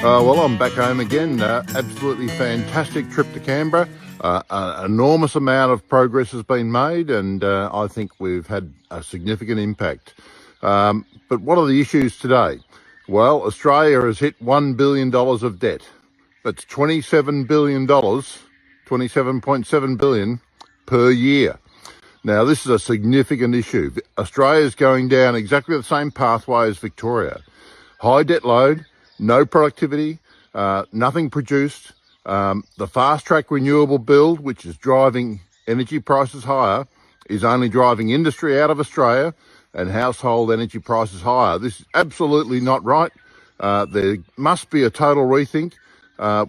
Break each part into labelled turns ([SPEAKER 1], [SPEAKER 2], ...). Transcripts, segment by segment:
[SPEAKER 1] Well, I'm back home again. Absolutely fantastic trip to Canberra. An enormous amount of progress has been made, and I think we've had a significant impact. But what are the issues today? Well, Australia has hit $1 billion of debt. That's $27 billion, $27.7 billion per year. Now, this is a significant issue. Australia is going down exactly the same pathway as Victoria. High debt load, no productivity, nothing produced. The fast-track renewable build, which is driving energy prices higher, is only driving industry out of Australia and household energy prices higher. This is absolutely not right. There must be a total rethink.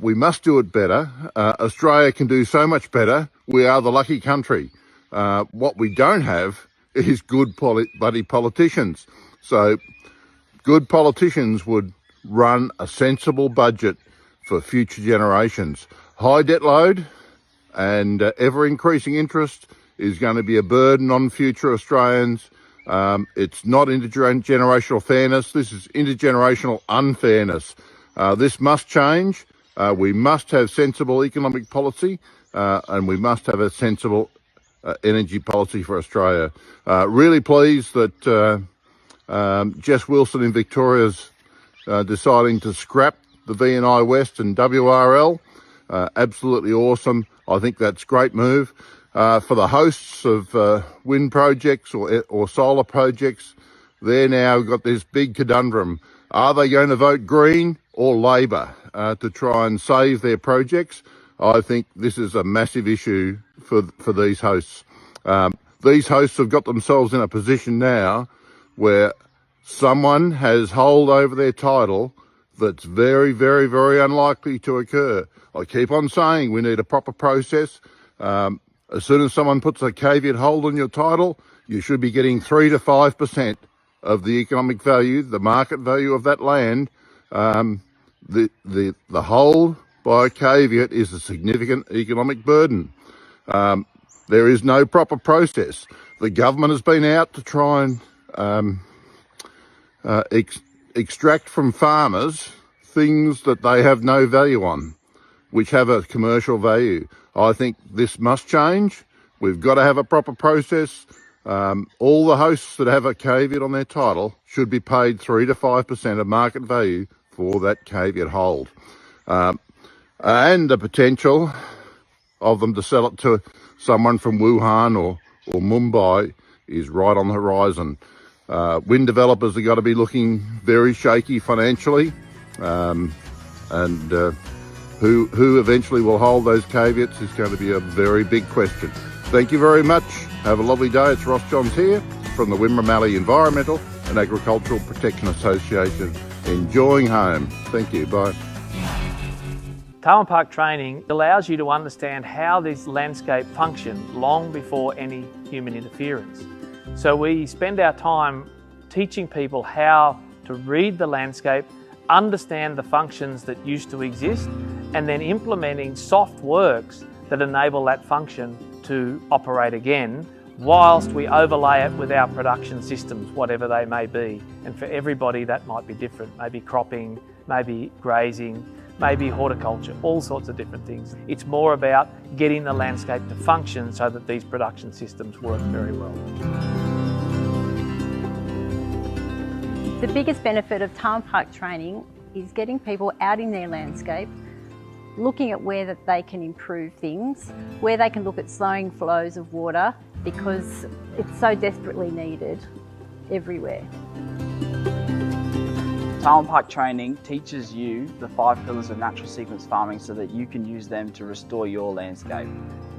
[SPEAKER 1] We must do it better. Australia can do so much better. We are the lucky country. What we don't have is good bloody politicians. So good politicians would run a sensible budget for future generations. High debt load and ever-increasing interest is going to be a burden on future Australians. It's not intergenerational fairness. This is intergenerational unfairness. This must change. We must have sensible economic policy, and we must have a sensible energy policy for Australia. Really pleased that Jess Wilson in Victoria's deciding to scrap the VNI West and WRL. Absolutely awesome. I think that's a great move. For the hosts of wind projects or solar projects, they're now got this big conundrum. Are they going to vote Green or Labor to try and save their projects? I think this is a massive issue for these hosts. These hosts have got themselves in a position now where someone has hold over their title that's very, very, very unlikely to occur. I keep on saying we need a proper process. As soon as someone puts a caveat hold on your title, you should be getting 3 to 5% of the economic value, the market value of that land. The hold by a caveat is a significant economic burden. There is no proper process. The government has been out to try and extract from farmers things that they have no value on, which have a commercial value. I think this must change. We've got to have a proper process. All the hosts that have a caveat on their title should be paid 3 to 5% of market value for that caveat hold. And the potential of them to sell it to someone from Wuhan or Mumbai is right on the horizon. Wind developers have got to be looking very shaky financially, and who eventually will hold those caveats is going to be a very big question. Thank you very much. Have a lovely day. It's Ross Johns here from the Wimmera Mallee Environmental and Agricultural Protection Association. Enjoying home. Thank you. Bye.
[SPEAKER 2] Darwin Park training allows you to understand how this landscape functioned long before any human interference. So we spend our time teaching people how to read the landscape, understand the functions that used to exist, and then implementing soft works that enable that function to operate again, whilst we overlay it with our production systems, whatever they may be. And for everybody that might be different, maybe cropping, maybe grazing, maybe horticulture, all sorts of different things. It's more about getting the landscape to function so that these production systems work very well.
[SPEAKER 3] The biggest benefit of Darwin Park training is getting people out in their landscape, looking at where that they can improve things, where they can look at slowing flows of water because it's so desperately needed everywhere.
[SPEAKER 4] Darwin Park training teaches you the 5 pillars of natural sequence farming so that you can use them to restore your landscape.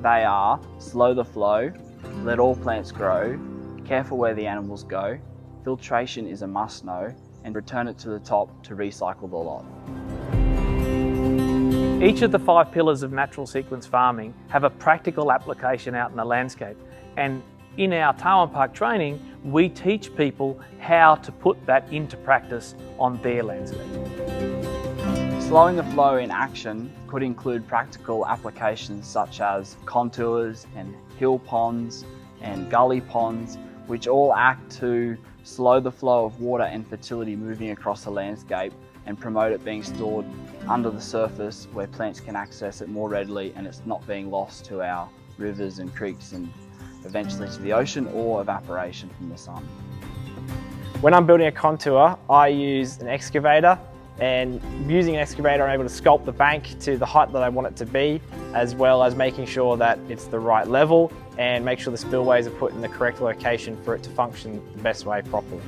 [SPEAKER 4] They are slow the flow, let all plants grow, care for where the animals go, filtration is a must know, and return it to the top to recycle the lot.
[SPEAKER 2] Each of the 5 pillars of natural sequence farming have a practical application out in the landscape, and in our Darwin Park training we teach people how to put that into practice on their landscape.
[SPEAKER 4] Slowing the flow in action could include practical applications such as contours and hill ponds and gully ponds, which all act to slow the flow of water and fertility moving across the landscape and promote it being stored under the surface where plants can access it more readily and it's not being lost to our rivers and creeks and eventually to the ocean or evaporation from the sun.
[SPEAKER 5] When I'm building a contour, I use an excavator, and using an excavator I'm able to sculpt the bank to the height that I want it to be, as well as making sure that it's the right level and make sure the spillways are put in the correct location for it to function the best way properly.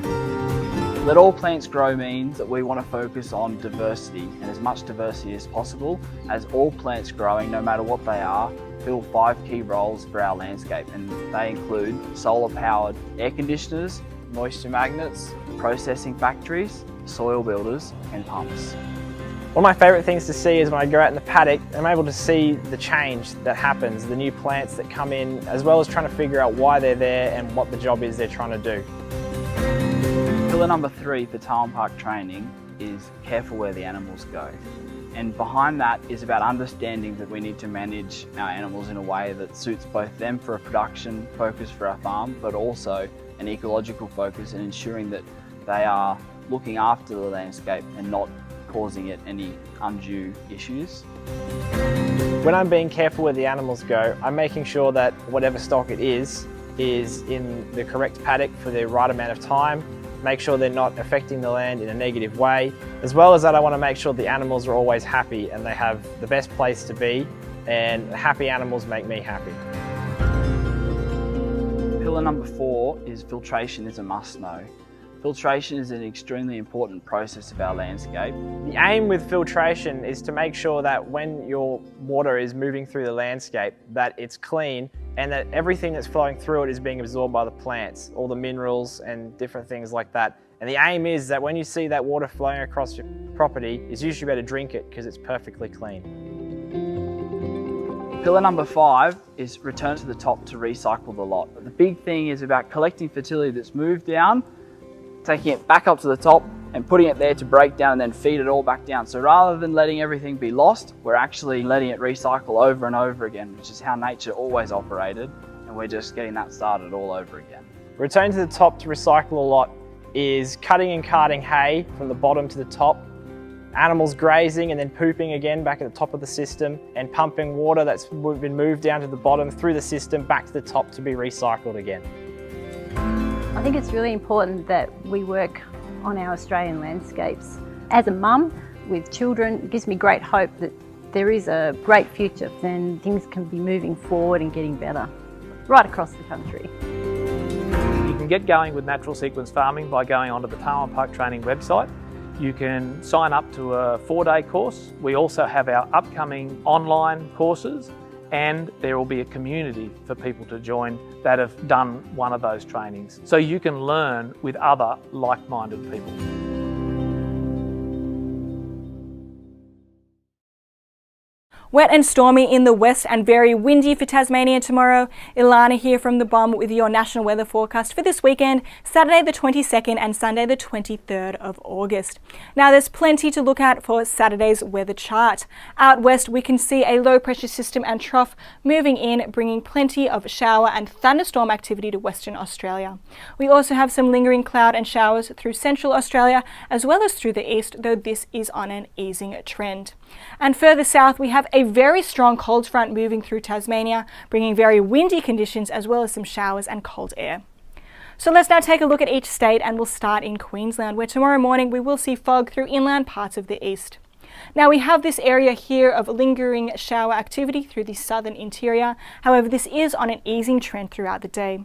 [SPEAKER 4] Let all plants grow means that we want to focus on diversity, and as much diversity as possible, as all plants growing, no matter what they are, fill 5 key roles for our landscape, and they include solar powered air conditioners, moisture magnets, processing factories, soil builders and pumps.
[SPEAKER 5] One of my favourite things to see is when I go out in the paddock, I'm able to see the change that happens, the new plants that come in, as well as trying to figure out why they're there and what the job is they're trying to do.
[SPEAKER 4] Pillar number 3 for Darwin Park training is careful where the animals go. And behind that is about understanding that we need to manage our animals in a way that suits both them for a production focus for our farm, but also an ecological focus and ensuring that they are looking after the landscape and not causing it any undue issues.
[SPEAKER 5] When I'm being careful where the animals go, I'm making sure that whatever stock it is in the correct paddock for the right amount of time, make sure they're not affecting the land in a negative way, as well as that I want to make sure the animals are always happy and they have the best place to be, and happy animals make me happy.
[SPEAKER 4] Pillar number 4 is filtration is a must-know. Filtration is an extremely important process of our landscape.
[SPEAKER 5] The aim with filtration is to make sure that when your water is moving through the landscape, that it's clean and that everything that's flowing through it is being absorbed by the plants, all the minerals and different things like that. And the aim is that when you see that water flowing across your property, it's usually better to drink it because it's perfectly clean.
[SPEAKER 4] Pillar number 5 is return to the top to recycle the lot. But the big thing is about collecting fertility that's moved down, taking it back up to the top and putting it there to break down and then feed it all back down. So rather than letting everything be lost, we're actually letting it recycle over and over again, which is how nature always operated, and we're just getting that started all over again.
[SPEAKER 5] Return to the top to recycle a lot is cutting and carting hay from the bottom to the top, animals grazing and then pooping again back at the top of the system, and pumping water that's been moved down to the bottom through the system back to the top to be recycled again.
[SPEAKER 3] I think it's really important that we work on our Australian landscapes. As a mum with children, it gives me great hope that there is a great future and things can be moving forward and getting better right across the country.
[SPEAKER 2] You can get going with natural sequence farming by going onto the Darwin Park Training website. You can sign up to a 4-day course. We also have our upcoming online courses, and there will be a community for people to join that have done one of those trainings. So you can learn with other like-minded people.
[SPEAKER 6] Wet and stormy in the west and very windy for Tasmania tomorrow. Ilana here from the BOM with your national weather forecast for this weekend, Saturday the 22nd and Sunday the 23rd of August. Now there's plenty to look at for Saturday's weather chart. Out west we can see a low pressure system and trough moving in, bringing plenty of shower and thunderstorm activity to Western Australia. We also have some lingering cloud and showers through Central Australia as well as through the east, though this is on an easing trend. And further south we have a very strong cold front moving through Tasmania, bringing very windy conditions as well as some showers and cold air. So let's now take a look at each state, and we'll start in Queensland, where tomorrow morning we will see fog through inland parts of the east. Now we have this area here of lingering shower activity through the southern interior. However, this is on an easing trend throughout the day.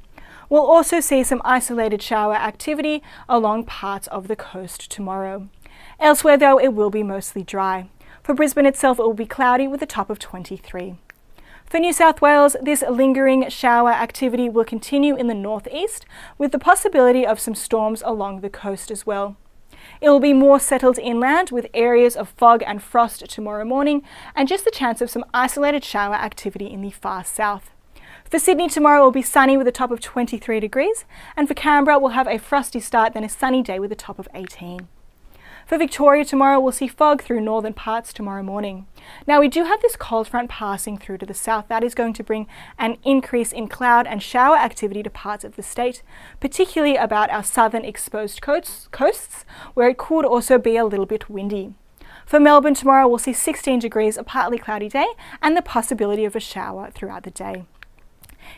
[SPEAKER 6] We'll also see some isolated shower activity along parts of the coast tomorrow. Elsewhere though, it will be mostly dry. For Brisbane itself, it will be cloudy with a top of 23. For New South Wales, this lingering shower activity will continue in the northeast, with the possibility of some storms along the coast as well. It will be more settled inland with areas of fog and frost tomorrow morning, and just the chance of some isolated shower activity in the far south. For Sydney tomorrow, it will be sunny with a top of 23 degrees, and for Canberra, we'll have a frosty start, then a sunny day with a top of 18. For Victoria tomorrow, we'll see fog through northern parts tomorrow morning. Now we do have this cold front passing through to the south. That is going to bring an increase in cloud and shower activity to parts of the state, particularly about our southern exposed coasts, where it could also be a little bit windy. For Melbourne tomorrow, we'll see 16 degrees, a partly cloudy day, and the possibility of a shower throughout the day.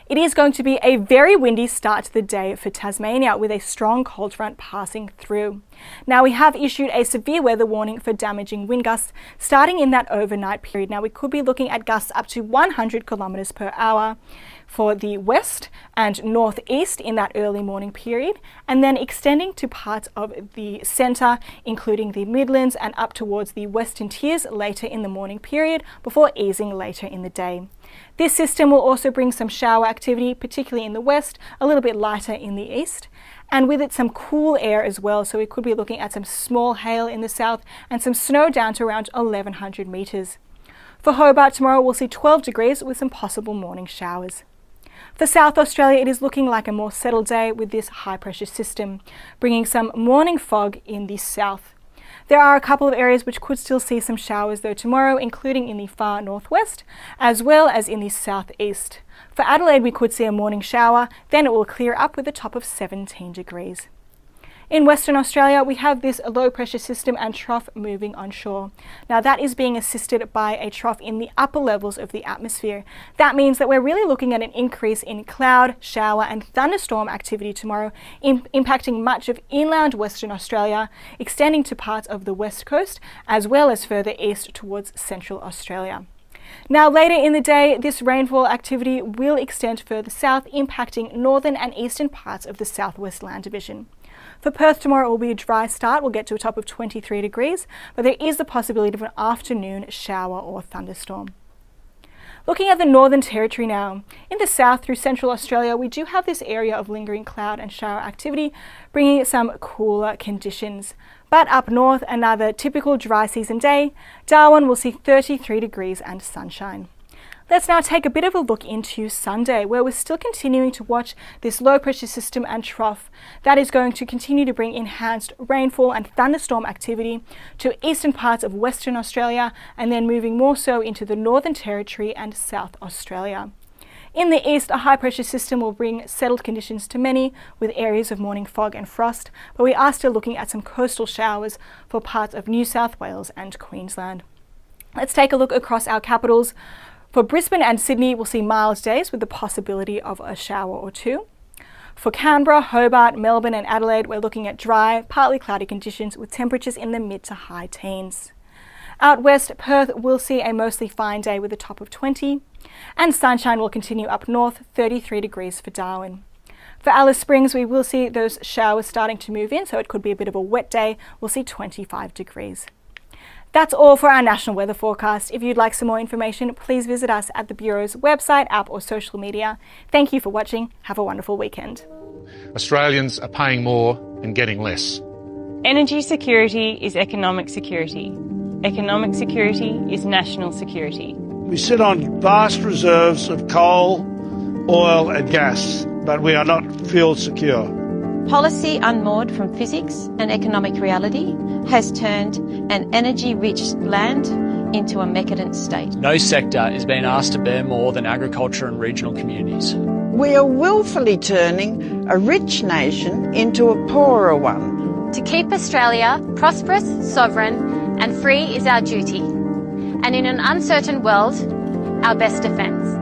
[SPEAKER 6] It is going to be a very windy start to the day for Tasmania, with a strong cold front passing through. Now we have issued a severe weather warning for damaging wind gusts starting in that overnight period. Now we could be looking at gusts up to 100 kilometres per hour for the west and northeast in that early morning period, and then extending to parts of the centre, including the Midlands and up towards the Western Tiers later in the morning period before easing later in the day. This system will also bring some shower activity, particularly in the west, a little bit lighter in the east, and with it some cool air as well, so we could be looking at some small hail in the south and some snow down to around 1100 metres. For Hobart tomorrow, we'll see 12 degrees with some possible morning showers. For South Australia, it is looking like a more settled day with this high pressure system, bringing some morning fog in the south. There are a couple of areas which could still see some showers though tomorrow, including in the far northwest, as well as in the southeast. For Adelaide, we could see a morning shower, then it will clear up with a top of 17 degrees. In Western Australia, we have this low pressure system and trough moving onshore. Now that is being assisted by a trough in the upper levels of the atmosphere. That means that we're really looking at an increase in cloud, shower and thunderstorm activity tomorrow, impacting much of inland Western Australia, extending to parts of the west coast, as well as further east towards central Australia. Now later in the day, this rainfall activity will extend further south, impacting northern and eastern parts of the southwest land division. For Perth tomorrow, it will be a dry start. We'll get to a top of 23 degrees, but there is the possibility of an afternoon shower or thunderstorm. Looking at the Northern Territory now, in the south through central Australia, we do have this area of lingering cloud and shower activity, bringing some cooler conditions. But up north, another typical dry season day. Darwin will see 33 degrees and sunshine. Let's now take a bit of a look into Sunday, where we're still continuing to watch this low pressure system and trough. That is going to continue to bring enhanced rainfall and thunderstorm activity to eastern parts of Western Australia, and then moving more so into the Northern Territory and South Australia. In the east, a high pressure system will bring settled conditions to many, with areas of morning fog and frost, but we are still looking at some coastal showers for parts of New South Wales and Queensland. Let's take a look across our capitals. For Brisbane and Sydney, we'll see mild days with the possibility of a shower or two. For Canberra, Hobart, Melbourne and Adelaide, we're looking at dry, partly cloudy conditions with temperatures in the mid to high teens. Out west, Perth will see a mostly fine day with a top of 20, and sunshine will continue up north, 33 degrees for Darwin. For Alice Springs, we will see those showers starting to move in, so it could be a bit of a wet day. We'll see 25 degrees. That's all for our national weather forecast. If you'd like some more information, please visit us at the Bureau's website, app or social media. Thank you for watching. Have a wonderful weekend.
[SPEAKER 7] Australians are paying more and getting less.
[SPEAKER 8] Energy security is economic security. Economic security is national security.
[SPEAKER 9] We sit on vast reserves of coal, oil and gas, but we are not fuel secure.
[SPEAKER 10] Policy unmoored from physics and economic reality has turned an energy-rich land into a decadent state.
[SPEAKER 11] No sector is being asked to bear more than agriculture and regional communities.
[SPEAKER 12] We are willfully turning a rich nation into a poorer one.
[SPEAKER 13] To keep Australia prosperous, sovereign and free is our duty, and in an uncertain world, our best defence.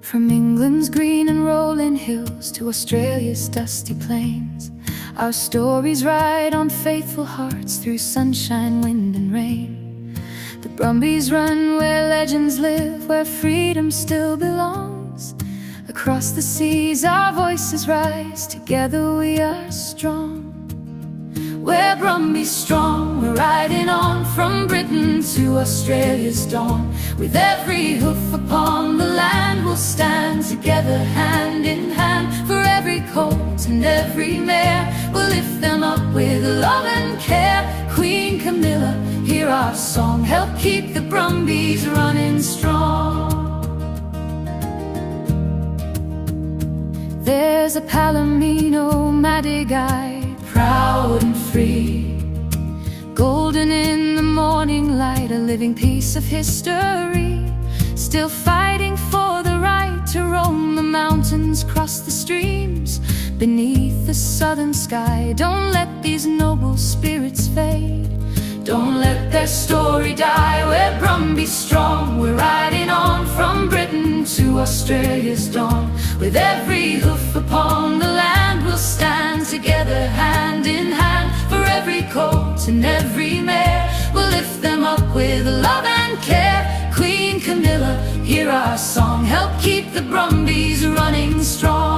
[SPEAKER 14] From England's green and rolling hills to Australia's dusty plains, our stories ride on faithful hearts through sunshine, wind and rain. The Brumbies run where legends live, where freedom still belongs. Across the seas our voices rise, together we are strong. We're Brumbies strong, we're riding on from Britain to Australia's dawn. With every hoof upon the land we'll stand together hand in hand for every every colt and every mare. We'll lift them up with love and care. Queen Camilla, hear our song, help keep the Brumbies running strong. There's a Palomino Madigai, proud and free, golden in the morning light, a living piece of history, still fighting for the right to roam the mountains, cross the streams, beneath the southern sky. Don't let these noble spirits fade, don't let their story die. We're Brumbies strong, we're riding on from Britain to Australia's dawn. With every hoof upon the land, we'll stand together hand in hand. For every colt and every mare, we'll lift them up with love and care. Queen Camilla, hear our song, help keep the Brumbies running strong.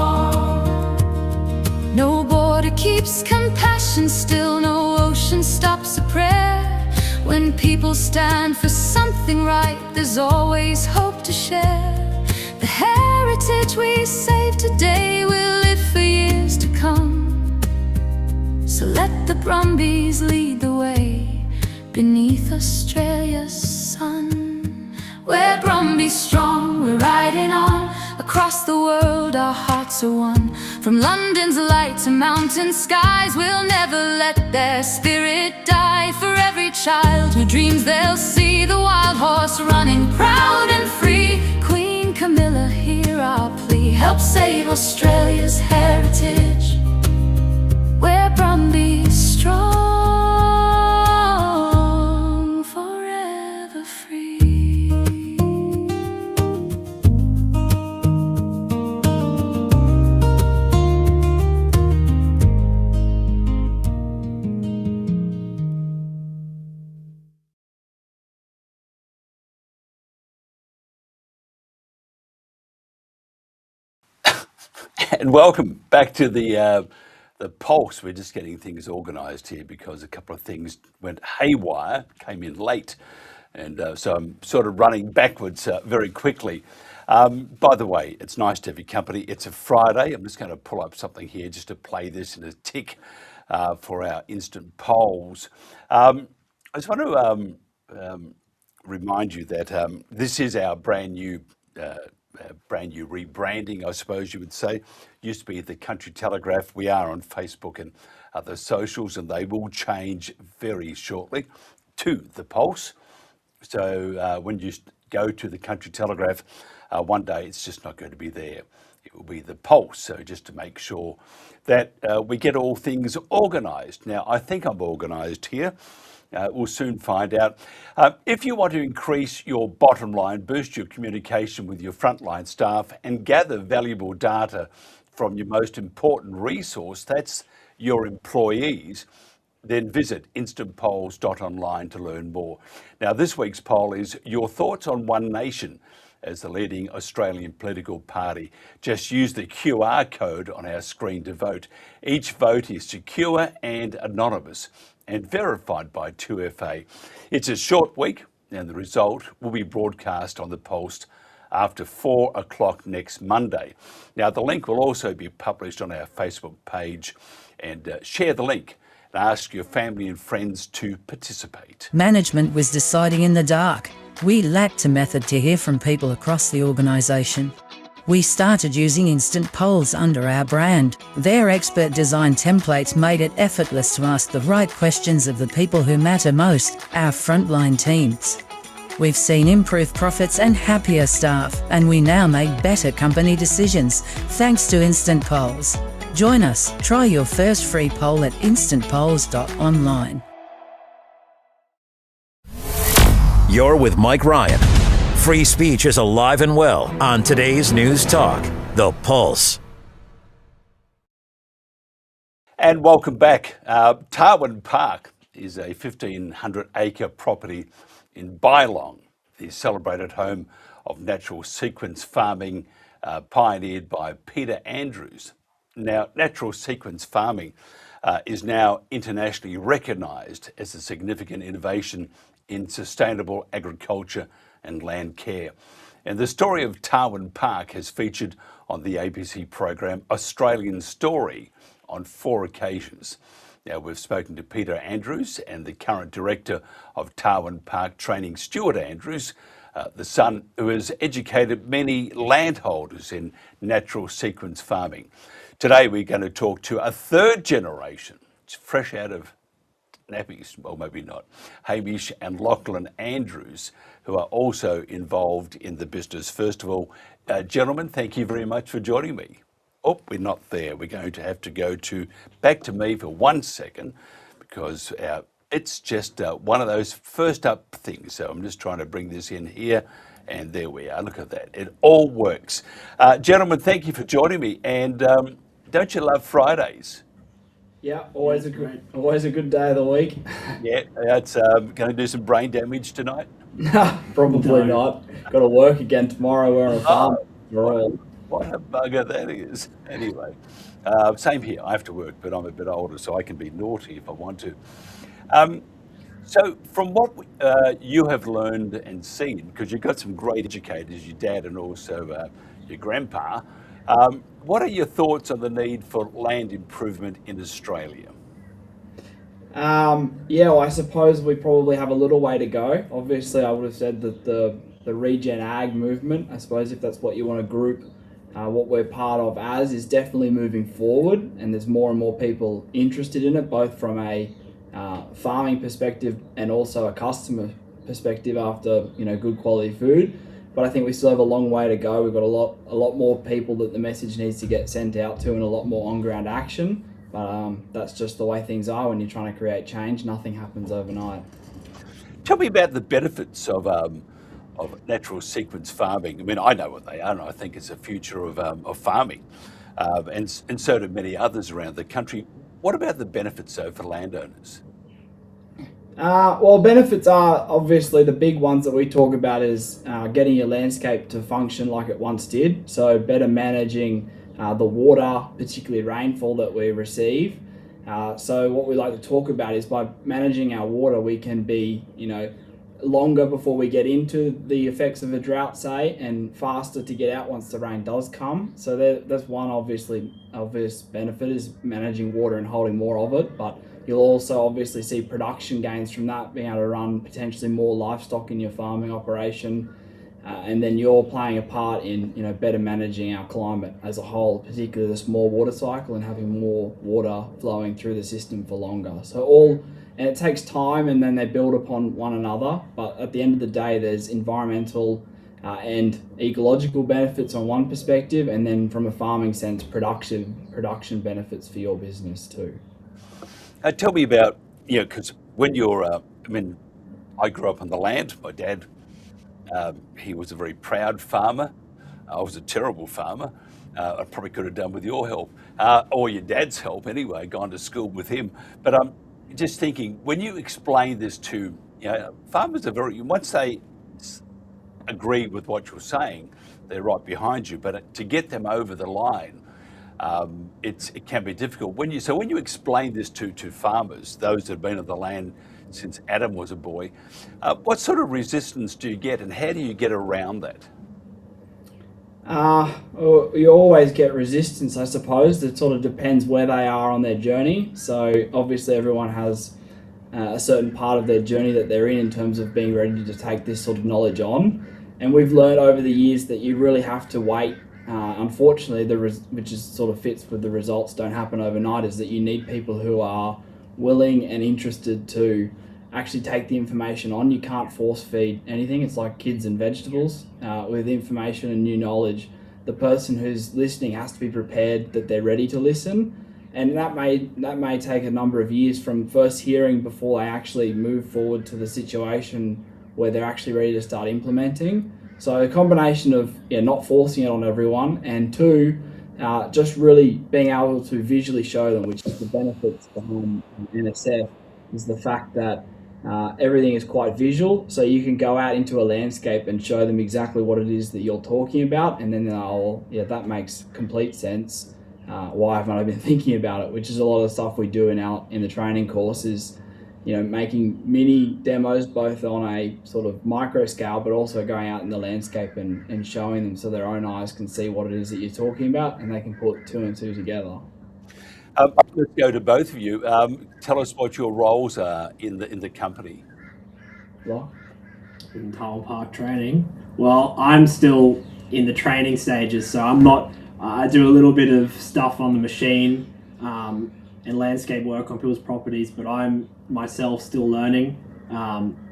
[SPEAKER 14] No border keeps compassion still, no ocean stops a prayer. When people stand for something right, there's always hope to share. The heritage we save today will live for years to come. So let the Brumbies lead the way beneath Australia's sun. We're Brumbies strong, we're riding on. Across the world our hearts are one. From London's light to mountain skies, we'll never let their spirit die. For every child who dreams they'll see the wild horse running proud and free. Queen Camilla, hear our plea, help save Australia's heritage. We're Brumbies strong, forever free.
[SPEAKER 15] And welcome back to the Pulse. We're just getting things organised here because a couple of things went haywire, came in late, and so I'm sort of running backwards very quickly. By the way, it's nice to have your company. It's a Friday. I'm just going to pull up something here just to play this in a tick for our instant polls. I just want to remind you that this is our brand new rebranding, I suppose you would say. Used to be the Country Telegraph. We are on Facebook and other socials, and they will change very shortly to the Pulse. So when you go to the Country Telegraph, one day it's just not going to be there. It will be the Pulse. So just to make sure that we get all things organised. Now, I think I'm organised here. We'll soon find out. If you want to increase your bottom line, boost your communication with your frontline staff, and gather valuable data from your most important resource, that's your employees, then visit instantpolls.online to learn more. Now, this week's poll is your thoughts on One Nation as the leading Australian political party. Just use the QR code on our screen to vote. Each vote is secure and anonymous and verified by 2FA. It's a short week, and the result will be broadcast on the Pulse after 4 o'clock next Monday. Now, the link will also be published on our Facebook page, and share the link and ask your family and friends to participate.
[SPEAKER 16] Management was deciding in the dark. We lacked a method to hear from people across the organisation. We started using instant polls under our brand. Their expert design templates made it effortless to ask the right questions of the people who matter most, our frontline teams. We've seen improved profits and happier staff, and we now make better company decisions thanks to instant polls. Join us. Try your first free poll at instantpolls.online.
[SPEAKER 17] You're with Mike Ryan. Free speech is alive and well on today's News Talk, The Pulse.
[SPEAKER 15] And welcome back. Tarwin Park is a 1,500-acre property in Bylong, the celebrated home of natural sequence farming pioneered by Peter Andrews. Now, natural sequence farming is now internationally recognised as a significant innovation in sustainable agriculture and land care. And the story of Tarwin Park has featured on the ABC program Australian Story on 4 occasions. Now, we've spoken to Peter Andrews and the current director of Tarwin Park Training, Stuart Andrews, the son who has educated many landholders in natural sequence farming. Today, we're going to talk to a 3rd generation, fresh out of nappies, well, maybe not, Hamish and Lachlan Andrews, who are also involved in the business. First of all, gentlemen, thank you very much for joining me. Oh, we're not there. We're going to have to go back to me for 1 second, because it's just one of those first up things. So I'm just trying to bring this in here, and there we are. Look at that. It all works. Gentlemen, thank you for joining me. And don't you love Fridays?
[SPEAKER 18] Yeah, always a good day of the week.
[SPEAKER 15] Yeah, it's going to do some brain damage tonight.
[SPEAKER 18] Probably not. Got to work again tomorrow. We're on a farm.
[SPEAKER 15] What a bugger that is. Anyway, same here. I have to work, but I'm a bit older, so I can be naughty if I want to. So from what you have learned and seen, because you've got some great educators, your dad and also your grandpa, what are your thoughts on the need for land improvement in Australia?
[SPEAKER 18] Yeah, well, I suppose we probably have a little way to go. Obviously, I would have said that the regen ag movement, I suppose if that's what you want to group what we're part of as, is definitely moving forward, and there's more and more people interested in it, both from a farming perspective and also a customer perspective after, you know, good quality food. But I think we still have a long way to go. We've got a lot more people that the message needs to get sent out to, and a lot more on-ground action. But that's just the way things are when you're trying to create change. Nothing happens overnight.
[SPEAKER 15] Tell me about the benefits of natural sequence farming. I mean, I know what they are, and I think it's the future of farming, and so do many others around the country. What about the benefits, though, for landowners?
[SPEAKER 18] Well, benefits are obviously the big ones that we talk about is getting your landscape to function like it once did. So better managing the water, particularly rainfall that we receive. So what we like to talk about is by managing our water, we can be, you know, longer before we get into the effects of a drought, say, and faster to get out once the rain does come. So that's one obvious benefit, is managing water and holding more of it. But you'll also obviously see production gains from that, being able to run potentially more livestock in your farming operation. And then you're playing a part in, you know, better managing our climate as a whole, particularly the small water cycle, and having more water flowing through the system for longer. So and it takes time, and then they build upon one another. But at the end of the day, there's environmental and ecological benefits on one perspective, and then from a farming sense, production benefits for your business too.
[SPEAKER 15] Tell me about, you know, because when you're, I mean, I grew up on the land. My dad, he was a very proud farmer. I was a terrible farmer. I probably could have done with your help, or your dad's help anyway, gone to school with him. But I'm just thinking, when you explain this to, you know, farmers are once they agree with what you're saying, they're right behind you. But to get them over the line, it can be difficult. When you explain this to farmers, those that have been on the land since Adam was a boy, what sort of resistance do you get, and how do you get around that?
[SPEAKER 18] You always get resistance, I suppose. It sort of depends where they are on their journey. So obviously everyone has a certain part of their journey that they're in terms of being ready to take this sort of knowledge on. And we've learned over the years that you really have to wait. Unfortunately, which is sort of fits with the results don't happen overnight, is that you need people who are willing and interested to actually take the information on. You can't force feed anything. It's like kids and vegetables. With information and new knowledge, the person who's listening has to be prepared that they're ready to listen, and that may take a number of years from first hearing before they actually move forward to the situation where they're actually ready to start implementing. So a combination of not forcing it on everyone, and two, just really being able to visually show them, which is the benefits behind NSF, is the fact that everything is quite visual. So you can go out into a landscape and show them exactly what it is that you're talking about, and then they'll, that makes complete sense. Why haven't I been thinking about it? Which is a lot of stuff we do in the training course, is making mini demos both on a sort of micro scale, but also going out in the landscape and showing them so their own eyes can see what it is that you're talking about, and they can put two and two together.
[SPEAKER 15] Let's go to both of you. Tell us what your roles are in the company.
[SPEAKER 19] In Taiwan Park Training. Well, I'm still in the training stages, so I'm not. I do a little bit of stuff on the machine and landscape work on people's properties, but I'm myself still learning.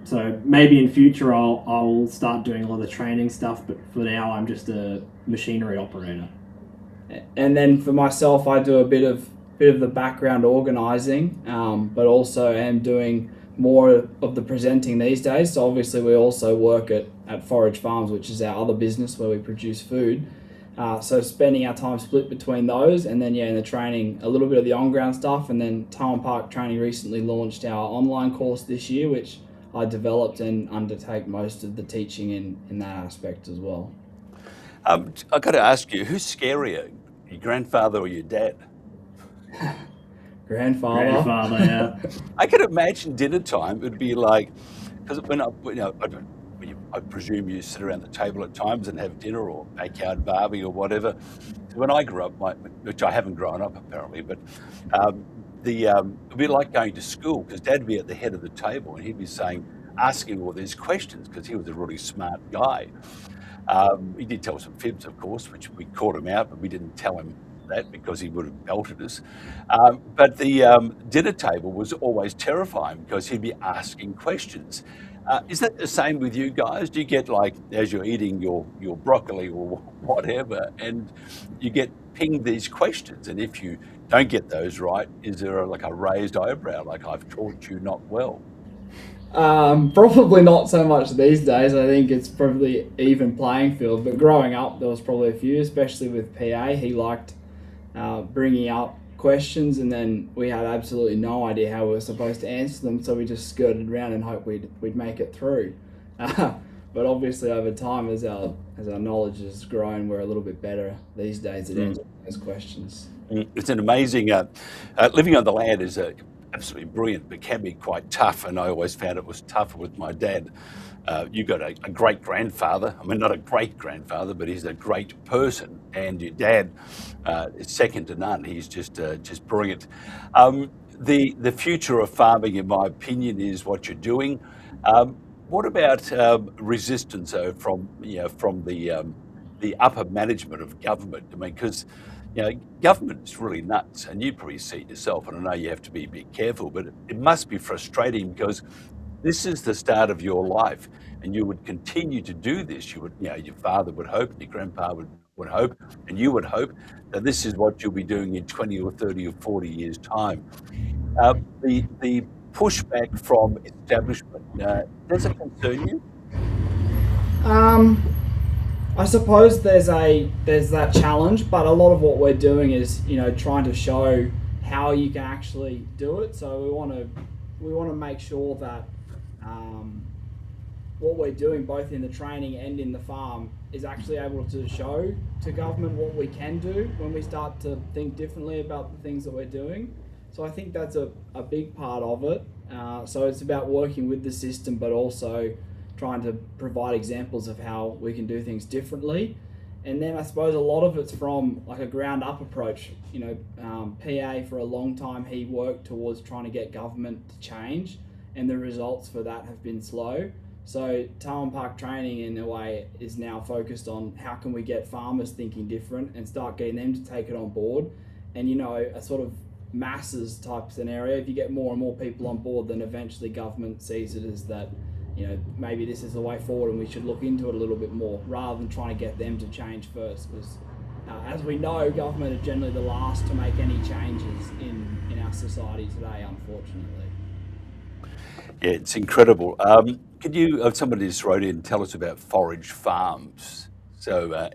[SPEAKER 19] So maybe in future I'll start doing a lot of the training stuff, but for now I'm just a machinery operator.
[SPEAKER 18] And then for myself, I do a bit of the background organising, but also am doing more of the presenting these days. So obviously we also work at Forage Farms, which is our other business where we produce food. So spending our time split between those, and then in the training, a little bit of the on-ground stuff, and then Taiwan Park Training recently launched our online course this year, which I developed and undertake most of the teaching in that aspect as well.
[SPEAKER 15] I've got to ask you, who's scarier, your grandfather or your dad?
[SPEAKER 18] Grandfather,
[SPEAKER 19] yeah.
[SPEAKER 15] I can imagine dinner time. It would be like, because I presume you sit around the table at times and have dinner or backyard barbie or whatever. When I grew up, which I haven't grown up apparently, but it'd be like going to school, because Dad would be at the head of the table and he'd be asking all these questions because he was a really smart guy. He did tell some fibs, of course, which we caught him out, but we didn't tell him that because he would have belted us. But the dinner table was always terrifying because he'd be asking questions. Is that the same with you guys? Do you get, like, as you're eating your broccoli or whatever, and you get pinged these questions, and if you don't get those right, is there a raised eyebrow, like, I've taught you not well?
[SPEAKER 18] Probably not so much these days. I think it's probably even playing field, but growing up there was probably a few, especially with PA. He liked bringing up questions, and then we had absolutely no idea how we were supposed to answer them, so we just skirted around and hoped we'd make it through. But obviously over time, as our knowledge has grown, we're a little bit better these days at answering those questions.
[SPEAKER 15] It's an amazing living on the land is absolutely brilliant, but can be quite tough, and I always found it was tougher with my dad. You got a great grandfather. I mean, not a great grandfather, but he's a great person. And your dad is second to none. He's just brilliant. The future of farming, in my opinion, is what you're doing. What about resistance from the upper management of government? I mean, because government's really nuts, and you probably see it yourself. And I know you have to be a bit careful, but it must be frustrating because this is the start of your life, and you would continue to do this. You would, your father would hope, and your grandpa would hope, and you would hope that this is what you'll be doing in 20 or 30 or 40 years' time. The pushback from establishment, does it concern you?
[SPEAKER 18] I suppose there's that challenge, but a lot of what we're doing is trying to show how you can actually do it. So we want to make sure that what we're doing both in the training and in the farm is actually able to show to government what we can do when we start to think differently about the things that we're doing. So I think that's a big part of it. So it's about working with the system, but also trying to provide examples of how we can do things differently. And then I suppose a lot of it's from like a ground up approach. PA for a long time, he worked towards trying to get government to change, and the results for that have been slow. So Taiwan Park Training, in a way, is now focused on how can we get farmers thinking different and start getting them to take it on board. And a sort of masses type scenario, if you get more and more people on board, then eventually government sees it as that maybe this is the way forward and we should look into it a little bit more, rather than trying to get them to change first. Because as we know, government are generally the last to make any changes in our society today, unfortunately.
[SPEAKER 15] Yeah, it's incredible. Could you, somebody just wrote in, tell us about Forage Farms. So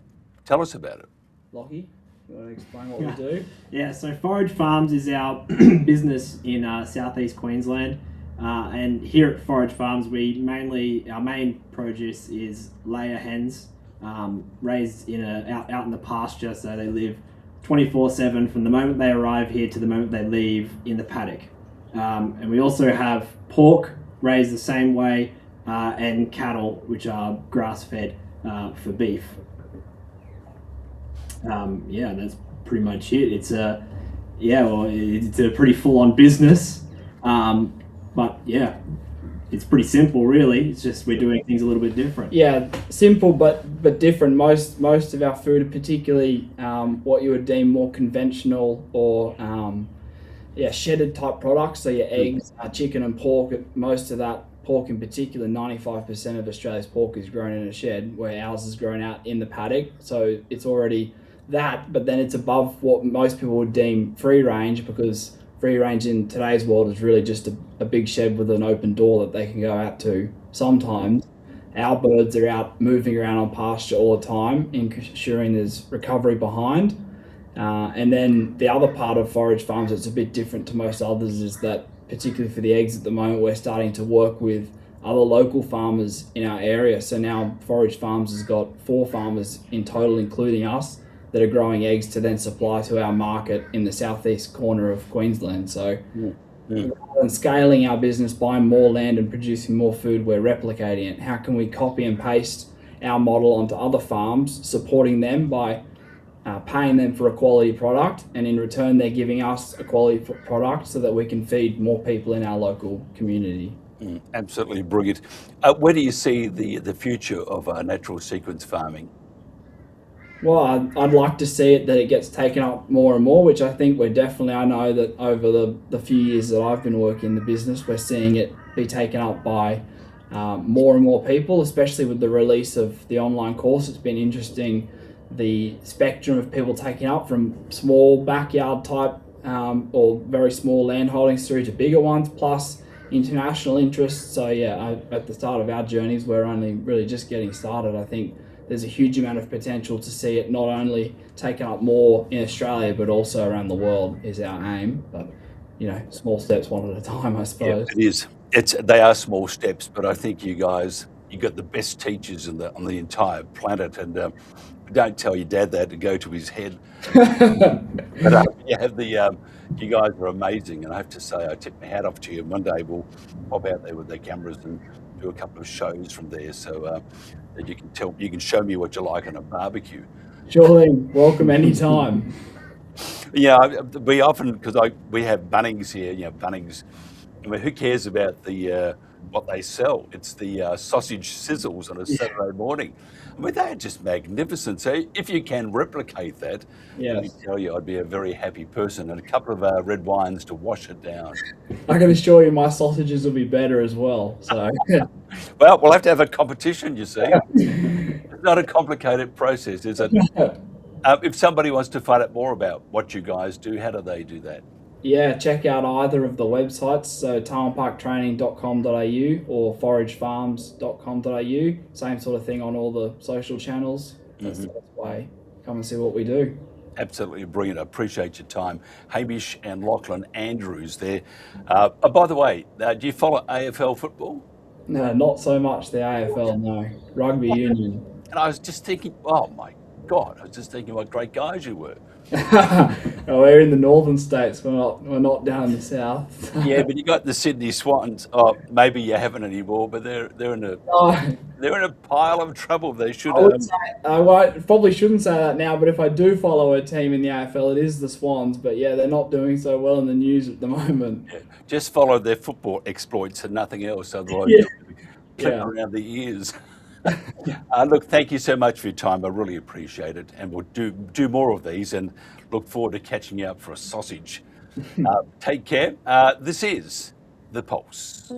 [SPEAKER 15] tell us about it.
[SPEAKER 18] Lockie, you want to explain what we do?
[SPEAKER 19] Yeah, so Forage Farms is our business in southeast Queensland. And here at Forage Farms, our main produce is layer hens, raised out in the pasture, so they live 24/7 from the moment they arrive here to the moment they leave in the paddock. And we also have pork raised the same way, and cattle, which are grass-fed for beef. Yeah, that's pretty much it. It's a pretty full-on business, but yeah, it's pretty simple, really. It's just we're doing things a little bit different.
[SPEAKER 18] Yeah, simple but different. Most of our food, particularly what you would deem more conventional or shedded type products. So your eggs, chicken and pork. Most of that pork in particular, 95% of Australia's pork is grown in a shed, where ours is grown out in the paddock. So it's already that, but then it's above what most people would deem free range, because free range in today's world is really just a big shed with an open door that they can go out to. Sometimes our birds are out moving around on pasture all the time, ensuring there's recovery behind. And then the other part of Forage Farms that's a bit different to most others is that, particularly for the eggs at the moment, we're starting to work with other local farmers in our area. So now Forage Farms has got 4 farmers in total, including us, that are growing eggs to then supply to our market in the southeast corner of Queensland. So rather than scaling our business, buying more land and producing more food, we're replicating it. How can we copy and paste our model onto other farms, supporting them by paying them for a quality product, and in return they're giving us a quality product so that we can feed more people in our local community.
[SPEAKER 15] Absolutely brilliant. Where do you see the future of natural sequence farming?
[SPEAKER 18] Well, I'd like to see it that it gets taken up more and more, which I think I know that over the few years that I've been working in the business, we're seeing it be taken up by more and more people, especially with the release of the online course. It's been interesting, the spectrum of people taking up from small backyard type or very small land holdings through to bigger ones, plus international interest. So yeah, at the start of our journeys, we're only really just getting started. I think there's a huge amount of potential to see it not only taken up more in Australia, but also around the world is our aim. But, small steps one at a time, I suppose.
[SPEAKER 15] Yeah, it is. They are small steps, but I think you got the best teachers on the entire planet. And don't tell your dad that to go to his head. But you guys are amazing. And I have to say, I tip my hat off to you. One day we'll pop out there with their cameras and do a couple of shows from there, so that you can show me what you like on a barbecue.
[SPEAKER 18] Surely, welcome anytime.
[SPEAKER 15] Yeah, we often, because we have Bunnings here. Bunnings. I mean, who cares about what they sell? It's the sausage sizzles on a Saturday morning. I mean, they're just magnificent. So if you can replicate that, let me tell you, I'd be a very happy person, and a couple of red wines to wash it down.
[SPEAKER 18] I can assure you my sausages will be better as well. So,
[SPEAKER 15] well, we'll have to have a competition, you see. It's not a complicated process, is it? If somebody wants to find out more about what you guys do, how do they do that?
[SPEAKER 18] Yeah, check out either of the websites, so tarnparktraining.com.au or foragefarms.com.au. Same sort of thing on all the social channels. That's the best way. Come and see what we do.
[SPEAKER 15] Absolutely brilliant. I appreciate your time. Hamish and Lachlan Andrews there. By the way, do you follow AFL football?
[SPEAKER 18] No, not so much the AFL, no. Rugby union.
[SPEAKER 15] And I was just thinking, oh my God, I was just thinking what great guys you were.
[SPEAKER 18] We're in the northern states. We're not down in the south.
[SPEAKER 15] Yeah, but you got the Sydney Swans. Oh, maybe you haven't anymore, but they're in a pile of trouble. They should.
[SPEAKER 18] Probably shouldn't say that now. But if I do follow a team in the AFL, it is the Swans. But yeah, they're not doing so well in the news at the moment.
[SPEAKER 15] Yeah, just follow their football exploits and nothing else. Otherwise, clip around the ears. Look, thank you so much for your time. I really appreciate it, and we'll do more of these, and look forward to catching you up for a sausage. Take care. This is The Pulse.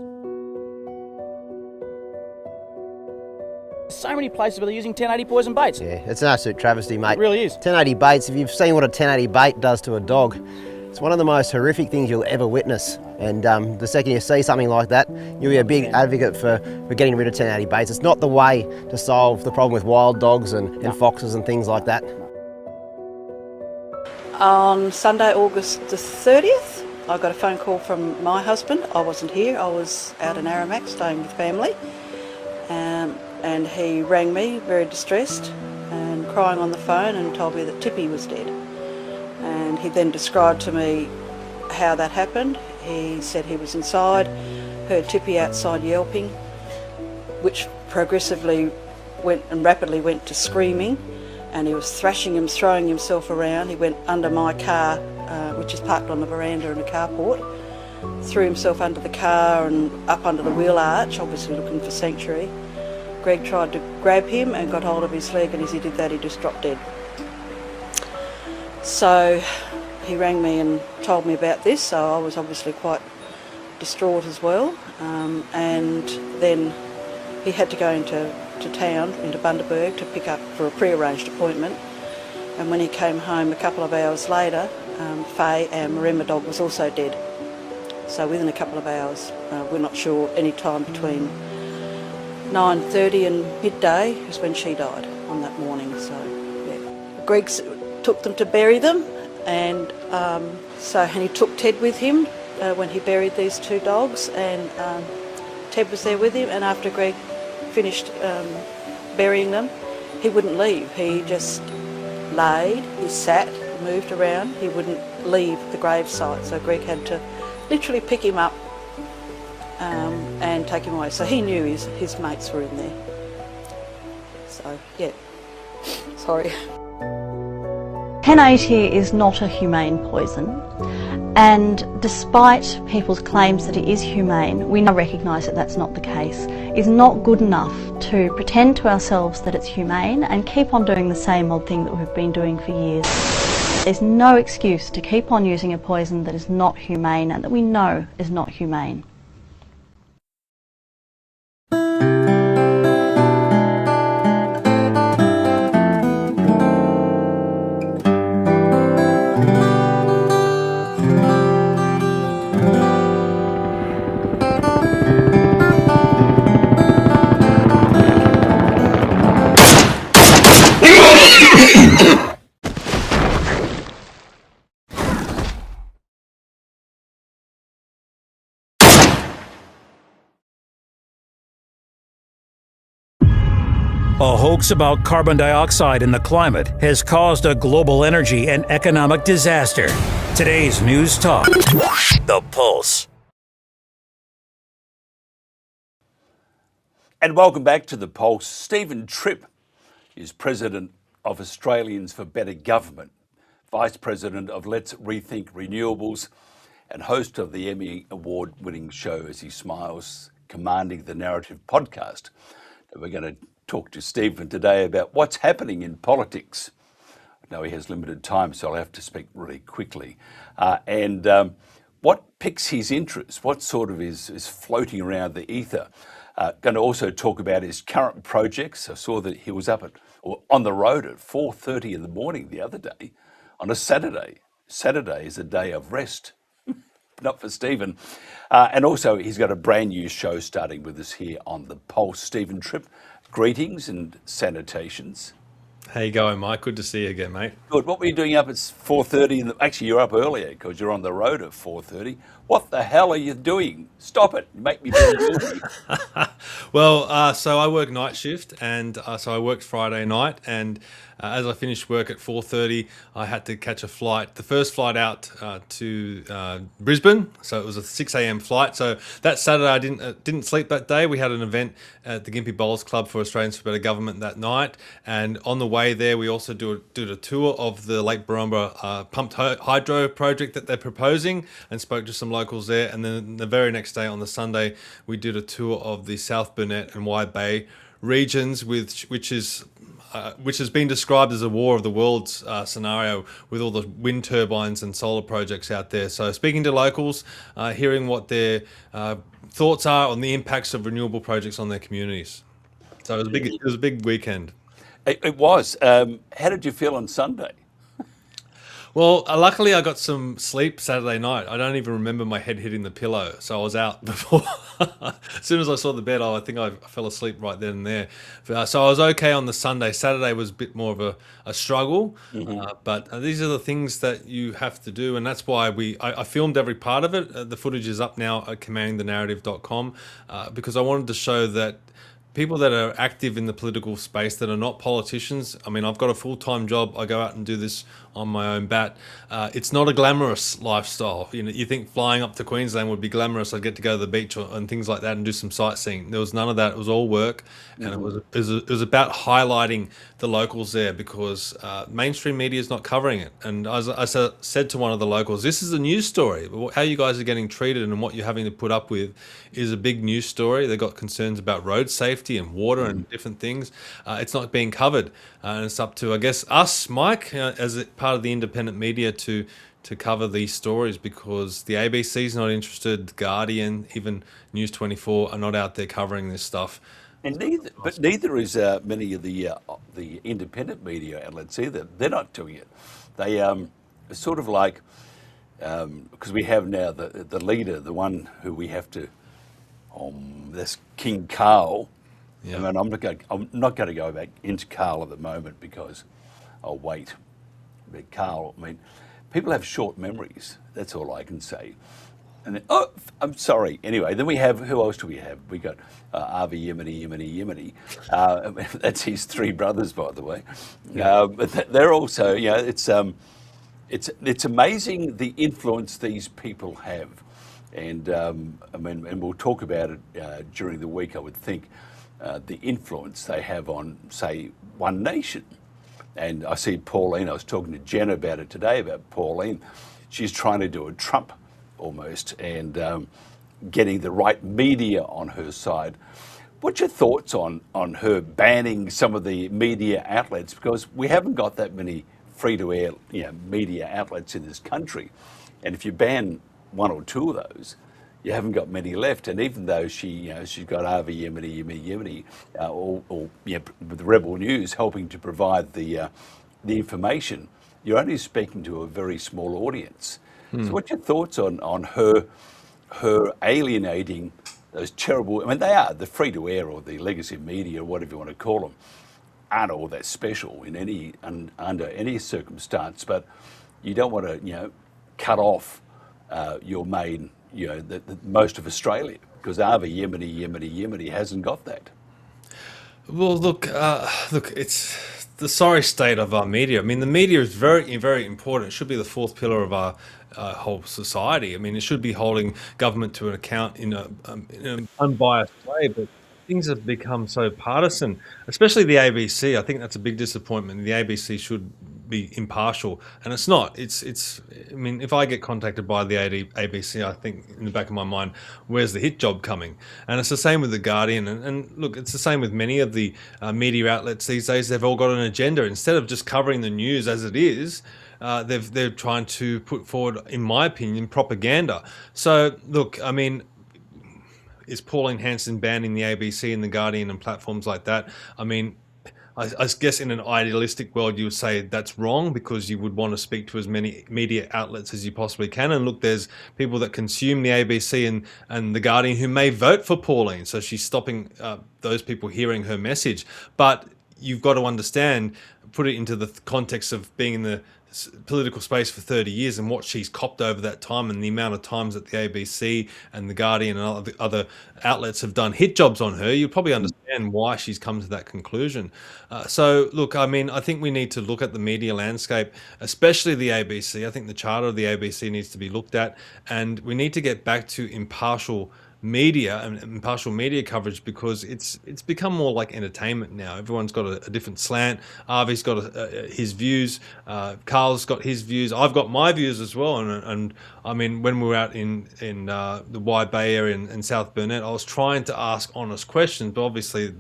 [SPEAKER 20] So many places where they're using 1080 poison baits.
[SPEAKER 21] Yeah, it's an absolute travesty, mate.
[SPEAKER 20] It really is.
[SPEAKER 21] 1080 baits, if you've seen what a 1080 bait does to a dog, it's one of the most horrific things you'll ever witness. And the second you see something like that, you'll be a big advocate for getting rid of 1080 baits. It's not the way to solve the problem with wild dogs and foxes and things like that.
[SPEAKER 22] On Sunday, August the 30th, I got a phone call from my husband. I wasn't here, I was out in Aramac staying with family. And he rang me very distressed and crying on the phone and told me that Tippy was dead. And he then described to me how that happened. He said he was inside heard Tippy outside yelping, which progressively went and rapidly went to screaming, and he was thrashing him, throwing himself around. He went under my car, which is parked on the veranda in a carport, threw himself under the car and up under the wheel arch, obviously looking for sanctuary. Greg tried to grab him and got hold of his leg, and as he did that he just dropped dead. So he rang me and told me about this, so I was obviously quite distraught as well. And then he had to go into town, into Bundaberg, to pick up for a pre-arranged appointment. And when he came home a couple of hours later, Faye, our Maremma dog, was also dead. So within a couple of hours, we're not sure, any time between 9:30 and midday is when she died on that morning. So yeah, Greg took them to bury them, and and he took Ted with him when he buried these two dogs, and Ted was there with him. And after Greg finished burying them, he wouldn't leave. He just laid, he sat, moved around. He wouldn't leave the gravesite. So Greg had to literally pick him up and take him away. So he knew his mates were in there. So yeah, sorry.
[SPEAKER 1] 1080 is not a humane poison, and despite people's claims that it is humane, we now recognise that that's not the case. It's not good enough to pretend to ourselves that it's humane and keep on doing the same old thing that we've been doing for years. There's no excuse to keep on using a poison that is not humane and that we know is not humane.
[SPEAKER 17] A hoax about carbon dioxide in the climate has caused a global energy and economic disaster. Today's News Talk, The Pulse.
[SPEAKER 15] And welcome back to The Pulse. Stephen Tripp is President of Australians for Better Government, Vice President of Let's Rethink Renewables, and host of the Emmy Award-winning show As He Smiles, Commanding the Narrative podcast. And we're going to talk to Stephen today about what's happening in politics. I know he has limited time, so I'll have to speak really quickly. And what picks his interest, what sort of is floating around the ether. Going to also talk about his current projects. I saw that he was on the road at 4:30 in the morning the other day on a Saturday. Saturday is a day of rest, not for Stephen. And also he's got a brand new show starting with us here on The Pulse. Stephen Tripp, greetings and salutations.
[SPEAKER 4] How you going, Mike? Good to see you again, mate.
[SPEAKER 15] Good. What were you doing up at 4:30? Actually, you're up earlier because you're on the road at 4:30. What the hell are you doing? Stop it. You make me feel guilty.
[SPEAKER 4] Well, so I work night shift, and so I worked Friday night, and as I finished work at 4:30, I had to catch a flight, the first flight out to Brisbane. So it was a 6 a.m. flight. So that Saturday, I didn't sleep that day. We had an event at the Gympie Bowls Club for Australians for Better Government that night, and on the way there, we also did a tour of the Lake Barumba pumped hydro project that they're proposing, and spoke to some locals there. And then the very next day, on the Sunday, we did a tour of the South Burnett and Wide Bay regions, which has been described as a war of the worlds scenario, with all the wind turbines and solar projects out there. So speaking to locals, hearing what their thoughts are on the impacts of renewable projects on their communities. So it was a big weekend.
[SPEAKER 15] It was. How did you feel on Sunday?
[SPEAKER 4] Well, luckily I got some sleep Saturday night. I don't even remember my head hitting the pillow, so I was out before. As soon as I saw the bed, I think I fell asleep right then and there. So I was okay on the Sunday. Saturday was a bit more of a struggle, but these are the things that you have to do, and that's why I filmed every part of it. The footage is up now at commandingthenarrative.com because I wanted to show that people that are active in the political space that are not politicians. I mean, I've got a full-time job. I go out and do this on my own bat. It's not a glamorous lifestyle. You know, you think flying up to Queensland would be glamorous. I'd get to go to the beach and things like that and do some sightseeing. There was none of that. It was all work, and it was about highlighting the locals there, because mainstream media is not covering it. And as I said to one of the locals, this is a news story. How you guys are getting treated and what you're having to put up with is a big news story. They've got concerns about road safety and water and different things. It's not being covered, and it's up to, I guess, us, Mike, as part of the independent media to cover these stories, because the ABC's not interested, Guardian, even News 24 are not out there covering this stuff.
[SPEAKER 15] And neither is many of the independent media outlets either. They're not doing it. They sort of like, because we have now the leader, the one who we have to, that's King Carl. Yeah. I mean, I'm not going to go back into Carl at the moment because I'll wait. But Carl, I mean, people have short memories. That's all I can say. And then, oh, I'm sorry. Anyway, then we have, who else do we have? We got Avi Yemeni. That's his three brothers, by the way. But they're also, you know, it's amazing the influence these people have. And I mean, and we'll talk about it during the week, I would think, the influence they have on, say, One Nation. And I see Pauline, I was talking to Jen about it today, about Pauline. She's trying to do a Trump almost, and getting the right media on her side. What's your thoughts on her banning some of the media outlets? Because we haven't got that many free-to-air, you know, media outlets in this country. And if you ban one or two of those, you haven't got many left. And even though she's got Avi Yemeni, or you know, with Rebel News helping to provide the information, you're only speaking to a very small audience. So what's your thoughts on her alienating those terrible, I mean, they are, the free-to-air or the legacy media, or whatever you want to call them, aren't all that special in under any circumstance, but you don't want to, you know, cut off your main, you know, the most of Australia, because Avi Yemeni hasn't got that.
[SPEAKER 4] Well, look, it's the sorry state of our media. I mean, the media is very, very important. It should be the fourth pillar of our whole society. I mean, it should be holding government to an account in an unbiased way, but things have become so partisan, especially the ABC. I think that's a big disappointment. The ABC should be impartial, and it's not. It's. I mean, if I get contacted by the ABC, I think in the back of my mind, where's the hit job coming? And it's the same with the Guardian. And look, it's the same with many of the media outlets these days. They've all got an agenda. Instead of just covering the news as it is, they're trying to put forward, in my opinion, propaganda. So look, I mean, is Pauline Hanson banning the ABC and the Guardian and platforms like that? I mean, I guess in an idealistic world you would say that's wrong, because you would want to speak to as many media outlets as you possibly can. And look, there's people that consume the ABC and the Guardian who may vote for Pauline, so she's stopping those people hearing her message. But you've got to understand, put it into the context of being in the political space for 30 years and what she's copped over that time, and the amount of times that the ABC and the Guardian and other outlets have done hit jobs on her. You'll probably understand why she's come to that conclusion. So look, I mean, I think we need to look at the media landscape, especially the ABC. I think the charter of the ABC needs to be looked at, and we need to get back to impartial media and impartial media coverage, because it's become more like entertainment now. Everyone's got a different slant. Avi's got his views, Carl's got his views, I've got my views as well. And I mean, when we were out in the Wide Bay area in South Burnett, I was trying to ask honest questions, but obviously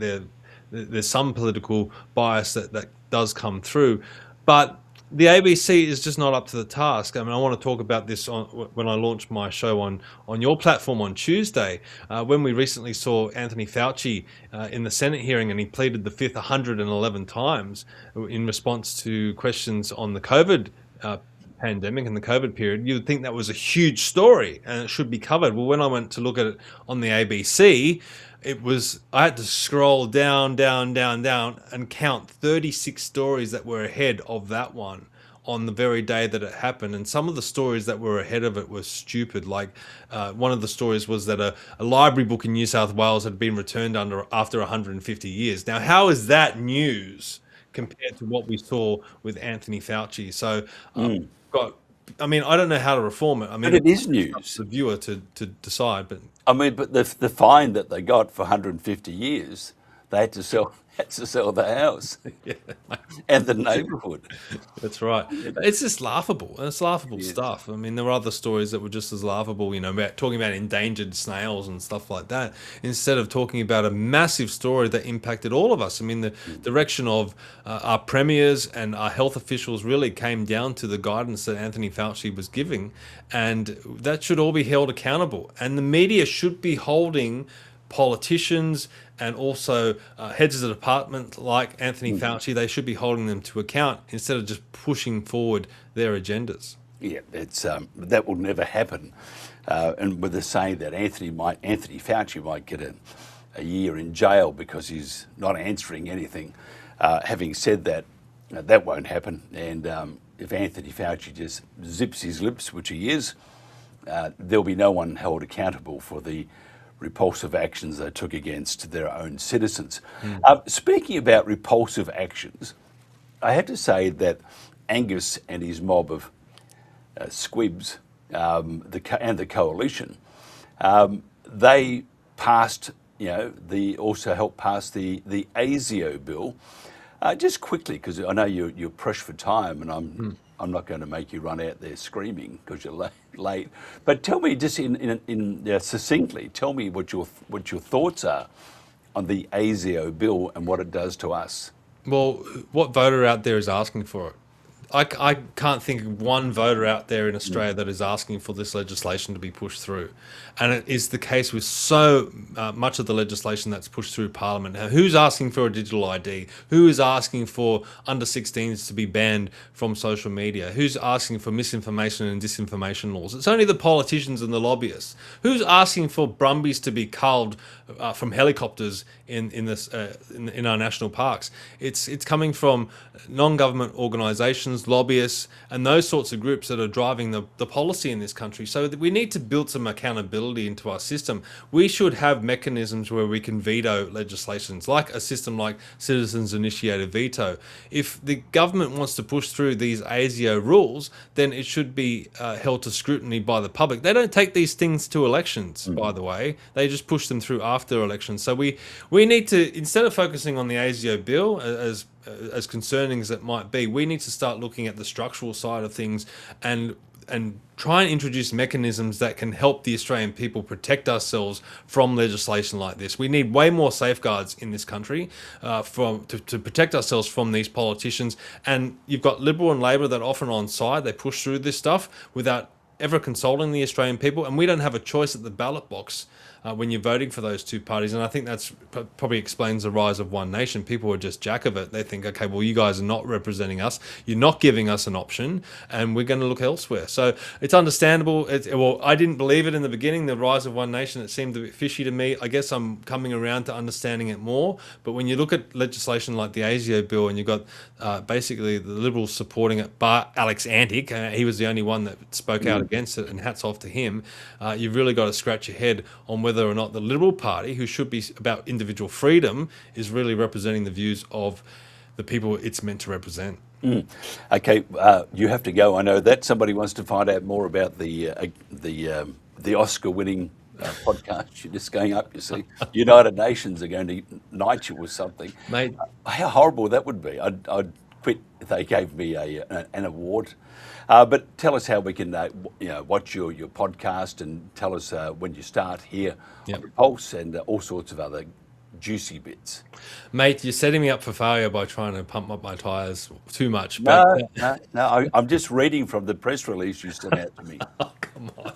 [SPEAKER 4] there's some political bias that does come through. But the ABC is just not up to the task. I mean, I want to talk about this when I launched my show on your platform on Tuesday, when we recently saw Anthony Fauci in the Senate hearing, and he pleaded the fifth 111 times in response to questions on the COVID pandemic and the COVID period. You would think that was a huge story and it should be covered. Well, when I went to look at it on the ABC, I had to scroll down and count 36 stories that were ahead of that one on the very day that it happened. And some of the stories that were ahead of it were stupid. Like one of the stories was that a library book in New South Wales had been returned after 150 years. Now, how is that news compared to what we saw with Anthony Fauci? So I don't know how to reform it. I mean,
[SPEAKER 15] but it is news.
[SPEAKER 4] It's up to the viewer to decide. But
[SPEAKER 15] I mean, but the fine that they got for 150 years, they had to sell the house and the neighbourhood.
[SPEAKER 4] That's right. It's just laughable. It's laughable stuff. I mean, there were other stories that were just as laughable, about talking about endangered snails and stuff like that, instead of talking about a massive story that impacted all of us. I mean, the direction of our premiers and our health officials really came down to the guidance that Anthony Fauci was giving, and that should all be held accountable. And the media should be holding politicians and also heads of the department like Anthony Fauci, they should be holding them to account instead of just pushing forward their agendas.
[SPEAKER 15] Yeah, it's that will never happen. And with the saying that Anthony Fauci might get a year in jail because he's not answering anything. Having said that, that won't happen. And if Anthony Fauci just zips his lips, which he is, there'll be no one held accountable for the repulsive actions they took against their own citizens. Speaking about repulsive actions, I have to say that Angus and his mob of squibs and the coalition, they passed, also helped pass the ASIO bill. Just quickly, because I know you're pushed for time, and I'm not going to make you run out there screaming because you're late. But tell me, just succinctly, tell me what your thoughts are on the ASIO bill and what it does to us.
[SPEAKER 4] Well, what voter out there is asking for it? I can't think of one voter out there in Australia that is asking for this legislation to be pushed through. And it is the case with so much of the legislation that's pushed through Parliament. Now, who's asking for a digital ID? Who is asking for under 16s to be banned from social media? Who's asking for misinformation and disinformation laws? It's only the politicians and the lobbyists. Who's asking for brumbies to be culled from helicopters in our national parks? It's coming from non-government organisations, lobbyists, and those sorts of groups that are driving the policy in this country. So that we need to build some accountability into our system. We should have mechanisms where we can veto legislations, like a system like citizens initiated veto. If the government wants to push through these ASIO rules, then it should be held to scrutiny by the public. They don't take these things to elections, by the way. They just push them through after elections. So we need to, instead of focusing on the ASIO bill as concerning as it might be, we need to start looking at the structural side of things and try and introduce mechanisms that can help the Australian people protect ourselves from legislation like this. We need way more safeguards in this country to protect ourselves from these politicians. And you've got Liberal and Labor that often are on side. They push through this stuff without ever consulting the Australian people, and we don't have a choice at the ballot box when you're voting for those two parties. And I think that's probably explains the rise of One Nation. People are just jack of it. They think, okay, well, you guys are not representing us. You're not giving us an option, and we're going to look elsewhere. So it's understandable. Well, I didn't believe it in the beginning, the rise of One Nation. It seemed a bit fishy to me. I guess I'm coming around to understanding it more. But when you look at legislation like the ASIO bill, and you've got basically the Liberals supporting it, bar Alex Antic, he was the only one that spoke out against it, and hats off to him. You've really got to scratch your head on whether or not the Liberal Party, who should be about individual freedom, is really representing the views of the people it's meant to represent.
[SPEAKER 15] Okay, you have to go. I know that somebody wants to find out more about the Oscar-winning podcast. You're just going up, you see. United Nations are going to knight you with something.
[SPEAKER 4] Mate,
[SPEAKER 15] how horrible that would be. I'd quit if they gave me an award. But tell us how we can watch your podcast, and tell us when you start here on the Pulse, and all sorts of other juicy bits.
[SPEAKER 4] Mate, you're setting me up for failure by trying to pump up my tyres too much.
[SPEAKER 15] No, I'm just reading from the press release you sent out to me.
[SPEAKER 4] Oh, come on.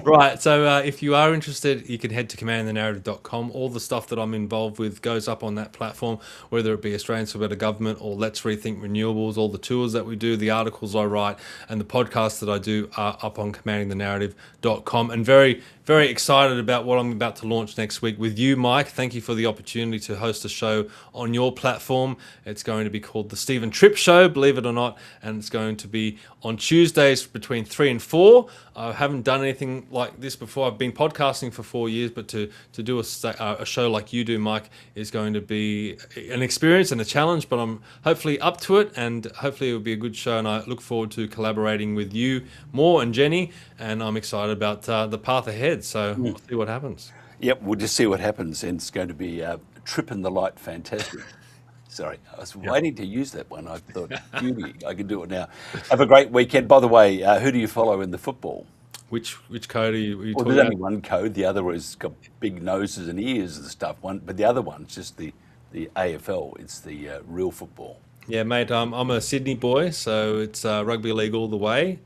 [SPEAKER 4] Right, so if you are interested, you can head to commandthenarrative.com. All the stuff that I'm involved with goes up on that platform, whether it be Australians for Better Government or Let's Rethink Renewables. All the tours that we do, the articles I write, and the podcasts that I do are up on commandthenarrative.com. And very, very excited about what I'm about to launch next week with you, Mike. Thank you for the opportunity to host a show on your platform. It's going to be called The Stephen Tripp Show, believe it or not, and it's going to be on Tuesdays between 3 and 4. I haven't done anything like this before. I've been podcasting for 4 years, but to do a show like you do, Mike, is going to be an experience and a challenge, but I'm hopefully up to it, and hopefully it will be a good show, and I look forward to collaborating with you more and Jenny, and I'm excited about the path ahead, so we'll see what happens.
[SPEAKER 15] Yep, we'll just see what happens, and it's going to be Trip in the Light, fantastic. Sorry, I was waiting to use that one. I thought, beauty, I can do it now. Have a great weekend. By the way, who do you follow in the football?
[SPEAKER 4] Which code are you
[SPEAKER 15] Well,
[SPEAKER 4] talking
[SPEAKER 15] there's
[SPEAKER 4] about?
[SPEAKER 15] only one code. The other has got big noses and ears and stuff. But the other one's just the AFL. It's the real football.
[SPEAKER 4] Yeah, mate, I'm a Sydney boy, so it's rugby league all the way.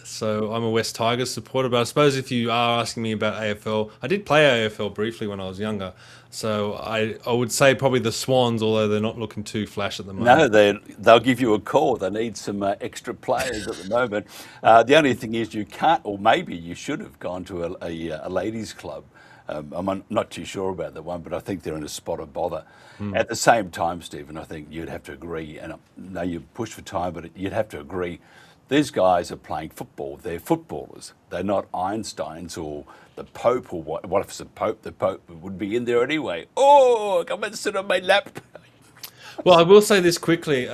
[SPEAKER 4] So I'm a West Tigers supporter, but I suppose if you are asking me about AFL, I did play AFL briefly when I was younger. So I would say probably the Swans, although they're not looking too flash at the moment.
[SPEAKER 15] No, they'll give you a call. They need some extra players at the moment. The only thing is you can't, or maybe you should have gone to a ladies' club. I'm not too sure about that one, but I think they're in a spot of bother. At the same time, Stephen, I think you'd have to agree, and I know you push for time, but you'd have to agree, these guys are playing football. They're footballers. They're not Einsteins or the Pope or what. What if it's the Pope? The Pope would be in there anyway. Oh, come and sit on my lap.
[SPEAKER 4] Well, I will say this quickly.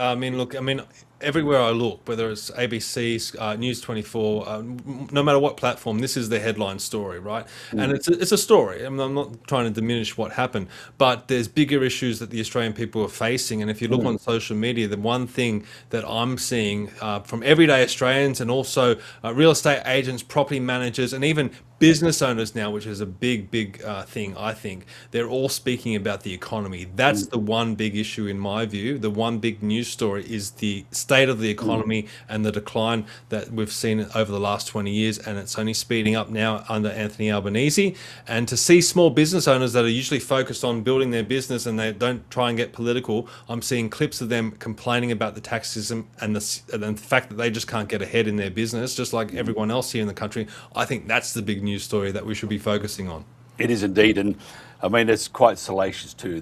[SPEAKER 4] Everywhere I look, whether it's ABC, News 24, no matter what platform, this is the headline story, right? And it's a story. I mean, I'm not trying to diminish what happened, but there's bigger issues that the Australian people are facing. And if you look on social media, the one thing that I'm seeing from everyday Australians and also real estate agents, property managers, and even business owners now, which is a big thing, I think, they're all speaking about the economy. That's the one big issue in my view. The one big news story is the state of the economy and the decline that we've seen over the last 20 years, and it's only speeding up now under Anthony Albanese. And to see small business owners that are usually focused on building their business and they don't try and get political, I'm seeing clips of them complaining about the tax system and the fact that they just can't get ahead in their business, just like everyone else here in the country. I think that's the big news story that we should be focusing on.
[SPEAKER 15] It is indeed, and I mean it's quite salacious too.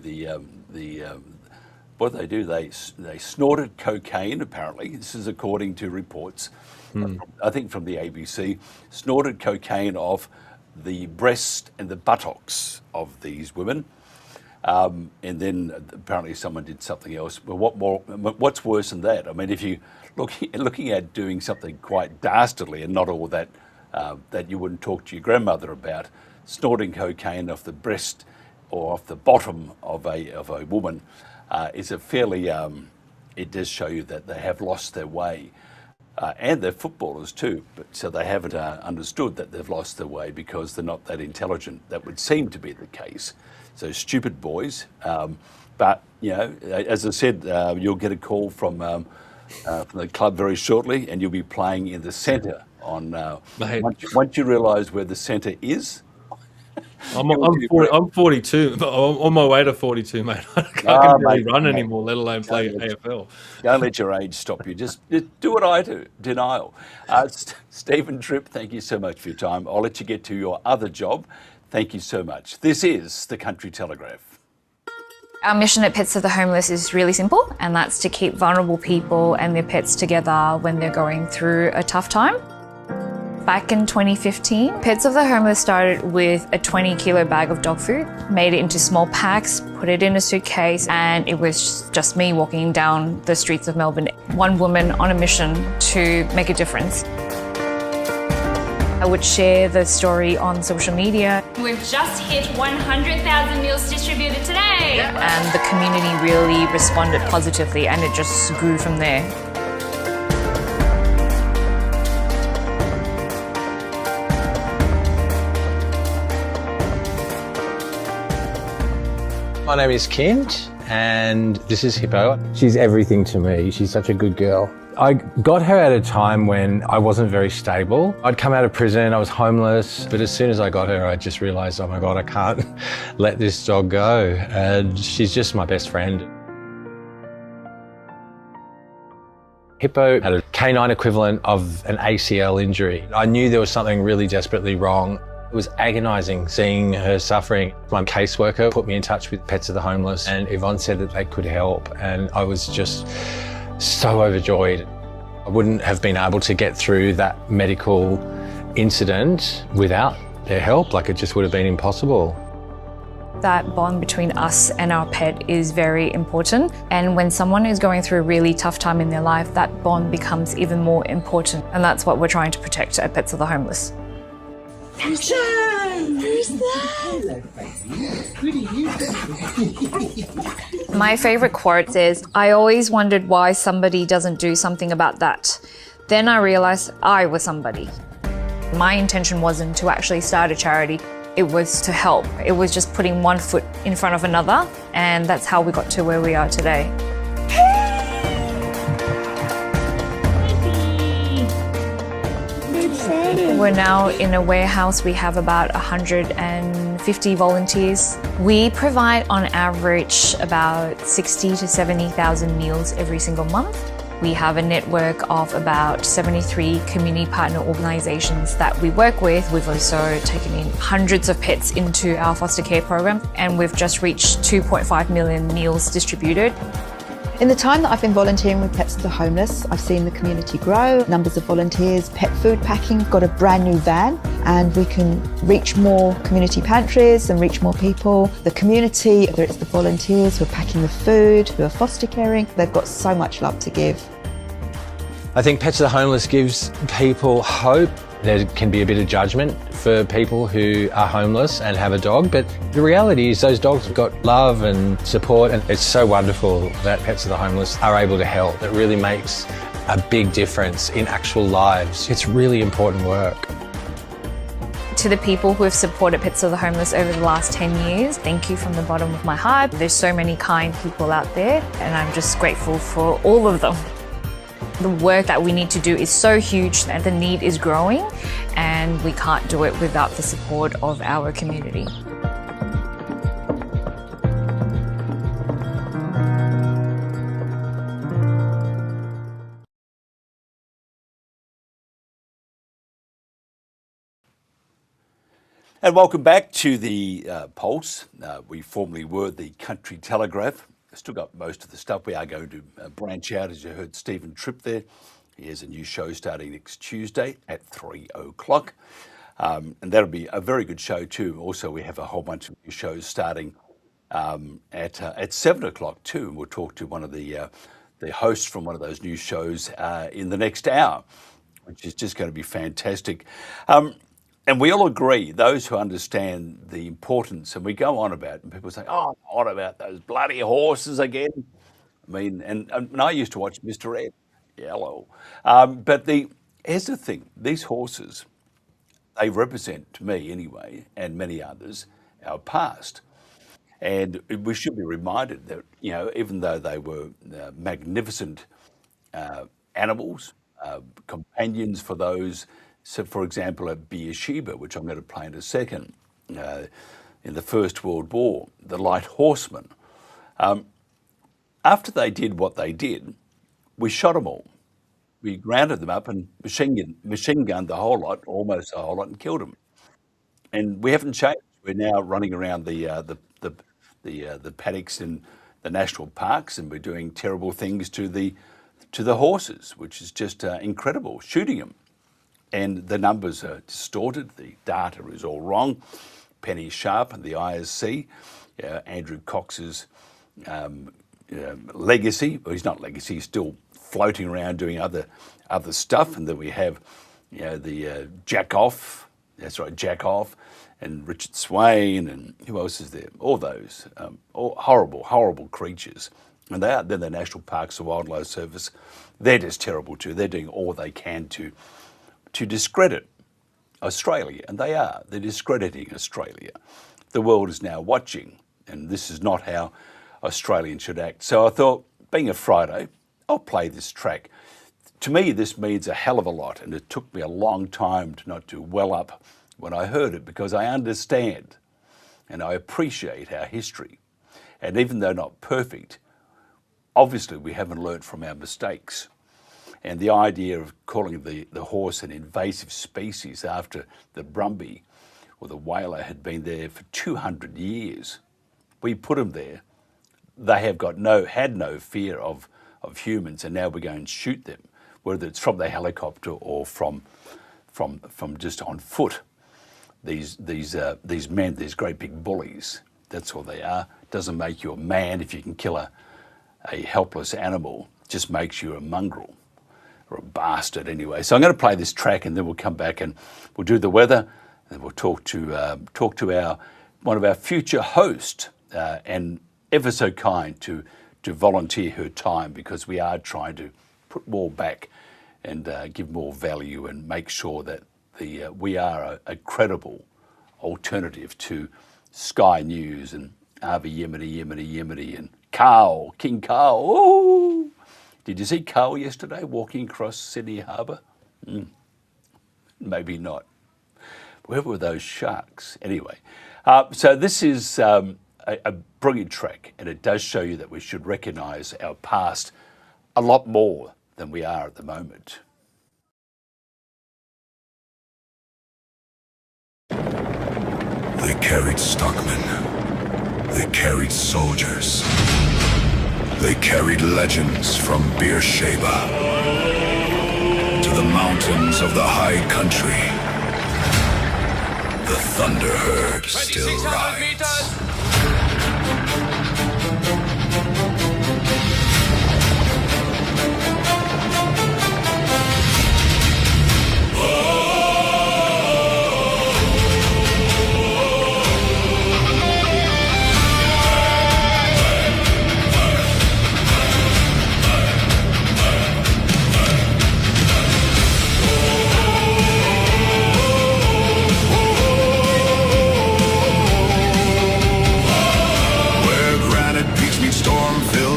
[SPEAKER 15] What they do, they snorted cocaine. Apparently, this is according to reports, I think from the ABC. Snorted cocaine off the breast and the buttocks of these women, and then apparently someone did something else. But what's worse than that? I mean, if you looking at doing something quite dastardly and not all that. That you wouldn't talk to your grandmother about, snorting cocaine off the breast or off the bottom of a woman is a fairly. It does show you that they have lost their way, and they're footballers too. But so they haven't understood that they've lost their way because they're not that intelligent. That would seem to be the case. So stupid boys. But you know, as I said, you'll get a call from the club very shortly, and you'll be playing in the centre. Once you realise where the centre is,
[SPEAKER 4] I'm 42. I'm on my way to 42, mate. I can't really run anymore, let alone play AFL.
[SPEAKER 15] Don't let your age stop you. Just do what I do. Denial. Stephen Tripp, thank you so much for your time. I'll let you get to your other job. Thank you so much. This is the Country Telegraph.
[SPEAKER 3] Our mission at Pets of the Homeless is really simple, and that's to keep vulnerable people and their pets together when they're going through a tough time. Back in 2015, Pets of the Homeless started with a 20-kilo bag of dog food, made it into small packs, put it in a suitcase, and it was just me walking down the streets of Melbourne, one woman on a mission to make a difference. I would share the story on social media.
[SPEAKER 5] We've just hit 100,000 meals distributed today.
[SPEAKER 3] And the community really responded positively, and it just grew from there.
[SPEAKER 23] My name is Kent, and this is Hippo.
[SPEAKER 24] She's everything to me. She's such a good girl.
[SPEAKER 2] I got her at a time when I wasn't very stable. I'd come out of prison, I was homeless, but as soon as I got her, I just realised, oh my God, I can't let this dog go. And she's just my best friend. Hippo had a canine equivalent of an ACL injury. I knew there was something really desperately wrong. It was agonising seeing her suffering. My caseworker put me in touch with Pets of the Homeless, and Yvonne said that they could help, and I was just so overjoyed. I wouldn't have been able to get through that medical incident without their help. Like, it just would have been impossible.
[SPEAKER 3] That bond between us and our pet is very important, and when someone is going through a really tough time in their life, that bond becomes even more important, and that's what we're trying to protect at Pets of the Homeless.
[SPEAKER 14] Who's that? Who's that?
[SPEAKER 3] My favourite quote is, "I always wondered why somebody doesn't do something about that. Then I realised I was somebody." My intention wasn't to actually start a charity, it was to help. It was just putting one foot in front of another, and that's how we got to where we are today. We're now in a warehouse. We have about 150 volunteers. We provide on average about 60 to 70,000 meals every single month. We have a network of about 73 community partner organisations that we work with. We've also taken in hundreds of pets into our foster care program, and we've just reached 2.5 million meals distributed.
[SPEAKER 6] In the time that I've been volunteering with Pets of the Homeless, I've seen the community grow, numbers of volunteers, pet food packing, got a brand new van, and we can reach more community pantries and reach more people. The community, whether it's the volunteers who are packing the food, who are foster caring, they've got so much love to give.
[SPEAKER 2] I think Pets of the Homeless gives people hope. There can be a bit of judgment for people who are homeless and have a dog, but the reality is those dogs have got love and support, and it's so wonderful that Pets of the Homeless are able to help. It really makes a big difference in actual lives. It's really important work.
[SPEAKER 3] To the people who have supported Pets of the Homeless over the last 10 years, thank you from the bottom of my heart. There's so many kind people out there, and I'm just grateful for all of them. The work that we need to do is so huge and the need is growing, and we can't do it without the support of our community.
[SPEAKER 15] And welcome back to the Pulse. We formerly were the Country Telegraph. Still got most of the stuff. We are going to branch out, as you heard Stephen Tripp there. He has a new show starting next Tuesday at 3 o'clock. And that'll be a very good show too. Also, we have a whole bunch of new shows starting at 7 o'clock too. And we'll talk to one of the hosts from one of those new shows in the next hour, which is just going to be fantastic. And we all agree, those who understand the importance, and we go on about it, and people say, oh, what about those bloody horses again? I mean, and I used to watch Mr. Ed, yellow. But here's the thing, these horses, they represent, to me anyway, and many others, our past. And we should be reminded that, you know, even though they were magnificent animals, companions for those. So, for example, at Beersheba, which I'm going to play in a second, in the First World War, the Light Horsemen, after they did what they did, we shot them all. We grounded them up and machine gunned the whole lot, almost the whole lot, and killed them. And we haven't changed. We're now running around the paddocks in the national parks, and we're doing terrible things to the horses, which is just incredible, shooting them. And the numbers are distorted, the data is all wrong. Penny Sharp and the ISC, Andrew Cox's legacy, well, he's not legacy, he's still floating around doing other stuff. And then we have, the Jack Off, that's right, Jack Off, and Richard Swain, and who else is there? All those all horrible creatures. And then the National Parks and Wildlife Service, they're just terrible too. They're doing all they can to discredit Australia, and they are. They're discrediting Australia. The world is now watching, and this is not how Australians should act. So I thought, being a Friday, I'll play this track. To me, this means a hell of a lot, and it took me a long time to not to well up when I heard it, because I understand and I appreciate our history. And even though not perfect, obviously we haven't learnt from our mistakes. And the idea of calling the horse an invasive species after the brumby or the whaler had been there for 200 years, we put them there. They have had no fear of humans, and now we're going to shoot them, whether it's from the helicopter or from just on foot. These men, these great big bullies, that's all they are. Doesn't make you a man if you can kill a helpless animal. Just makes you a mongrel or a bastard anyway. So I'm going to play this track, and then we'll come back and we'll do the weather, and we'll talk to one of our future hosts, and ever so kind to volunteer her time, because we are trying to put more back and give more value and make sure that we are a credible alternative to Sky News and Avi Yemeni and Carl, King Carl. Ooh. Did you see Carl yesterday walking across Sydney Harbour? Maybe not. Where were those sharks? Anyway, so this is a brilliant track, and it does show you that we should recognise our past a lot more than we are at the moment.
[SPEAKER 7] They carried stockmen. They carried soldiers. They carried legends from Beersheba to the mountains of the high country. The thunder herd still rides.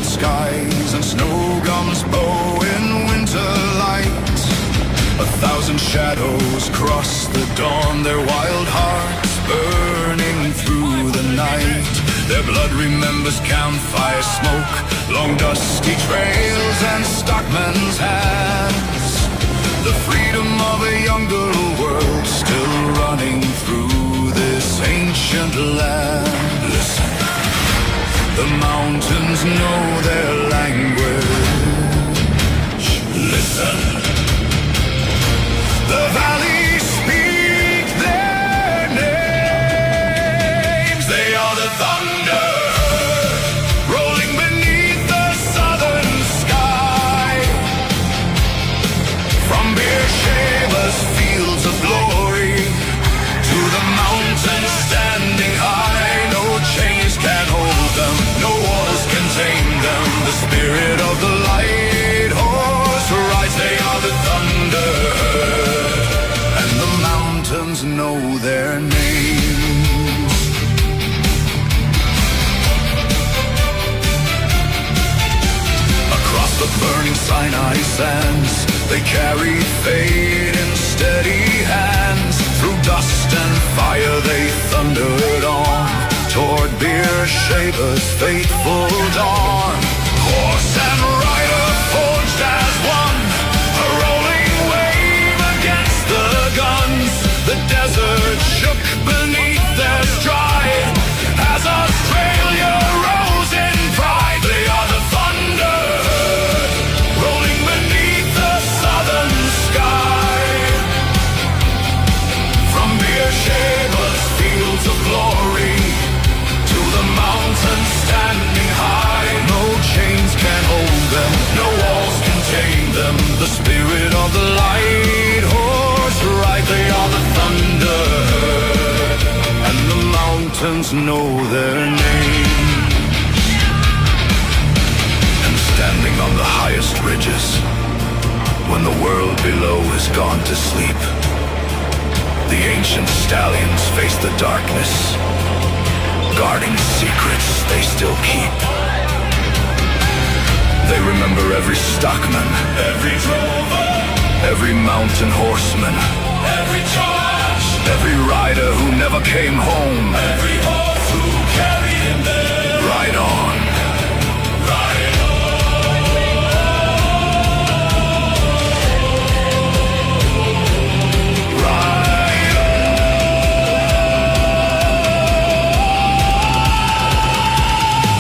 [SPEAKER 7] Skies and snow gums bow in winter light. 1,000 shadows cross the dawn, their wild hearts burning through the night. Their blood remembers campfire smoke, long dusty trails and stockmen's hands. The freedom of a younger world still running through this ancient land. Listen. The mountains know their language. Listen. The valleys speak their names. They are the thunder rolling beneath the southern sky. From Beersheba's fields of glory to the mountains standing high, no chains can hold them. No walls contain them. The spirit of the light horse rides. They are the thunder herd, and the mountains know their names. Across the burning Sinai sands, they carry fate in steady hands. Through dust and fire they thundered on toward Beersheba's fateful dawn. Horse and rider forged as one, a rolling wave against the guns. The desert shook beneath their stride as Australia rose in pride. They are the thunder herd, rolling beneath the southern sky. From Beersheba's fields of glory to the mountains standing high, no chains can hold them, no walls contain them. The spirit of the light horse ride. They are the thunder herd, and the mountains know their name. And standing on the highest ridges, when the world below has gone to sleep, the ancient stallions face the darkness, guarding secrets they still keep. They remember every stockman, every drover, every mountain horseman, every charge, every rider who never came home, every horse who carried him there. Ride on. Ride on. Ride on.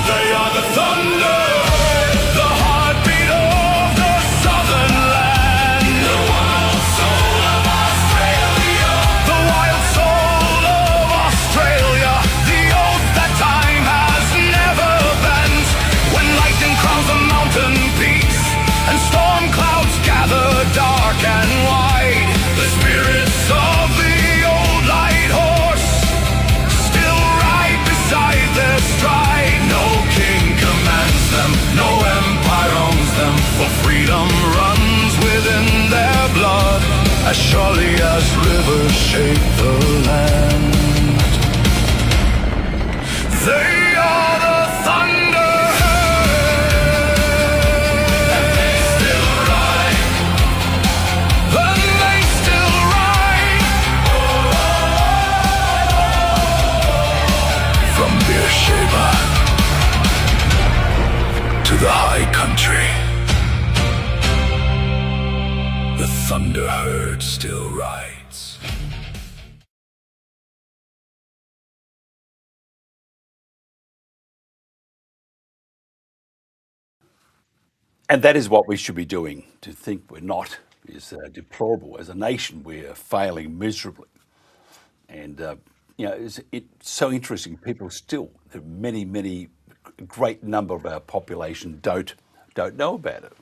[SPEAKER 7] They are the thunder. Dark and wide, the spirits of the old light horse still ride beside their stride. No king commands them, no empire owns them, for freedom runs within their blood, as surely as rivers shape the land. They are the thunder. To the high country, the thunder herd still rides.
[SPEAKER 15] And that is what we should be doing. To think we're not is deplorable. As a nation, we're failing miserably. And it's so interesting. People still, there are many, great number of our population don't know about it.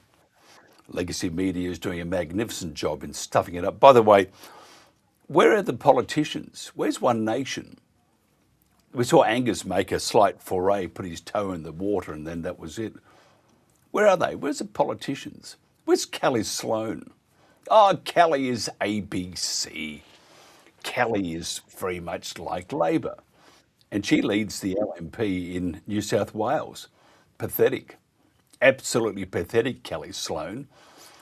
[SPEAKER 15] Legacy media is doing a magnificent job in stuffing it up. By the way, where are the politicians? Where's One Nation? We saw Angus make a slight foray, put his toe in the water, and then that was it. Where are they? Where's the politicians? Where's Kelly Sloan? Oh, Kelly is ABC. Kelly is very much like Labor. And she leads the LNP in New South Wales. Pathetic. Absolutely pathetic, Kelly Sloan.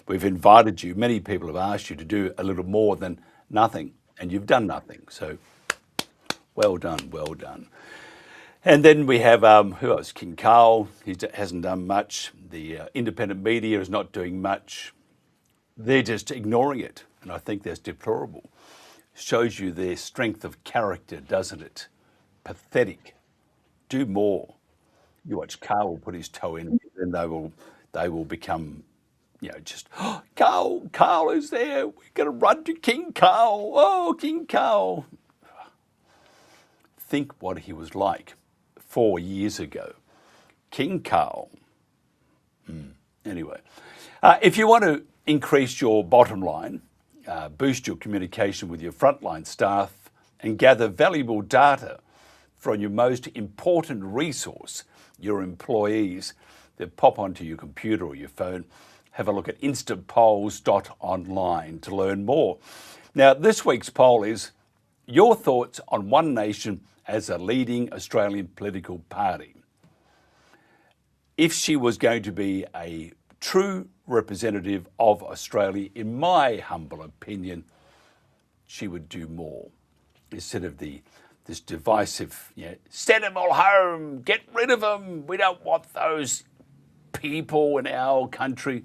[SPEAKER 15] We've invited you. Many people have asked you to do a little more than nothing, and you've done nothing. So, well done, well done. And then we have, who else? King Carl. He hasn't done much. The independent media is not doing much. They're just ignoring it, and I think that's deplorable. Shows you their strength of character, doesn't it? Pathetic. Do more. You watch Carl put his toe in, and they will become, just, oh, Carl is there. We're going to run to King Carl. Oh, King Carl. Think what he was like 4 years ago. King Carl. Anyway, if you want to increase your bottom line, boost your communication with your frontline staff, and gather valuable data from your most important resource, your employees, then pop onto your computer or your phone, have a look at instantpolls.online to learn more. Now, this week's poll is your thoughts on One Nation as a leading Australian political party. If she was going to be a true representative of Australia, in my humble opinion, she would do more. Instead of this divisive, send them all home, get rid of them, we don't want those people in our country.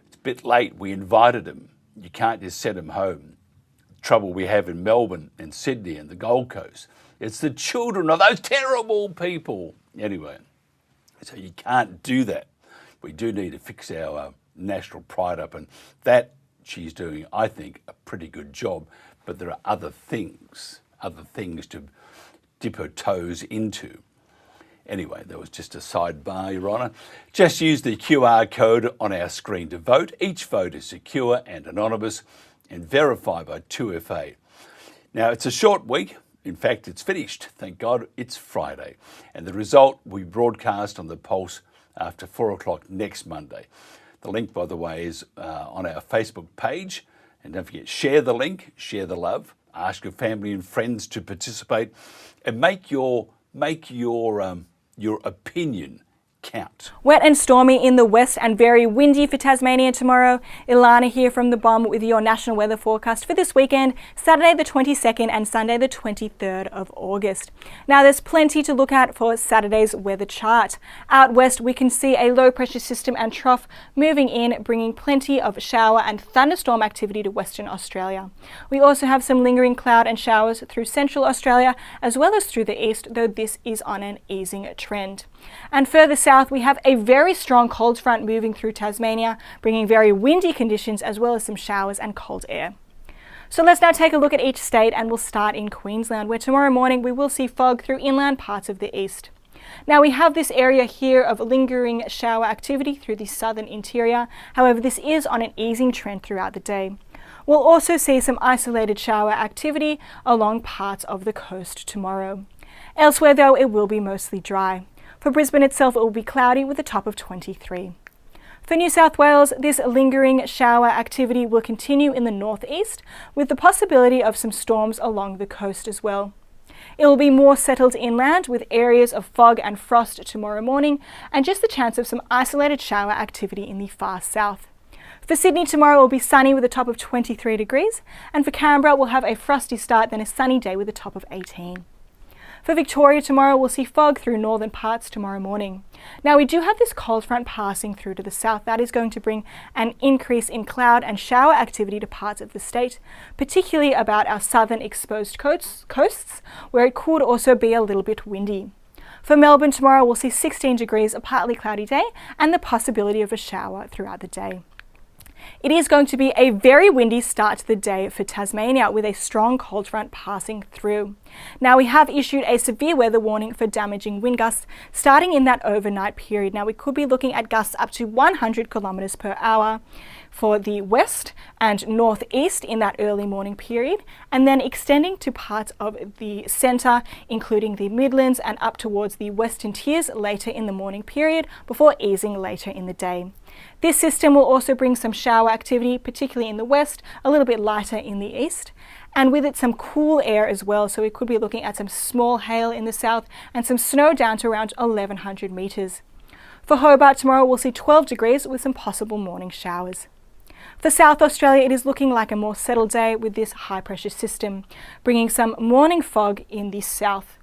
[SPEAKER 15] It's a bit late, we invited them. You can't just send them home. The trouble we have in Melbourne and Sydney and the Gold Coast, it's the children of those terrible people. Anyway, so you can't do that. We do need to fix our national pride up, and that she's doing, I think, a pretty good job. But there are other things to dip her toes into. Anyway, that was just a sidebar, Your Honour. Just use the QR code on our screen to vote. Each vote is secure and anonymous and verified by 2FA. Now, it's a short week. In fact, it's finished. Thank God it's Friday. And the result will be broadcast on the Pulse after 4 o'clock next Monday. The link, by the way, is on our Facebook page. And don't forget, share the link, share the love, ask your family and friends to participate, and make your opinion count.
[SPEAKER 8] Wet and stormy in the west and very windy for Tasmania tomorrow. Ilana here from The Bomb with your national weather forecast for this weekend, Saturday the 22nd and Sunday the 23rd of August. Now there's plenty to look at for Saturday's weather chart. Out west we can see a low pressure system and trough moving in, bringing plenty of shower and thunderstorm activity to Western Australia. We also have some lingering cloud and showers through Central Australia as well as through the east, though this is on an easing trend. And further south we have a very strong cold front moving through Tasmania, bringing very windy conditions as well as some showers and cold air. So let's now take a look at each state, and we'll start in Queensland, where tomorrow morning we will see fog through inland parts of the east. Now we have this area here of lingering shower activity through the southern interior. However, this is on an easing trend throughout the day. We'll also see some isolated shower activity along parts of the coast tomorrow. Elsewhere though, it will be mostly dry. For Brisbane itself, it will be cloudy with a top of 23. For New South Wales, this lingering shower activity will continue in the northeast, with the possibility of some storms along the coast as well. It will be more settled inland with areas of fog and frost tomorrow morning, and just the chance of some isolated shower activity in the far south. For Sydney tomorrow, it will be sunny with a top of 23 degrees, and for Canberra, we'll have a frosty start, then a sunny day with a top of 18. For Victoria tomorrow, we'll see fog through northern parts tomorrow morning. Now we do have this cold front passing through to the south. That is going to bring an increase in cloud and shower activity to parts of the state, particularly about our southern exposed coasts, where it could also be a little bit windy. For Melbourne tomorrow, we'll see 16 degrees, a partly cloudy day, and the possibility of a shower throughout the day. It is going to be a very windy start to the day for Tasmania, with a strong cold front passing through. Now we have issued a severe weather warning for damaging wind gusts starting in that overnight period. Now we could be looking at gusts up to 100 kilometres per hour for the west and northeast in that early morning period, and then extending to parts of the centre, including the Midlands and up towards the Western Tiers later in the morning period before easing later in the day. This system will also bring some shower activity, particularly in the west, a little bit lighter in the east, and with it some cool air as well, so we could be looking at some small hail in the south and some snow down to around 1100 metres. For Hobart tomorrow, we'll see 12 degrees with some possible morning showers. For South Australia, it is looking like a more settled day with this high pressure system, bringing some morning fog in the south.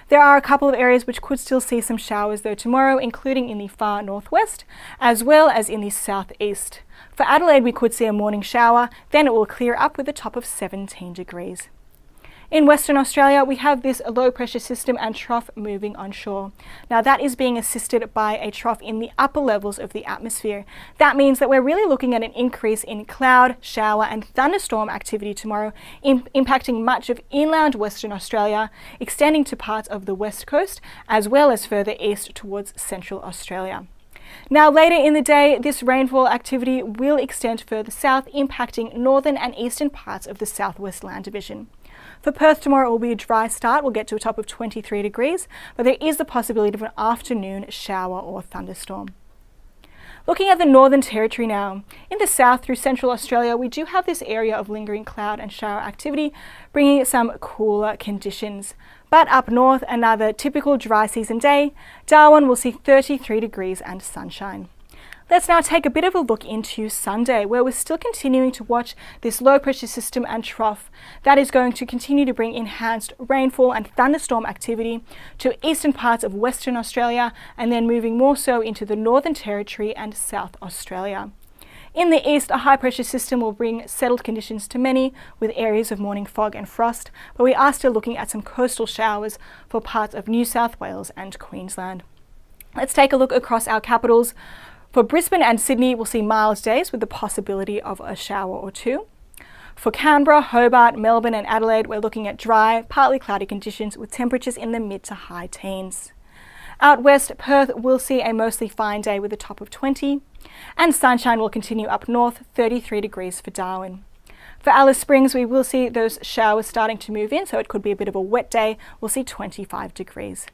[SPEAKER 8] There are a couple of areas which could still see some showers though tomorrow, including in the far northwest as well as in the southeast. For Adelaide, we could see a morning shower, then it will clear up with a top of 17 degrees. In Western Australia, we have this low pressure system and trough moving onshore. Now that is being assisted by a trough in the upper levels of the atmosphere. That means that we're really looking at an increase in cloud, shower and thunderstorm activity tomorrow, impacting much of inland Western Australia, extending to parts of the west coast, as well as further east towards Central Australia. Now later in the day, this rainfall activity will extend further south, impacting northern and eastern parts of the southwest land division. For Perth tomorrow, it will be a dry start. We'll get to a top of 23 degrees, but there is the possibility of an afternoon shower or thunderstorm. Looking at the Northern Territory now, in the south through Central Australia, we do have this area of lingering cloud and shower activity, bringing some cooler conditions. But up north, another typical dry season day. Darwin will see 33 degrees and sunshine. Let's now take a bit of a look into Sunday, where we're still continuing to watch this low pressure system and trough. That is going to continue to bring enhanced rainfall and thunderstorm activity to eastern parts of Western Australia, and then moving more so into the Northern Territory and South Australia. In the east, a high pressure system will bring settled conditions to many, with areas of morning fog and frost, but we are still looking at some coastal showers for parts of New South Wales and Queensland. Let's take a look across our capitals. For Brisbane and Sydney, we'll see mild days with the possibility of a shower or two. For Canberra, Hobart, Melbourne and Adelaide, we're looking at dry, partly cloudy conditions with temperatures in the mid to high teens. Out west, Perth will see a mostly fine day with a top of 20, and sunshine will continue up north, 33 degrees for Darwin. For Alice Springs, we will see those showers starting to move in, so it could be a bit of a wet day. We'll see 25 degrees.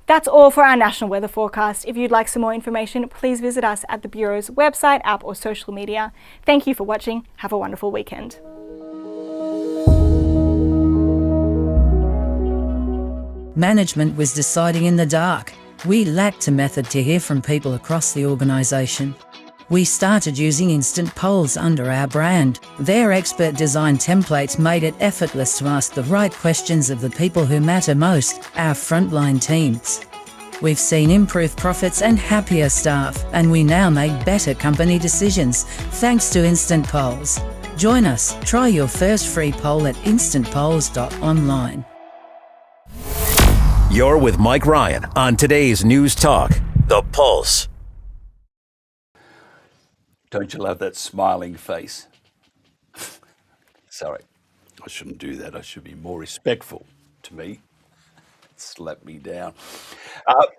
[SPEAKER 8] That's all for our national weather forecast. If you'd like some more information, please visit us at the Bureau's website, app or social media. Thank you for watching. Have a wonderful weekend.
[SPEAKER 16] Management was deciding in the dark. We lacked a method to hear from people across the organisation. We started using instant polls under our brand. Their expert design templates made it effortless to ask the right questions of the people who matter most, our frontline teams. We've seen improved profits and happier staff, and we now make better company decisions thanks to Instant Polls. Join us. Try your first free poll at instantpolls.online.
[SPEAKER 17] You're with Mike Ryan on today's News Talk, The Pulse.
[SPEAKER 15] Don't you love that smiling face? Sorry, I shouldn't do that. I should be more respectful to me. Slap me down.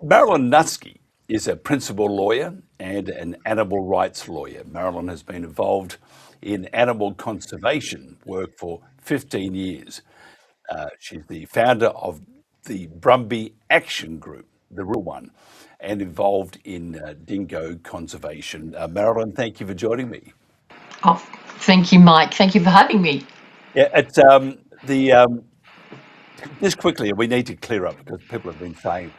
[SPEAKER 15] Marilyn Nutsky is a principal lawyer and an animal rights lawyer. Marilyn has been involved in animal conservation work for 15 years. She's the founder of the Brumby Action Group, the real one, and involved in dingo conservation. Marilyn, thank you for joining me.
[SPEAKER 9] Oh, thank you, Mike. Thank you for having me.
[SPEAKER 15] Yeah, it's just quickly, we need to clear up because people have been saying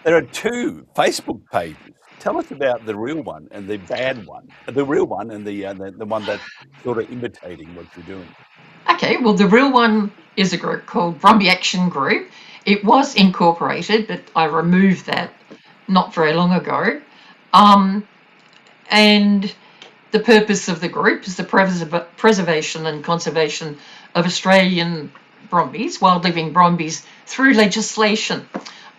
[SPEAKER 15] there are two Facebook pages. Tell us about the real one and the bad one. The real one and the one that's sort of imitating what you're doing.
[SPEAKER 9] Okay, well, the real one is a group called Brumby Action Group. It was incorporated, but I removed that not very long ago. And the purpose of the group is the preservation and conservation of Australian brumbies, wild living brumbies, through legislation.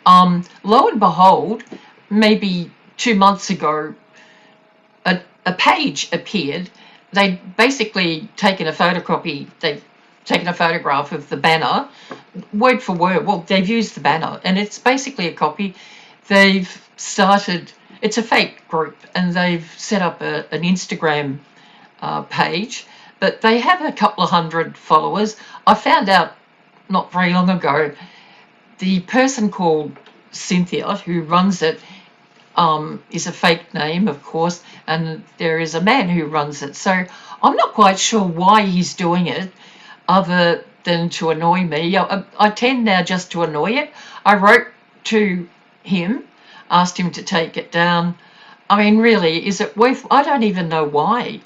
[SPEAKER 9] Lo and behold, maybe 2 months ago, a page appeared. They'd basically taken a photocopy, they've taken a photograph of the banner, word for word. Well, they've used the banner, and it's basically a copy. They've started, it's a fake group, and they've set up an Instagram page, but they have a couple of hundred followers. I found out not very long ago, the person called Cynthia who runs it is a fake name, of course, and there is a man who runs it. So I'm not quite sure why he's doing it other than to annoy me. I tend now just to annoy it. I wrote to him, asked him to take it down. I mean, really, is it worth? I don't even know why.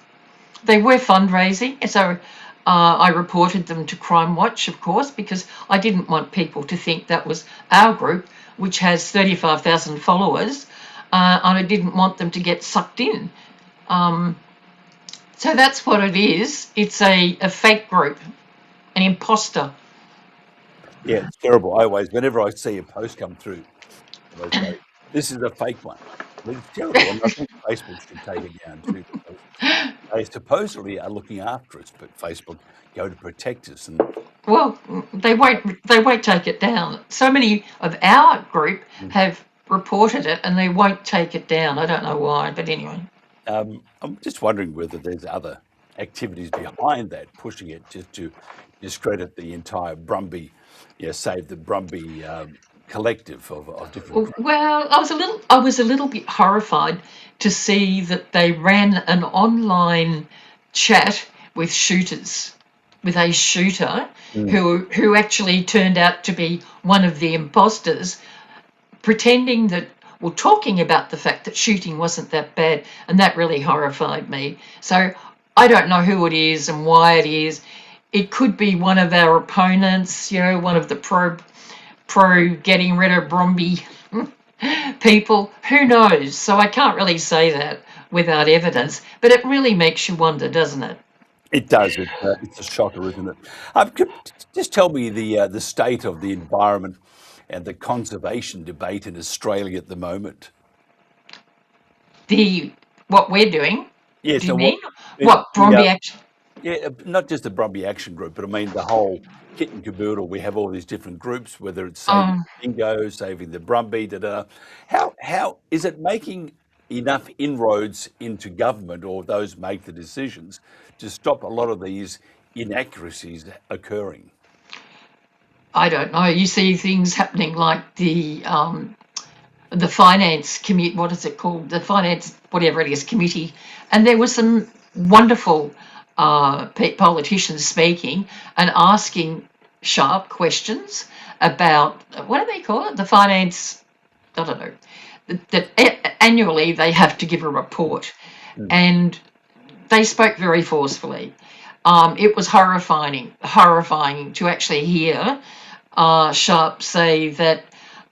[SPEAKER 9] They were fundraising, so I reported them to Crime Watch, of course, because I didn't want people to think that was our group, which has 35,000 followers, and I didn't want them to get sucked in. So that's what it is. It's a fake group, an imposter.
[SPEAKER 15] Yeah, it's terrible. Whenever I see a post come through, I always go, this is a fake one. I mean, it's terrible. And I think Facebook should take it down too. They supposedly are looking after us, but Facebook go to protect us. And
[SPEAKER 9] well, they won't take it down. So many of our group have reported it, and they won't take it down. I don't know why, but anyway.
[SPEAKER 15] I'm just wondering whether there's other activities behind that, pushing it just to discredit the entire Brumby, Save the Brumby collective of different.
[SPEAKER 9] Well, I was a little bit horrified to see that they ran an online chat with shooters, with a shooter who actually turned out to be one of the imposters, pretending that, well, talking about the fact that shooting wasn't that bad, and that really horrified me. So I don't know who it is and why it is. It could be one of our opponents, one of the pro getting rid of Brumby people. Who knows? So I can't really say that without evidence, but it really makes you wonder, doesn't it?
[SPEAKER 15] It does. It's a shocker, isn't it? Just tell me the state of the environment and the conservation debate in Australia at the moment.
[SPEAKER 9] What we're doing?
[SPEAKER 15] Yeah,
[SPEAKER 9] do you mean? What, Brumby Action?
[SPEAKER 15] Yeah, not just the Brumby Action Group, but I mean the whole kit and caboodle. We have all these different groups, whether it's saving dingo, saving the Brumby, How is it making enough inroads into government or those make the decisions to stop a lot of these inaccuracies occurring?
[SPEAKER 9] I don't know. You see things happening like the finance committee. What is it called? The finance, whatever it is, committee. And there were some wonderful politicians speaking and asking sharp questions about, what do they call it? The finance I don't know, that annually they have to give a report, and they spoke very forcefully. It was horrifying to actually hear Sharp say that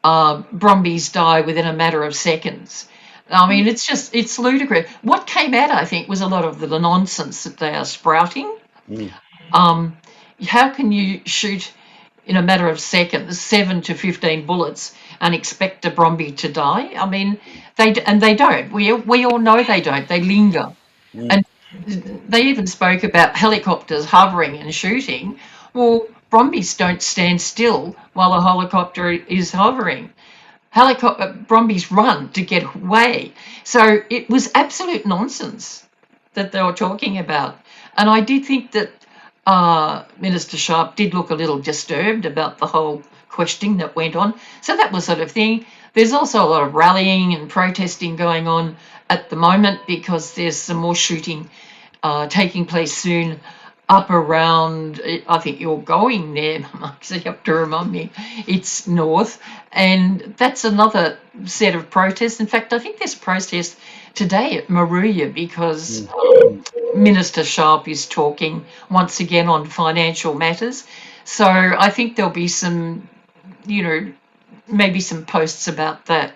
[SPEAKER 9] Brumbies die within a matter of seconds. I mean, it's ludicrous. What came out, I think, was a lot of the nonsense that they are sprouting. How can you shoot in a matter of seconds 7 to 15 bullets and expect a Brumby to die? I mean, they don't. We all know they don't. They linger. And they even spoke about helicopters hovering and shooting. Well, Brumbies don't stand still while a helicopter is hovering. Brumbies run to get away. So it was absolute nonsense that they were talking about. And I did think that Minister Sharp did look a little disturbed about the whole questioning that went on. So that was sort of thing. There's also a lot of rallying and protesting going on at the moment because there's some more shooting taking place soon up around, I think you're going there, so you have to remind me, it's north, and that's another set of protests. In fact, I think there's a protest today at Moruya because Minister Sharp is talking once again on financial matters. So I think there'll be some, maybe some posts about that.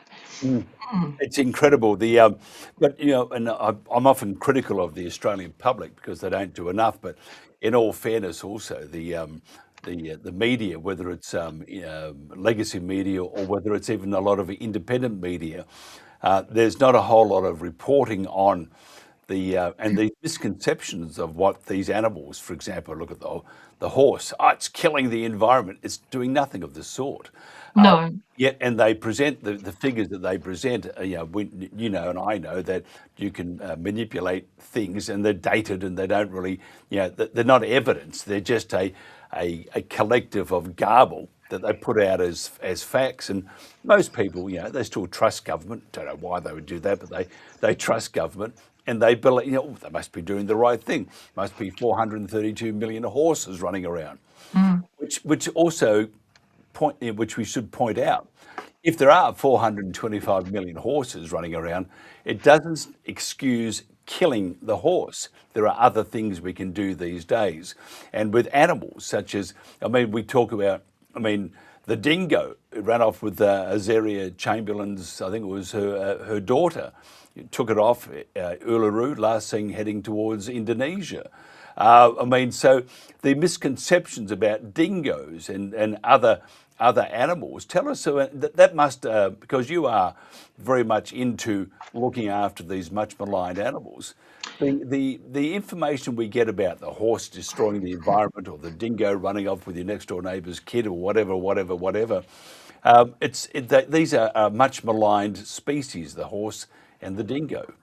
[SPEAKER 15] It's incredible. But and I'm often critical of the Australian public because they don't do enough. But in all fairness, also the media, whether it's legacy media or whether it's even a lot of independent media, there's not a whole lot of reporting on and the misconceptions of what these animals, for example, look at the horse. Oh, it's killing the environment. It's doing nothing of the sort.
[SPEAKER 9] No.
[SPEAKER 15] Yet, and they present the figures that they present. And I know that you can manipulate things, and they're dated, and they don't really, they're not evidence. They're just a collective of garble that they put out as facts. And most people, they still trust government. Don't know why they would do that, but they trust government. And they believe, they must be doing the right thing. Must be 432 million horses running around, which also which we should point out. If there are 425 million horses running around, it doesn't excuse killing the horse. There are other things we can do these days. And with animals such as, we talk about, the dingo ran off with Azaria Chamberlain's, I think it was her daughter, took it off Uluru, last seen heading towards Indonesia. So the misconceptions about dingoes and other animals, tell us, that must, because you are very much into looking after these much maligned animals, the information we get about the horse destroying the environment or the dingo running off with your next door neighbour's kid or whatever, these are much maligned species, the horse and the dingo.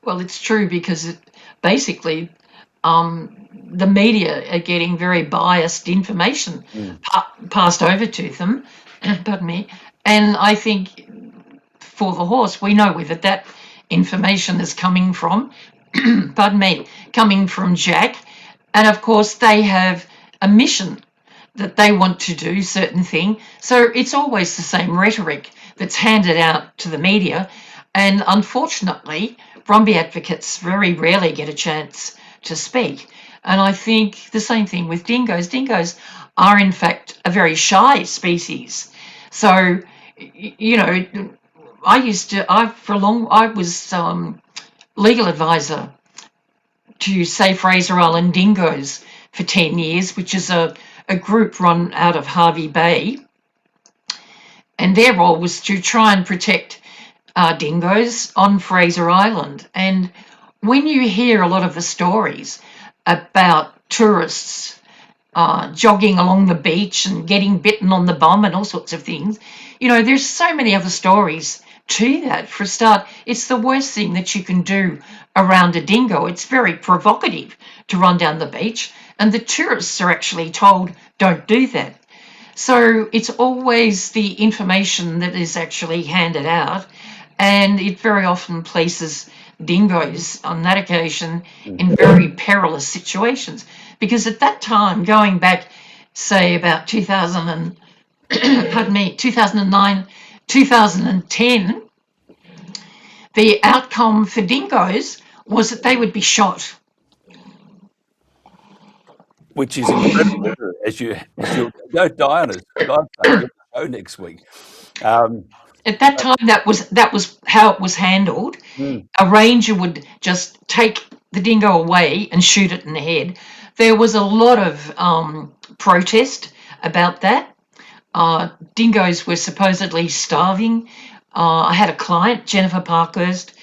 [SPEAKER 9] Well, it's true because basically the media are getting very biased information passed over to them, pardon me, and I think for the horse, we know where that information is coming from, pardon me, coming from Jack, and of course they have a mission that they want to do certain thing, so it's always the same rhetoric that's handed out to the media, and unfortunately, Brumby advocates very rarely get a chance to speak. And I think the same thing with dingoes. Dingoes are in fact a very shy species. So, I was legal advisor to Save Fraser Island Dingoes for 10 years, which is a group run out of Harvey Bay. And their role was to try and protect dingoes on Fraser Island. And when you hear a lot of the stories about tourists jogging along the beach and getting bitten on the bum and all sorts of things, there's so many other stories to that. For a start, it's the worst thing that you can do around a dingo. It's very provocative to run down the beach, and the tourists are actually told, don't do that. So it's always the information that is actually handed out, and it very often places dingoes on that occasion in very perilous situations, because at that time, going back say about 2009, 2010, the outcome for dingoes was that they would be shot.
[SPEAKER 15] Which is incredible, isn't it? As you don't die on us. I'll go next week.
[SPEAKER 9] At that time, that was how it was handled. A ranger would just take the dingo away and shoot it in the head. There was a lot of protest about that. Dingoes were supposedly starving. I had a client, Jennifer Parkhurst.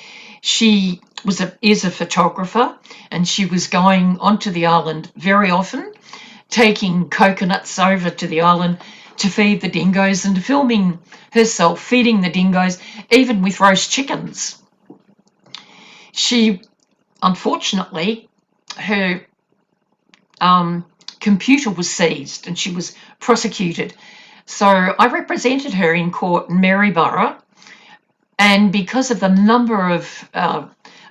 [SPEAKER 9] She is a photographer, and she was going onto the island very often, taking coconuts over to the island to feed the dingoes and filming herself feeding the dingoes, even with roast chickens. She, unfortunately, her computer was seized and she was prosecuted. So I represented her in court in Maryborough, and because of the number of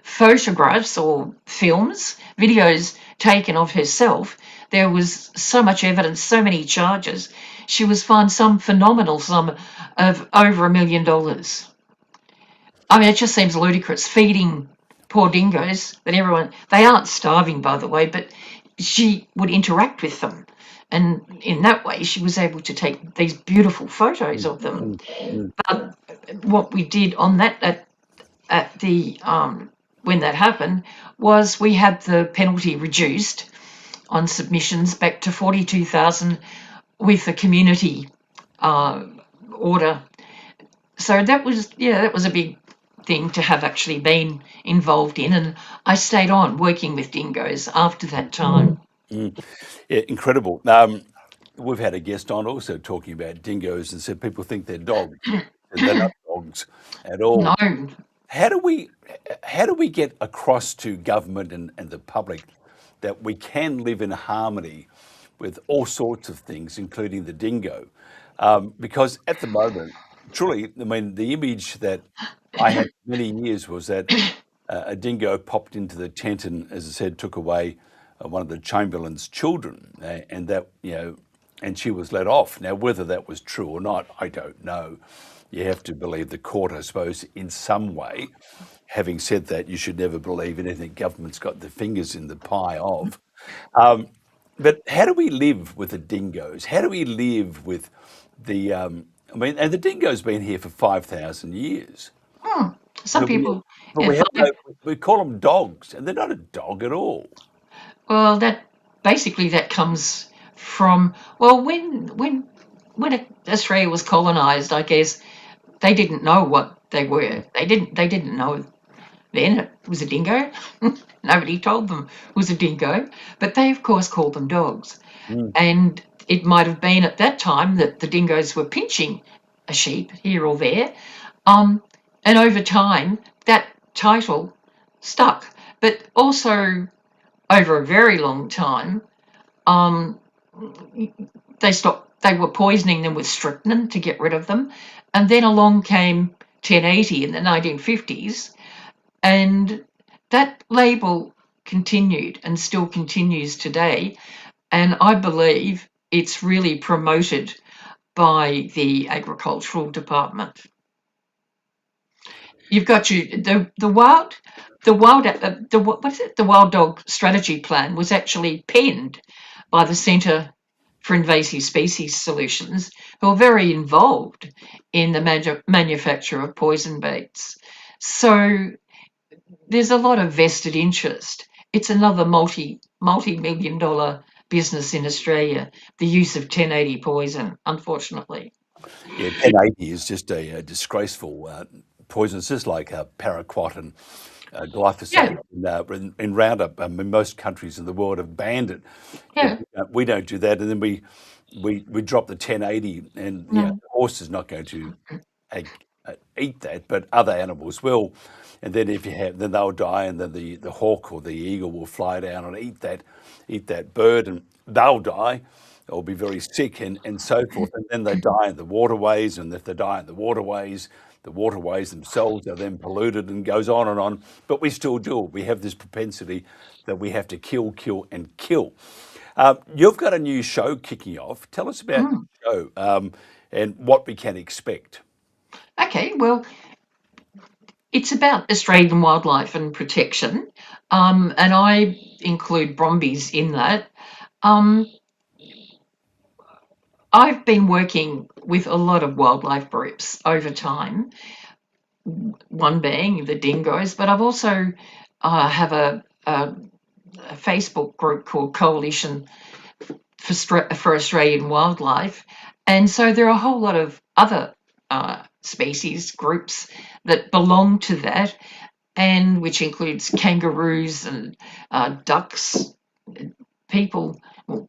[SPEAKER 9] photographs or films, videos taken of herself, there was so much evidence, so many charges. She was fined some phenomenal sum of over $1 million. I mean, it just seems ludicrous, feeding poor dingoes that they aren't starving, by the way, but she would interact with them. And in that way, she was able to take these beautiful photos of them. But what we did on that, at the when that happened, was we had the penalty reduced on submissions back to $42,000 with the community order. So that was a big thing to have actually been involved in, and I stayed on working with dingoes after that time.
[SPEAKER 15] Yeah, incredible. We've had a guest on also talking about dingoes and said people think they're dogs. They're not dogs at all.
[SPEAKER 9] No.
[SPEAKER 15] How do we get across to government and the public that we can live in harmony with all sorts of things, including the dingo? Because at the moment, truly, I mean, the image that I had for many years was that a dingo popped into the tent and, as I said, took away one of the Chamberlain's children, and that, and she was let off. Now, whether that was true or not, I don't know. You have to believe the court, I suppose, in some way. Having said that, you should never believe anything government's got their fingers in the pie of. But how do we live with the dingoes? How do we live with the, and the dingo's been here for 5,000 years.
[SPEAKER 9] Some people...
[SPEAKER 15] we call them dogs, and they're not a dog at all.
[SPEAKER 9] Well, that comes from, well, when Australia was colonised, I guess they didn't know what they were. They didn't know then it was a dingo. Nobody told them it was a dingo, but they of course called them dogs. And it might have been at that time that the dingoes were pinching a sheep here or there, and over time that title stuck. But also over a very long time, they were poisoning them with strychnine to get rid of them. And then along came 1080 in the 1950s, and that label continued and still continues today. And I believe it's really promoted by the Agricultural Department. You've got the Wild Dog Strategy Plan was actually penned by the Centre for Invasive Species Solutions, who are very involved in the manufacture of poison baits. So there's a lot of vested interest. It's another multi-million dollar business in Australia, the use of 1080 poison, unfortunately.
[SPEAKER 15] Yeah, 1080 is just a disgraceful poison. It's just like paraquat and glyphosate in Roundup. Most countries in the world have banned it.
[SPEAKER 9] Yeah.
[SPEAKER 15] We don't do that, and then we drop the 1080, and the horse is not going to eat that, but other animals will. And then then they'll die, and then the hawk or the eagle will fly down and eat that bird, and they'll die or be very sick and so forth. And then they die in the waterways, and if they die in the waterways themselves are then polluted, and goes on and on. But we still do it. We have this propensity that we have to kill, and kill. You've got a new show kicking off. Tell us about the show and what we can expect.
[SPEAKER 9] Okay, well, it's about Australian wildlife and protection, and I include brumbies in that. Um, I've been working with a lot of wildlife groups over time, one being the dingoes, but I've also have a Facebook group called Coalition for Australian Wildlife. And so there are a whole lot of other species groups that belong to that, and which includes kangaroos and ducks. People, well,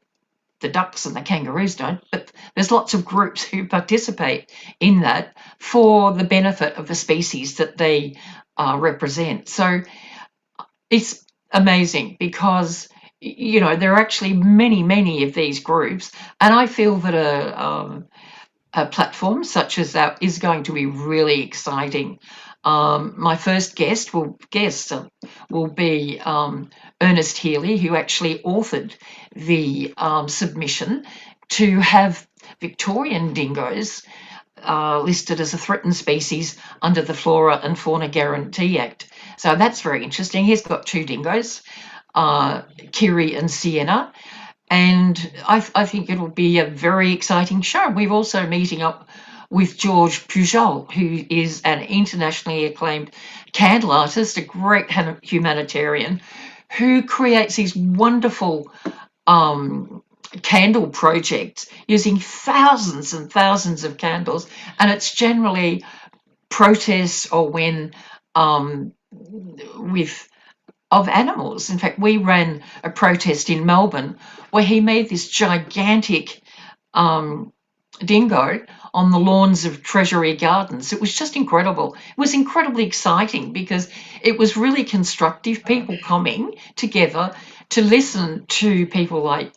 [SPEAKER 9] the ducks and the kangaroos don't, but there's lots of groups who participate in that for the benefit of the species that they represent. So it's amazing because, you know, there are actually many of these groups, and I feel that a platform such as that is going to be really exciting. My first guest will be Ernest Healy, who actually authored the submission to have Victorian dingoes listed as a threatened species under the Flora and Fauna Guarantee Act. So that's very interesting. He's got 2 dingoes, Kiri and Sienna, and I think it'll be a very exciting show. We're also meeting up with George Pujol, who is an internationally acclaimed candle artist, a great humanitarian, who creates these wonderful candle projects using thousands and thousands of candles, and it's generally protests or when of animals. In fact, we ran a protest in Melbourne where he made this gigantic dingo on the lawns of Treasury Gardens. It was just incredible. It was incredibly exciting because it was really constructive, people coming together to listen to people like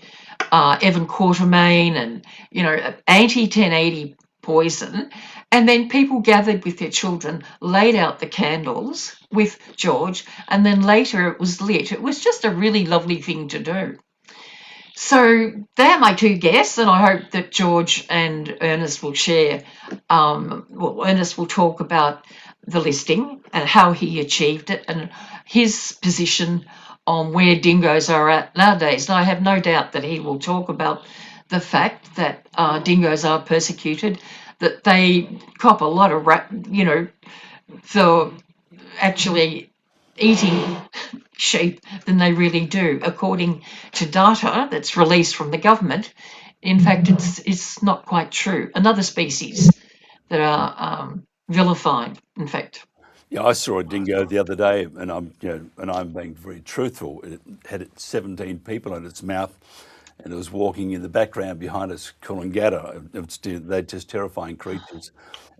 [SPEAKER 9] Evan Quatermain and, you know, anti-1080 poison. And then people gathered with their children, laid out the candles with George, and then later it was lit. It was just a really lovely thing to do. So they're my 2 guests, and I hope that George and Ernest will share. Ernest will talk about the listing and how he achieved it and his position on where dingoes are at nowadays. And I have no doubt that he will talk about the fact that dingoes are persecuted, that they cop a lot of for actually eating sheep than they really do, according to data that's released from the government. In fact, it's not quite true. Another species that are vilified, in fact.
[SPEAKER 15] Yeah, I saw a dingo the other day, and I'm being very truthful. It had 17 people in its mouth, and it was walking in the background behind us, Coolangatta. They're just terrifying creatures,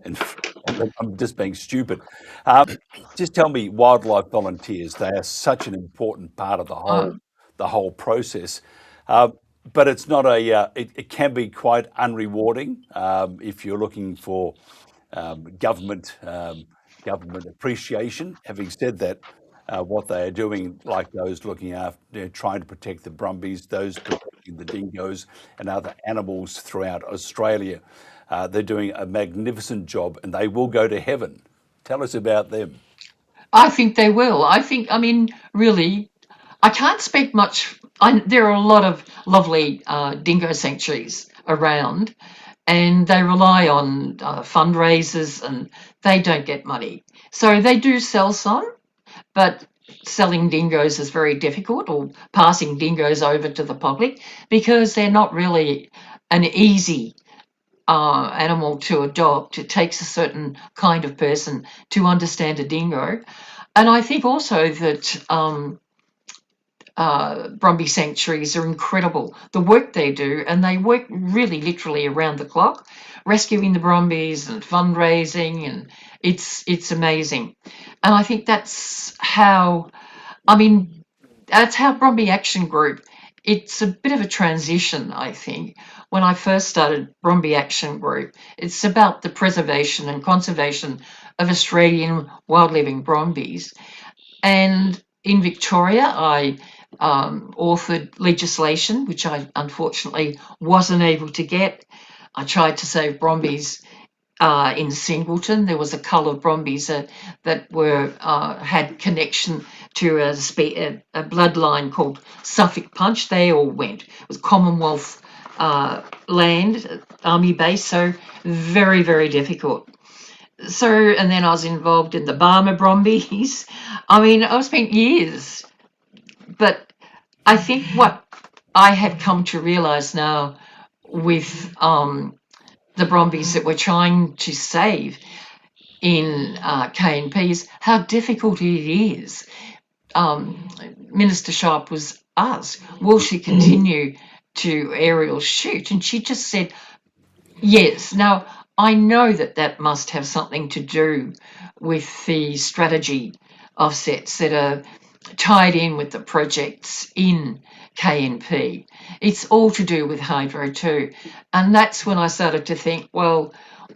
[SPEAKER 15] and I'm just being stupid. Just tell me, wildlife volunteers, they are such an important part of the whole process. But it's not it can be quite unrewarding if you're looking for government appreciation. Having said that, what they are doing, like those looking after, trying to protect the brumbies, those protecting the dingoes and other animals throughout Australia, they're doing a magnificent job, and they will go to heaven. Tell us about them.
[SPEAKER 9] I think they will. Really, I can't speak much. There are a lot of lovely dingo sanctuaries around, and they rely on fundraisers, and they don't get money. So they do sell some, but selling dingoes is very difficult, or passing dingoes over to the public, because they're not really an easy animal to adopt. It takes a certain kind of person to understand a dingo. And I think also that Brumby sanctuaries are incredible, the work they do, and they work really literally around the clock, rescuing the brumbies and fundraising, and it's amazing. And I think that's how Brumby Action Group, it's a bit of a transition, I think. When I first started Brumby Action Group, it's about the preservation and conservation of Australian wild-living brumbies. And in Victoria, I authored legislation, which I unfortunately wasn't able to get. I tried to save brumbies in Singleton, there was a cull of brumbies that were had connection to a bloodline called Suffolk Punch. They all went. It was Commonwealth land, army base, so very, very difficult. So, and then I was involved in the Barmer Brumbies. I mean, I've spent years, but I think what I have come to realise now with the Brumbies that we're trying to save in KNP is how difficult it is. Minister Sharp was asked, will she continue to aerial shoot? And she just said, yes. Now, I know that must have something to do with the strategy offsets that are tied in with the projects in KNP. It's all to do with hydro too. And that's when I started to think, well,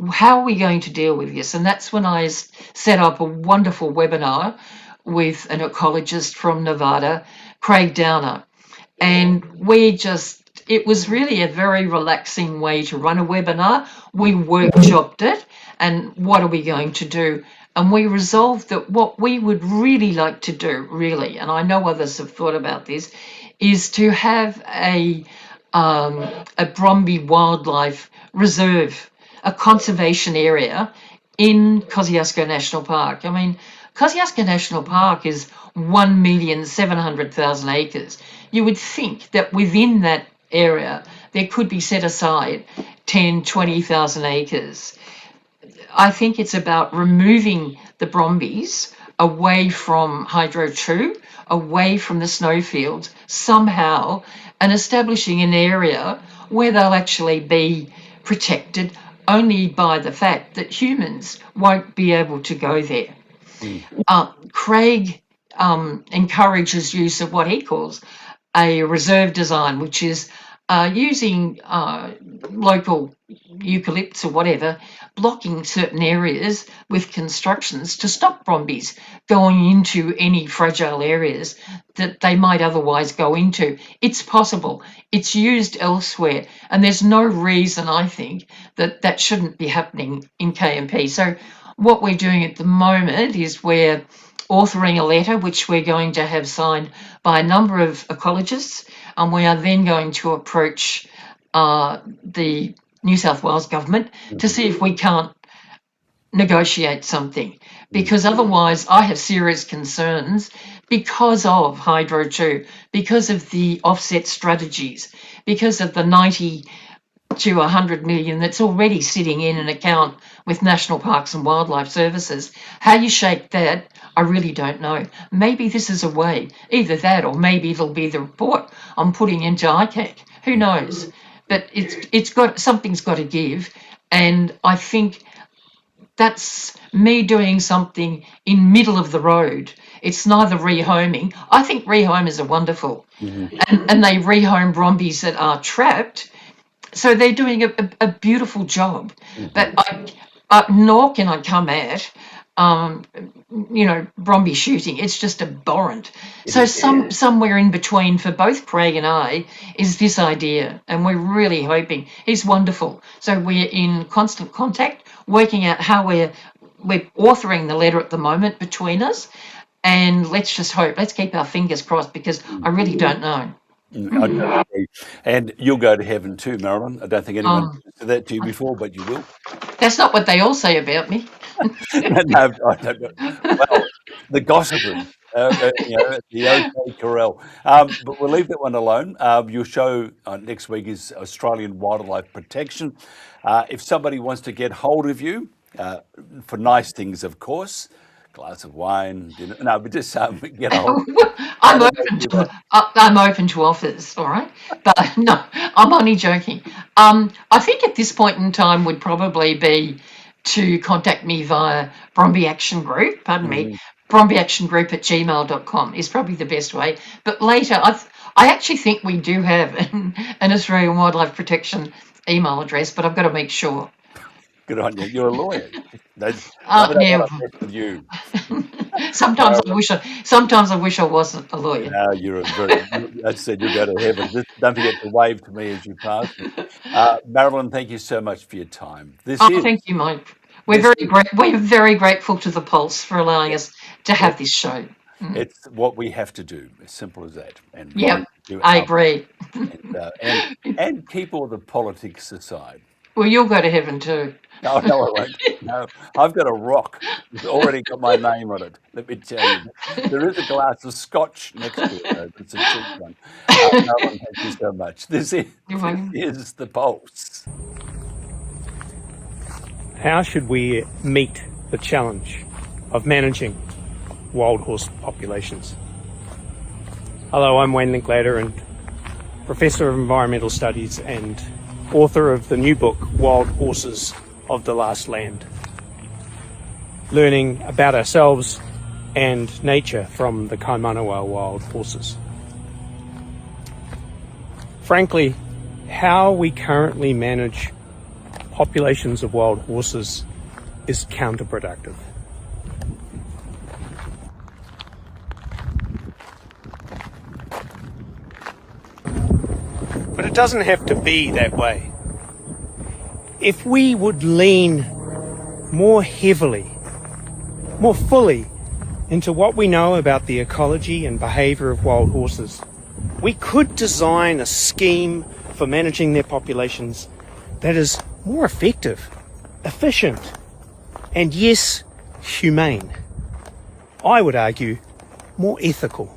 [SPEAKER 9] how are we going to deal with this? And that's when I set up a wonderful webinar with an ecologist from Nevada, Craig Downer. And it was really a very relaxing way to run a webinar. We workshopped it and what are we going to do? And we resolved that what we would really like to do, really, and I know others have thought about this, is to have a Brumby Wildlife Reserve, a conservation area in Kosciuszko National Park. I mean, Kosciuszko National Park is 1,700,000 acres. You would think that within that area there could be set aside 10, 20,000 acres. I think it's about removing the Brumbies away from Hydro 2, away from the snowfields somehow, and establishing an area where they'll actually be protected only by the fact that humans won't be able to go there. Craig encourages use of what he calls a reserve design, which is using local eucalypts or whatever, blocking certain areas with constructions to stop Brumbies going into any fragile areas that they might otherwise go into. It's possible. It's used elsewhere. And there's no reason, I think, that shouldn't be happening in KNP. So what we're doing at the moment is we're authoring a letter which we're going to have signed by a number of ecologists, and we are then going to approach the New South Wales government to see if we can't negotiate something, because otherwise I have serious concerns because of Hydro 2, because of the offset strategies, because of the 90 to 100 million that's already sitting in an account with National Parks and Wildlife Services. How you shake that, I really don't know. Maybe this is a way, either that or maybe it'll be the report I'm putting into ICAC. Who knows? But something's got to give, and I think that's me doing something in middle of the road. It's neither rehoming. I think rehomers are wonderful, and they rehome Brumbies that are trapped. So they're doing a beautiful job. But nor can I come at Brumby shooting. It's just abhorrent. So somewhere in between for both Craig and I is this idea, and we're really hoping. He's wonderful. So we're in constant contact, working out how we're authoring the letter at the moment between us, and let's just hope. Let's keep our fingers crossed, because I really don't know.
[SPEAKER 15] I don't agree. And you'll go to heaven too, Marilyn. I don't think anyone said that to you before, but you will.
[SPEAKER 9] That's not what they all say about me.
[SPEAKER 15] No, I don't know. Well, the gossiping, the OK Corral. But we'll leave that one alone. Your show next week is Australian Wildlife Protection. If somebody wants to get hold of you, for nice things, of course, glass of wine, dinner. No, but just get hold.
[SPEAKER 9] I'm open to offers, all right? But no, I'm only joking. I think at this point in time would probably be to contact me via Brumby Action Group, brumbyactiongroup@gmail.com is probably the best way. But later, I actually think we do have an Australian Wildlife Protection email address, but I've got to make sure.
[SPEAKER 15] Good on you. You're a lawyer.
[SPEAKER 9] Yeah.
[SPEAKER 15] With you.
[SPEAKER 9] Sometimes I wish I wasn't a lawyer.
[SPEAKER 15] No, you're a very. I said you'll go to heaven. Just don't forget to wave to me as you pass. Marilyn, thank you so much for your time.
[SPEAKER 9] Thank you, Mike. We're very grateful to the Pulse for allowing us to have this show.
[SPEAKER 15] It's what we have to do. As simple as that. And
[SPEAKER 9] yeah, I agree.
[SPEAKER 15] And keep all the politics aside.
[SPEAKER 9] Well, you'll go to heaven too.
[SPEAKER 15] No, I won't. No, I've got a rock. It's already got my name on it. Let me tell you. There is a glass of scotch next to it, though. It's a cheap one. Marilyn, thank you so much. This is The Pulse.
[SPEAKER 10] How should we meet the challenge of managing wild horse populations? Hello, I'm Wayne Linklater, and Professor of Environmental Studies and author of the new book, Wild Horses of the Last Land. Learning about ourselves and nature from the Kaimanawa wild horses. Frankly, how we currently manage populations of wild horses is counterproductive. But it doesn't have to be that way. If we would lean more heavily, more fully into what we know about the ecology and behaviour of wild horses, we could design a scheme for managing their populations that is more effective, efficient, and yes, humane. I would argue more ethical.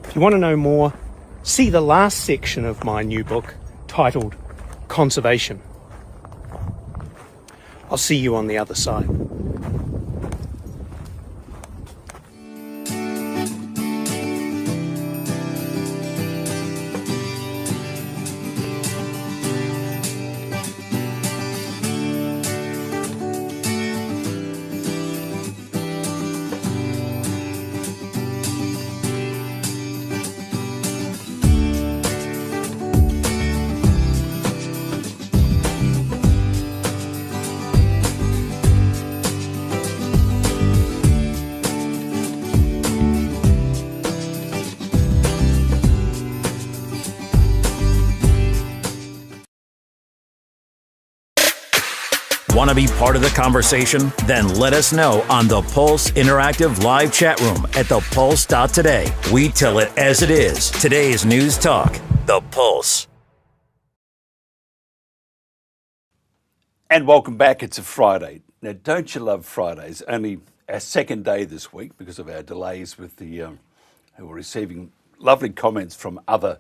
[SPEAKER 10] If you want to know more, see the last section of my new book titled Conservation. I'll see you on the other side.
[SPEAKER 17] Want to be part of the conversation? Then let us know on the Pulse Interactive Live Chat Room at thepulse.today. We tell it as it is. Today's news talk, The Pulse.
[SPEAKER 15] And welcome back. It's a Friday. Now, don't you love Fridays? Only our second day this week because of our delays with the who are receiving lovely comments from other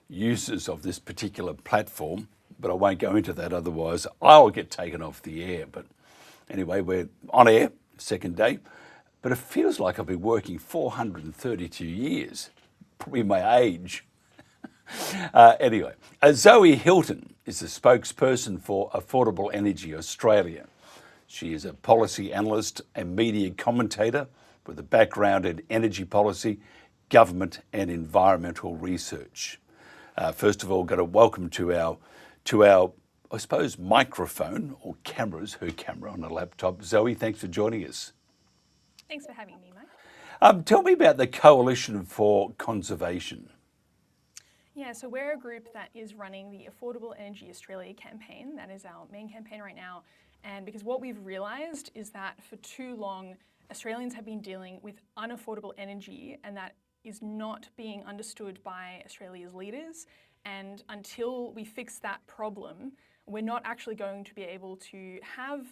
[SPEAKER 15] users of this particular platform. But I won't go into that, otherwise I'll get taken off the air. But anyway, we're on air, second day. But it feels like I've been working 432 years, probably my age. Anyway, Zoe Hilton is the spokesperson for Affordable Energy Australia. She is a policy analyst and media commentator with a background in energy policy, government and environmental research. First of all, got a welcome to our, I suppose, microphone or cameras, her camera on a laptop. Zoe, thanks for joining us.
[SPEAKER 11] Thanks for having me, Mike.
[SPEAKER 15] Tell me about the Coalition for Conservation.
[SPEAKER 11] Yeah, so we're a group that is running the Affordable Energy Australia campaign. That is our main campaign right now. And because what we've realised is that for too long, Australians have been dealing with unaffordable energy, and that is not being understood by Australia's leaders. And until we fix that problem, we're not actually going to be able to have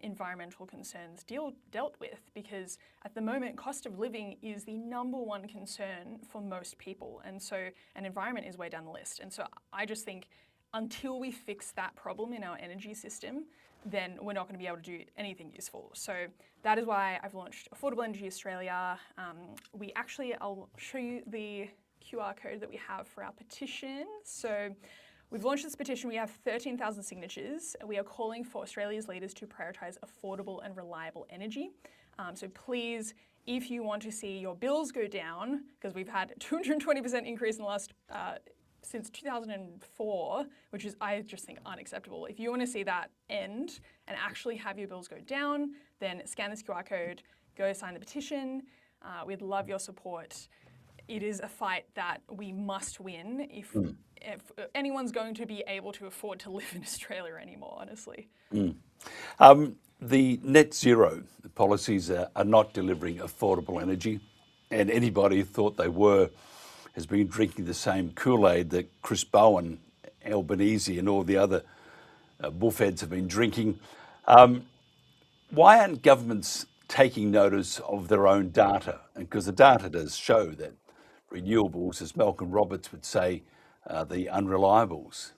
[SPEAKER 11] environmental concerns dealt with, because at the moment cost of living is the #1 concern for most people, and so an environment is way down the list. And so I just think until we fix that problem in our energy system, then we're not going to be able to do anything useful. So that is why I've launched Affordable Energy Australia. I'll show you the QR code that we have for our petition. So we've launched this petition. We have 13,000 signatures. We are calling for Australia's leaders to prioritise affordable and reliable energy. So please, if you want to see your bills go down, because we've had a 220% increase in the last since 2004, which is, I just think, unacceptable. If you want to see that end and actually have your bills go down, then scan this QR code, go sign the petition. We'd love your support. It is a fight that we must win if anyone's going to be able to afford to live in Australia anymore, honestly.
[SPEAKER 15] The net zero policies are not delivering affordable energy, and anybody who thought they were has been drinking the same Kool-Aid that Chris Bowen, Albanese and all the other bullfeds have been drinking. Why aren't governments taking notice of their own data? Because the data does show that renewables, as Malcolm Roberts would say, are the unreliables.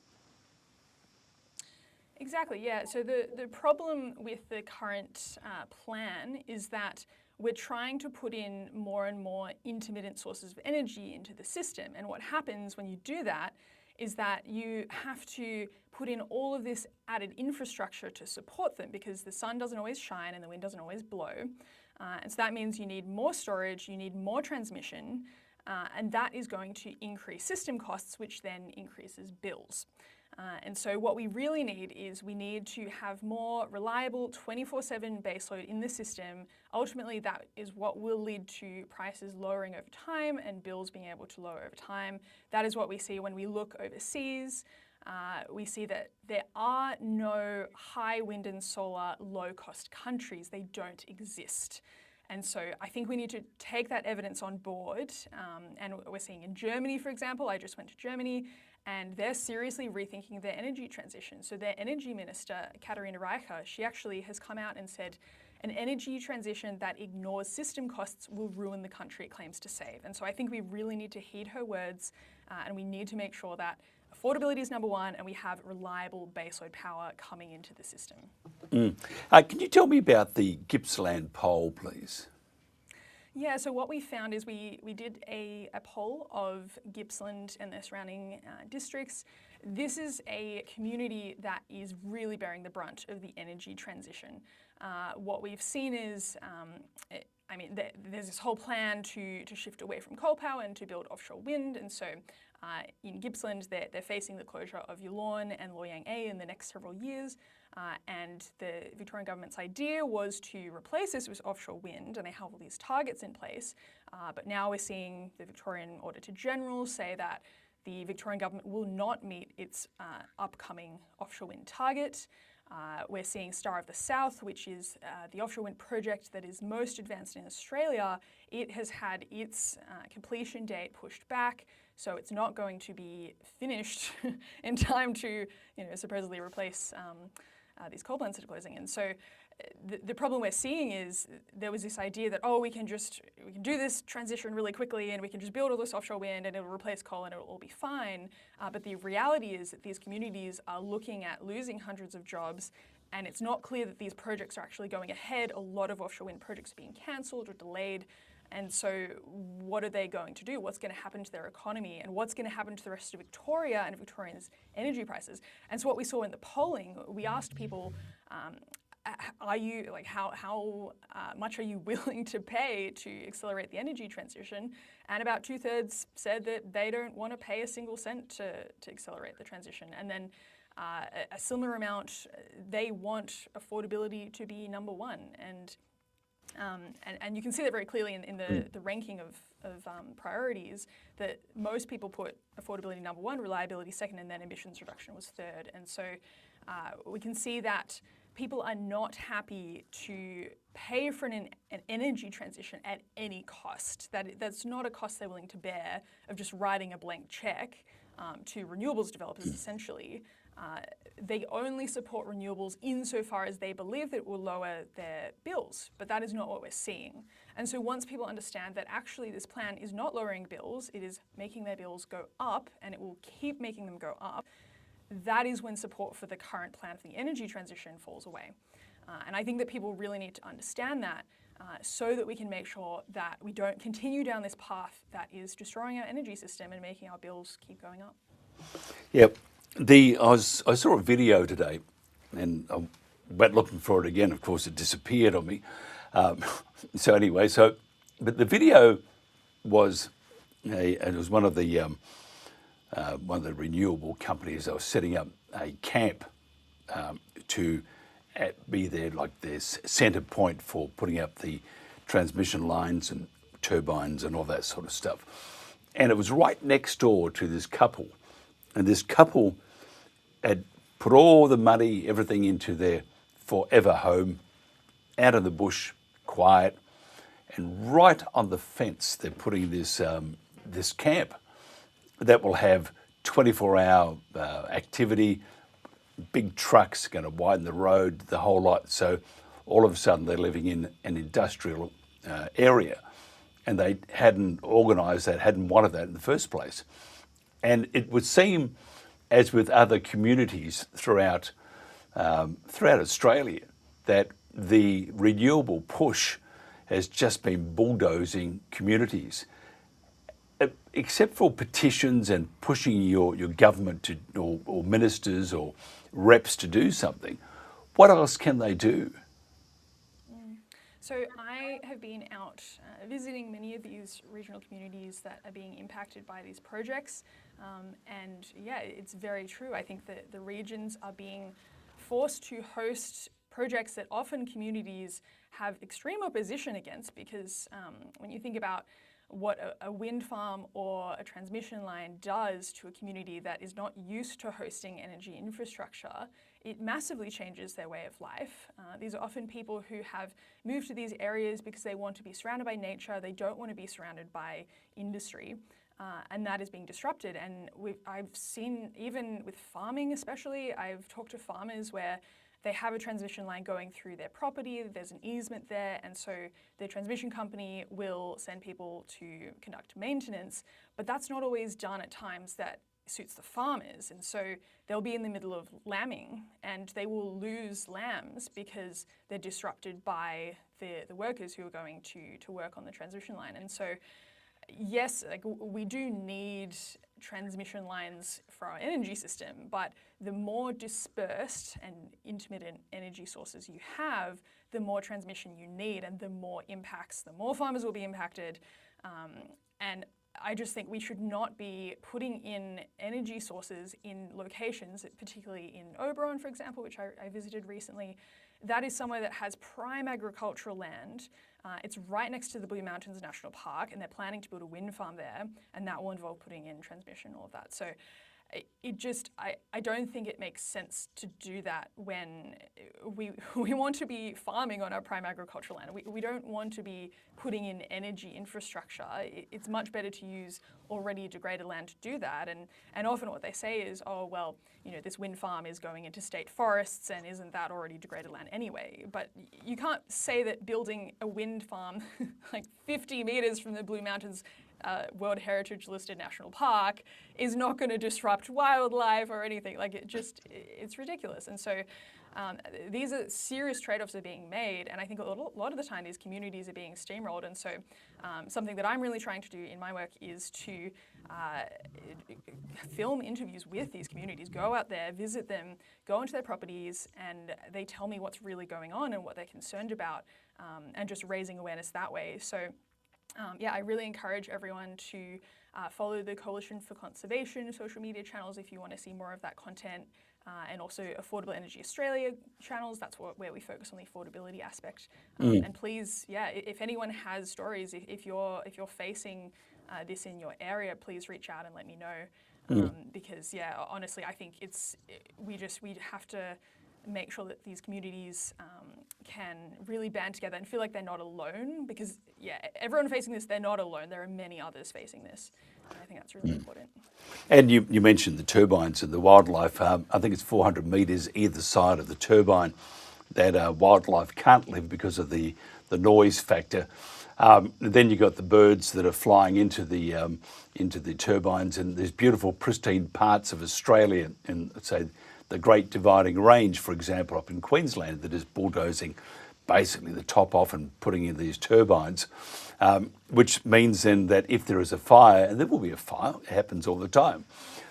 [SPEAKER 11] Exactly, yeah. So the problem with the current plan is that we're trying to put in more and more intermittent sources of energy into the system. And what happens when you do that is that you have to put in all of this added infrastructure to support them, because the sun doesn't always shine and the wind doesn't always blow. And so that means you need more storage, you need more transmission, and that is going to increase system costs, which then increases bills. And so what we really need is we need to have more reliable 24/7 baseload in the system. Ultimately, that is what will lead to prices lowering over time and bills being able to lower over time. That is what we see when we look overseas. We see that there are no high wind and solar low-cost countries. They don't exist. And so I think we need to take that evidence on board. And we're seeing in Germany, for example, I just went to Germany, and they're seriously rethinking their energy transition. So their energy minister, Katharina Reiche, she actually has come out and said an energy transition that ignores system costs will ruin the country it claims to save. And so I think we really need to heed her words, and we need to make sure that affordability is number one and we have reliable baseload power coming into the system.
[SPEAKER 15] Can you tell me about the Gippsland poll, please?
[SPEAKER 11] Yeah, so what we found is we did a poll of Gippsland and the surrounding districts. This is a community that is really bearing the brunt of the energy transition. What we've seen is, there's this whole plan to shift away from coal power and to build offshore wind, and so in Gippsland they're facing the closure of Yallourn and Loy Yang A in the next several years. And the Victorian government's idea was to replace this with offshore wind, and they have all these targets in place. But now we're seeing the Victorian Auditor General say that the Victorian government will not meet its upcoming offshore wind target. We're seeing Star of the South, which is the offshore wind project that is most advanced in Australia. It has had its completion date pushed back, so it's not going to be finished in time to, supposedly replace these coal plants that are closing. And so the problem we're seeing is there was this idea that, we can do this transition really quickly and we can just build all this offshore wind and it'll replace coal and it'll all be fine. But the reality is that these communities are looking at losing hundreds of jobs, and it's not clear that these projects are actually going ahead. A lot of offshore wind projects are being cancelled or delayed. And so what are they going to do? What's going to happen to their economy? And what's going to happen to the rest of Victoria and Victorians' energy prices? And so what we saw in the polling, we asked people, how much are you willing to pay to accelerate the energy transition? And about 2/3 said that they don't want to pay a single cent to accelerate the transition. And then a similar amount, they want affordability to be number one. And you can see that very clearly in the ranking of priorities, that most people put affordability number one, reliability second, and then emissions reduction was third. And so we can see that people are not happy to pay for an energy transition at any cost. That's not a cost they're willing to bear, of just writing a blank check to renewables developers, essentially. They only support renewables insofar as they believe that it will lower their bills, but that is not what we're seeing. And so once people understand that actually this plan is not lowering bills, it is making their bills go up, and it will keep making them go up, that is when support for the current plan for the energy transition falls away. And I think that people really need to understand that so that we can make sure that we don't continue down this path that is destroying our energy system and making our bills keep going up.
[SPEAKER 15] Yep. I saw a video today, and I went looking for it again. Of course, it disappeared on me. But the video was it was one of the renewable companies that was setting up a camp to be their centre point for putting up the transmission lines and turbines and all that sort of stuff. And it was right next door to this couple, and this couple had put all the money, everything into their forever home, out of the bush, quiet, and right on the fence they're putting this this camp that will have 24-hour activity, big trucks going to widen the road, the whole lot. So all of a sudden they're living in an industrial area, and they hadn't organised that, hadn't wanted that in the first place. And it would seem, as with other communities throughout Australia, that the renewable push has just been bulldozing communities. Except for petitions and pushing your government to, or ministers or reps to do something, what else can they do?
[SPEAKER 11] So I have been out visiting many of these regional communities that are being impacted by these projects. And yeah, it's very true. I think that the regions are being forced to host projects that often communities have extreme opposition against, because when you think about what a wind farm or a transmission line does to a community that is not used to hosting energy infrastructure, it massively changes their way of life. These are often people who have moved to these areas because they want to be surrounded by nature, they don't want to be surrounded by industry, and that is being disrupted. And I've seen, even with farming especially, I've talked to farmers where they have a transmission line going through their property, there's an easement there, and so the transmission company will send people to conduct maintenance, but that's not always done at times that suits the farmers. And so they'll be in the middle of lambing and they will lose lambs because they're disrupted by the workers who are going to work on the transmission line. And so yes, we do need transmission lines for our energy system, but the more dispersed and intermittent energy sources you have, the more transmission you need, and the more impacts, the more farmers will be impacted. And I just think we should not be putting in energy sources in locations, particularly in Oberon, for example, which I visited recently. That is somewhere that has prime agricultural land. It's right next to the Blue Mountains National Park, and they're planning to build a wind farm there, and that will involve putting in transmission, all of that. So I don't think it makes sense to do that when we want to be farming on our prime agricultural land. We don't want to be putting in energy infrastructure. It's much better to use already degraded land to do that. And often what they say is, oh, well, this wind farm is going into state forests, and isn't that already degraded land anyway? But you can't say that building a wind farm like 50 meters from the Blue Mountains World Heritage listed National Park is not going to disrupt wildlife or anything. It's ridiculous. And so these are serious trade-offs that are being made, and I think a lot of the time these communities are being steamrolled. And so something that I'm really trying to do in my work is to film interviews with these communities, go out there, visit them, go into their properties, and they tell me what's really going on and what they're concerned about, and just raising awareness that way. So I really encourage everyone to follow the Coalition for Conservation social media channels if you want to see more of that content, and also Affordable Energy Australia channels. That's where we focus on the affordability aspect. And please, if anyone has stories, if you're facing this in your area, please reach out and let me know. Because honestly, I think we have to make sure that these communities can really band together and feel like they're not alone, because everyone facing this, they're not alone. There are many others facing this. And I think that's really important.
[SPEAKER 15] And you mentioned the turbines and the wildlife. I think it's 400 metres either side of the turbine that wildlife can't live because of the noise factor. Then you've got the birds that are flying into the turbines, and there's beautiful pristine parts of Australia, and say the Great Dividing Range, for example, up in Queensland, that is bulldozing basically the top off and putting in these turbines, which means then that if there is a fire, and there will be a fire, it happens all the time,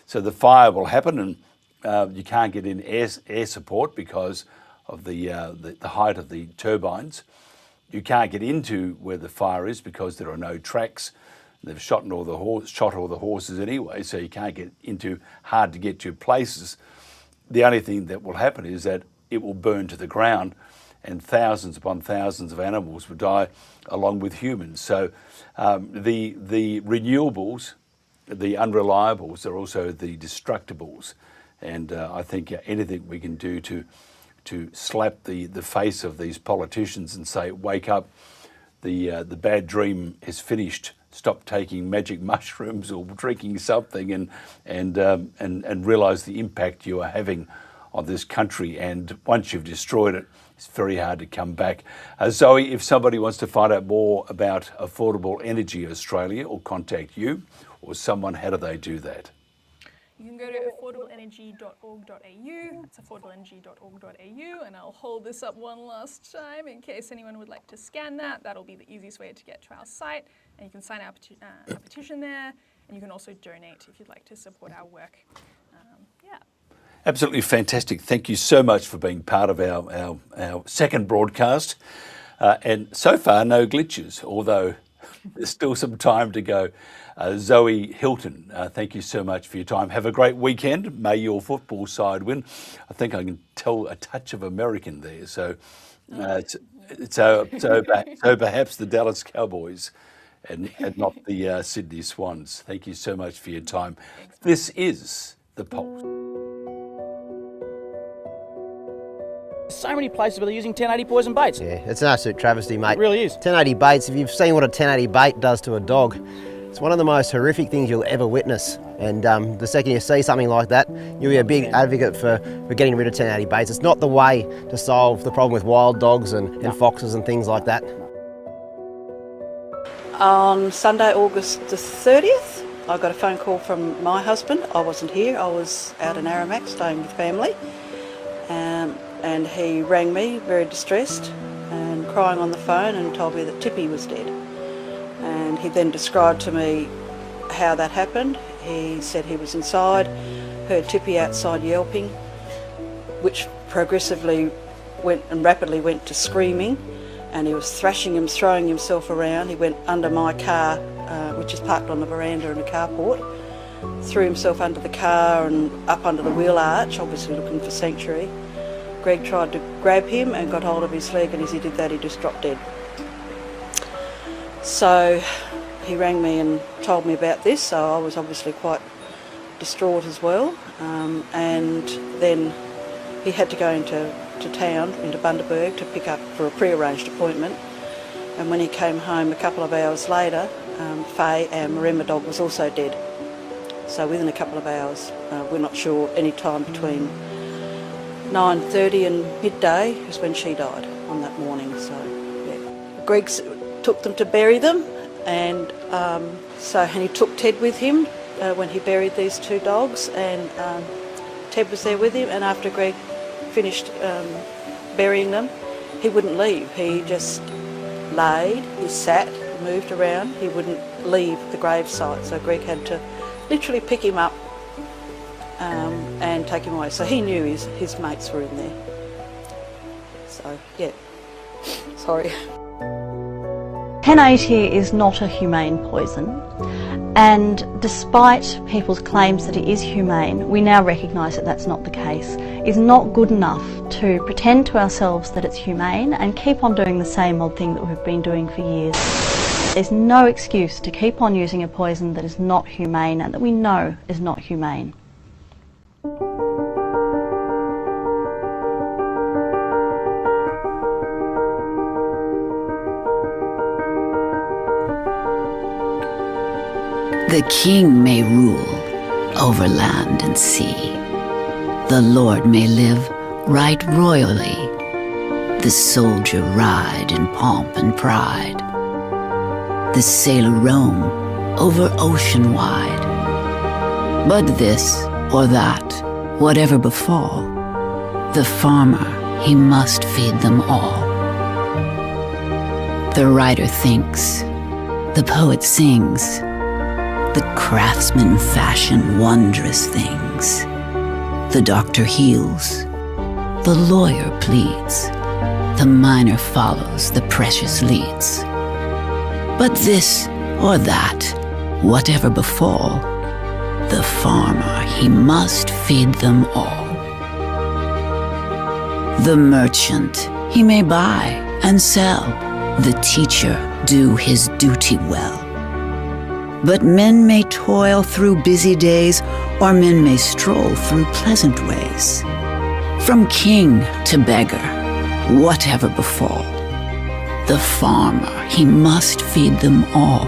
[SPEAKER 15] so the fire will happen, and you can't get in air support because of the height of the turbines. You can't get into where the fire is because there are no tracks. They've shot all the horses anyway, so you can't get into hard to get to places. The only thing that will happen is that it will burn to the ground, and thousands upon thousands of animals will die along with humans. So the renewables, the unreliables, are also the destructibles. And I think anything we can do to slap the face of these politicians and say, wake up, the bad dream is finished. Stop taking magic mushrooms or drinking something, and realise the impact you are having on this country. And once you've destroyed it, it's very hard to come back. Zoe, if somebody wants to find out more about Affordable Energy Australia or contact you or someone, how do they do that?
[SPEAKER 11] You can go to affordableenergy.org.au. It's affordableenergy.org.au, and I'll hold this up one last time in case anyone would like to scan that. That'll be the easiest way to get to our site, and you can sign our petition there, and you can also donate if you'd like to support our work.
[SPEAKER 15] Absolutely fantastic. Thank you so much for being part of our second broadcast. And so far, no glitches, although there's still some time to go. Zoe Hilton, thank you so much for your time. Have a great weekend. May your football side win. I think I can tell a touch of American there. So perhaps the Dallas Cowboys and not the Sydney Swans. Thank you so much for your time. This is The Pulse.
[SPEAKER 20] So many places where they're using 1080 poison baits.
[SPEAKER 21] Yeah, it's an absolute travesty, mate.
[SPEAKER 20] It really is.
[SPEAKER 21] 1080 baits, if you've seen what a 1080 bait does to a dog, it's one of the most horrific things you'll ever witness. And the second you see something like that, you'll be a big advocate for getting rid of 1080 baits. It's not the way to solve the problem with wild dogs and foxes and things like that.
[SPEAKER 22] On Sunday, August the 30th, I got a phone call from my husband. I wasn't here, I was out in Aramac staying with family. And he rang me very distressed and crying on the phone and told me that Tippy was dead. And he then described to me how that happened. He said he was inside, heard Tippy outside yelping, which progressively rapidly went to screaming, and he was thrashing him, throwing himself around. He went under my car, which is parked on the veranda in a carport, threw himself under the car and up under the wheel arch, obviously looking for sanctuary. Greg tried to grab him and got hold of his leg, and as he did that, he just dropped dead. So he rang me and told me about this, so I was obviously quite distraught as well. And then he had to go into town, into Bundaberg, to pick up for a pre-arranged appointment. And when he came home a couple of hours later, Faye, our Maremma dog, was also dead. So within a couple of hours, we're not sure, any time between 9:30 and midday is when she died on that morning. So yeah, Greg took them to bury them, and and he took Ted with him when he buried these two dogs, and Ted was there with him. And after Greg finished burying them, he wouldn't leave. He just laid, he sat, moved around. He wouldn't leave the gravesite. So Greg had to literally pick him up and take him away. So he knew his mates were in there. So, yeah. Sorry.
[SPEAKER 1] 1080 is not a humane poison, and despite people's claims that it is humane, we now recognise that that's not the case. It's not good enough to pretend to ourselves that it's humane and keep on doing the same old thing that we've been doing for years. There's no excuse to keep on using a poison that is not humane and that we know is not humane.
[SPEAKER 12] The king may rule over land and sea. The lord may live right royally. The soldier ride in pomp and pride. The sailor roam over ocean wide. But this or that, whatever befall, the farmer, he must feed them all. The writer thinks, the poet sings, the craftsmen fashion wondrous things. The doctor heals, the lawyer pleads, the miner follows, the precious leads. But this or that, whatever befall, the farmer, he must feed them all. The merchant, he may buy and sell. The teacher, do his duty well. But men may toil through busy days, or men may stroll through pleasant ways. From king to beggar, whatever befall, the farmer, he must feed them all.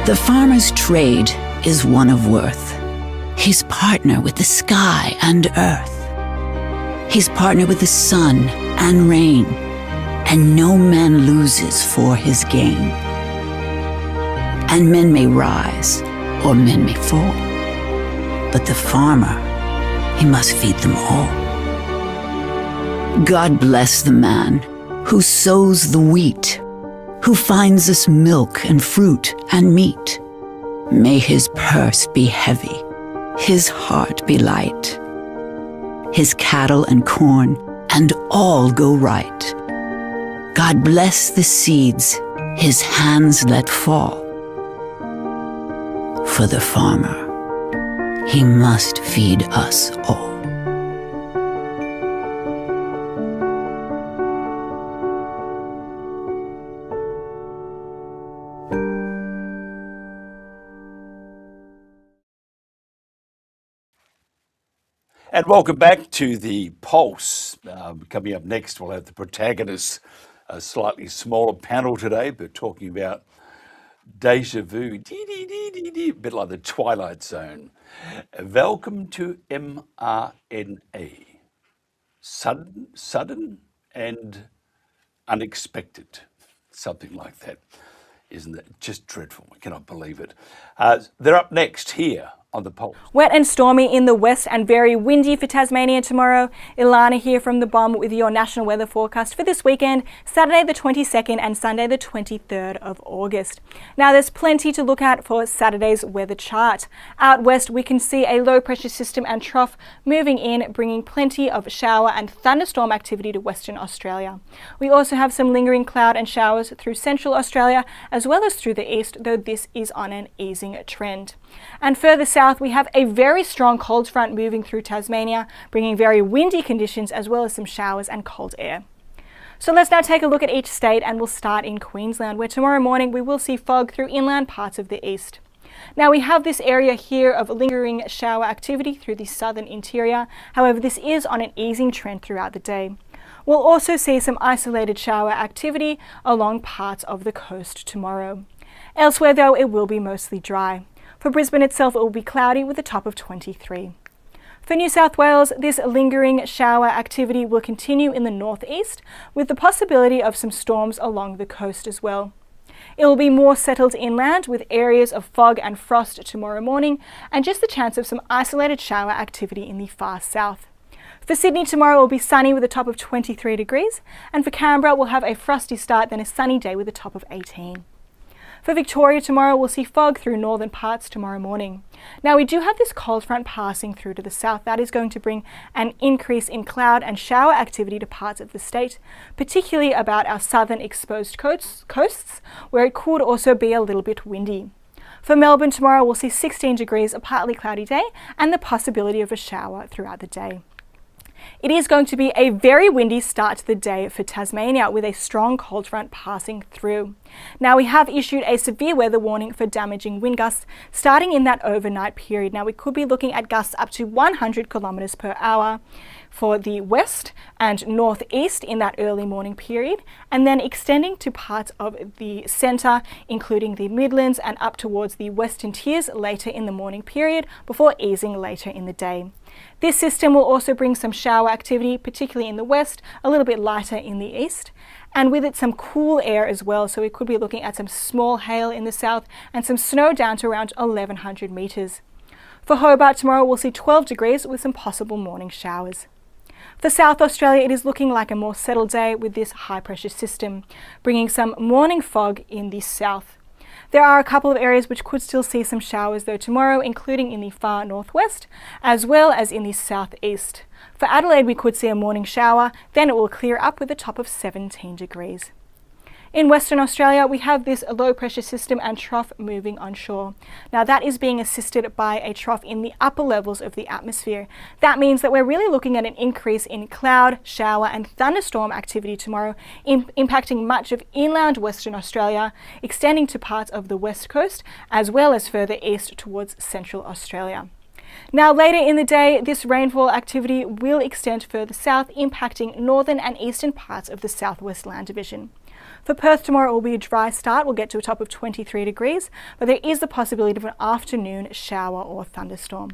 [SPEAKER 12] The farmer's trade is one of worth. He's partner with the sky and earth. He's partner with the sun and rain, and no man loses for his gain. And men may rise, or men may fall, but the farmer, he must feed them all. God bless the man who sows the wheat, who finds us milk and fruit and meat. May his purse be heavy, his heart be light, his cattle and corn and all go right. God bless the seeds his hands let fall. For the farmer, he must feed us all.
[SPEAKER 15] And welcome back to the Pulse. Coming up next, we'll have the protagonists, a slightly smaller panel today, but talking about deja vu, a bit like the Twilight Zone. Welcome to mRNA. Sudden and unexpected, something like that. Isn't it just dreadful? I cannot believe it. They're up next here on the Pulse.
[SPEAKER 8] Wet and stormy in the west and very windy for Tasmania tomorrow. Ilana here from the BOM with your national weather forecast for this weekend, Saturday the 22nd and Sunday the 23rd of August. Now there's plenty to look at for Saturday's weather chart. Out west we can see a low pressure system and trough moving in, bringing plenty of shower and thunderstorm activity to Western Australia. We also have some lingering cloud and showers through Central Australia as well as through the east, though this is on an easing trend. And further south, we have a very strong cold front moving through Tasmania, bringing very windy conditions as well as some showers and cold air. So let's now take a look at each state, and we'll start in Queensland, where tomorrow morning we will see fog through inland parts of the east. Now we have this area here of lingering shower activity through the southern interior. However, this is on an easing trend throughout the day. We'll also see some isolated shower activity along parts of the coast tomorrow. Elsewhere though, it will be mostly dry. For Brisbane itself, it will be cloudy with a top of 23. For New South Wales, this lingering shower activity will continue in the northeast, with the possibility of some storms along the coast as well. It will be more settled inland with areas of fog and frost tomorrow morning, and just the chance of some isolated shower activity in the far south. For Sydney tomorrow, it will be sunny with a top of 23 degrees, and for Canberra, we'll have a frosty start, then a sunny day with a top of 18. For Victoria tomorrow, we'll see fog through northern parts tomorrow morning. Now we do have this cold front passing through to the south. That is going to bring an increase in cloud and shower activity to parts of the state, particularly about our southern exposed coasts, where it could also be a little bit windy. For Melbourne tomorrow, we'll see 16 degrees, a partly cloudy day, and the possibility of a shower throughout the day. It is going to be a very windy start to the day for Tasmania, with a strong cold front passing through. Now we have issued a severe weather warning for damaging wind gusts starting in that overnight period. Now we could be looking at gusts up to 100 kilometres per hour for the west and northeast in that early morning period, and then extending to parts of the centre, including the Midlands and up towards the Western Tiers later in the morning period before easing later in the day. This system will also bring some shower activity, particularly in the west, a little bit lighter in the east, and with it some cool air as well, so we could be looking at some small hail in the south and some snow down to around 1100 metres. For Hobart tomorrow, we'll see 12 degrees with some possible morning showers. For South Australia, it is looking like a more settled day with this high pressure system, bringing some morning fog in the south. There are a couple of areas which could still see some showers though tomorrow, including in the far northwest as well as in the southeast. For Adelaide, we could see a morning shower, then it will clear up with a top of 17 degrees. In Western Australia, we have this low pressure system and trough moving onshore. Now that is being assisted by a trough in the upper levels of the atmosphere. That means that we're really looking at an increase in cloud, shower and thunderstorm activity tomorrow, impacting much of inland Western Australia, extending to parts of the west coast, as well as further east towards central Australia. Now later in the day, this rainfall activity will extend further south, impacting northern and eastern parts of the southwest land division. For Perth tomorrow, it will be a dry start. We'll get to a top of 23 degrees, but there is the possibility of an afternoon shower or thunderstorm.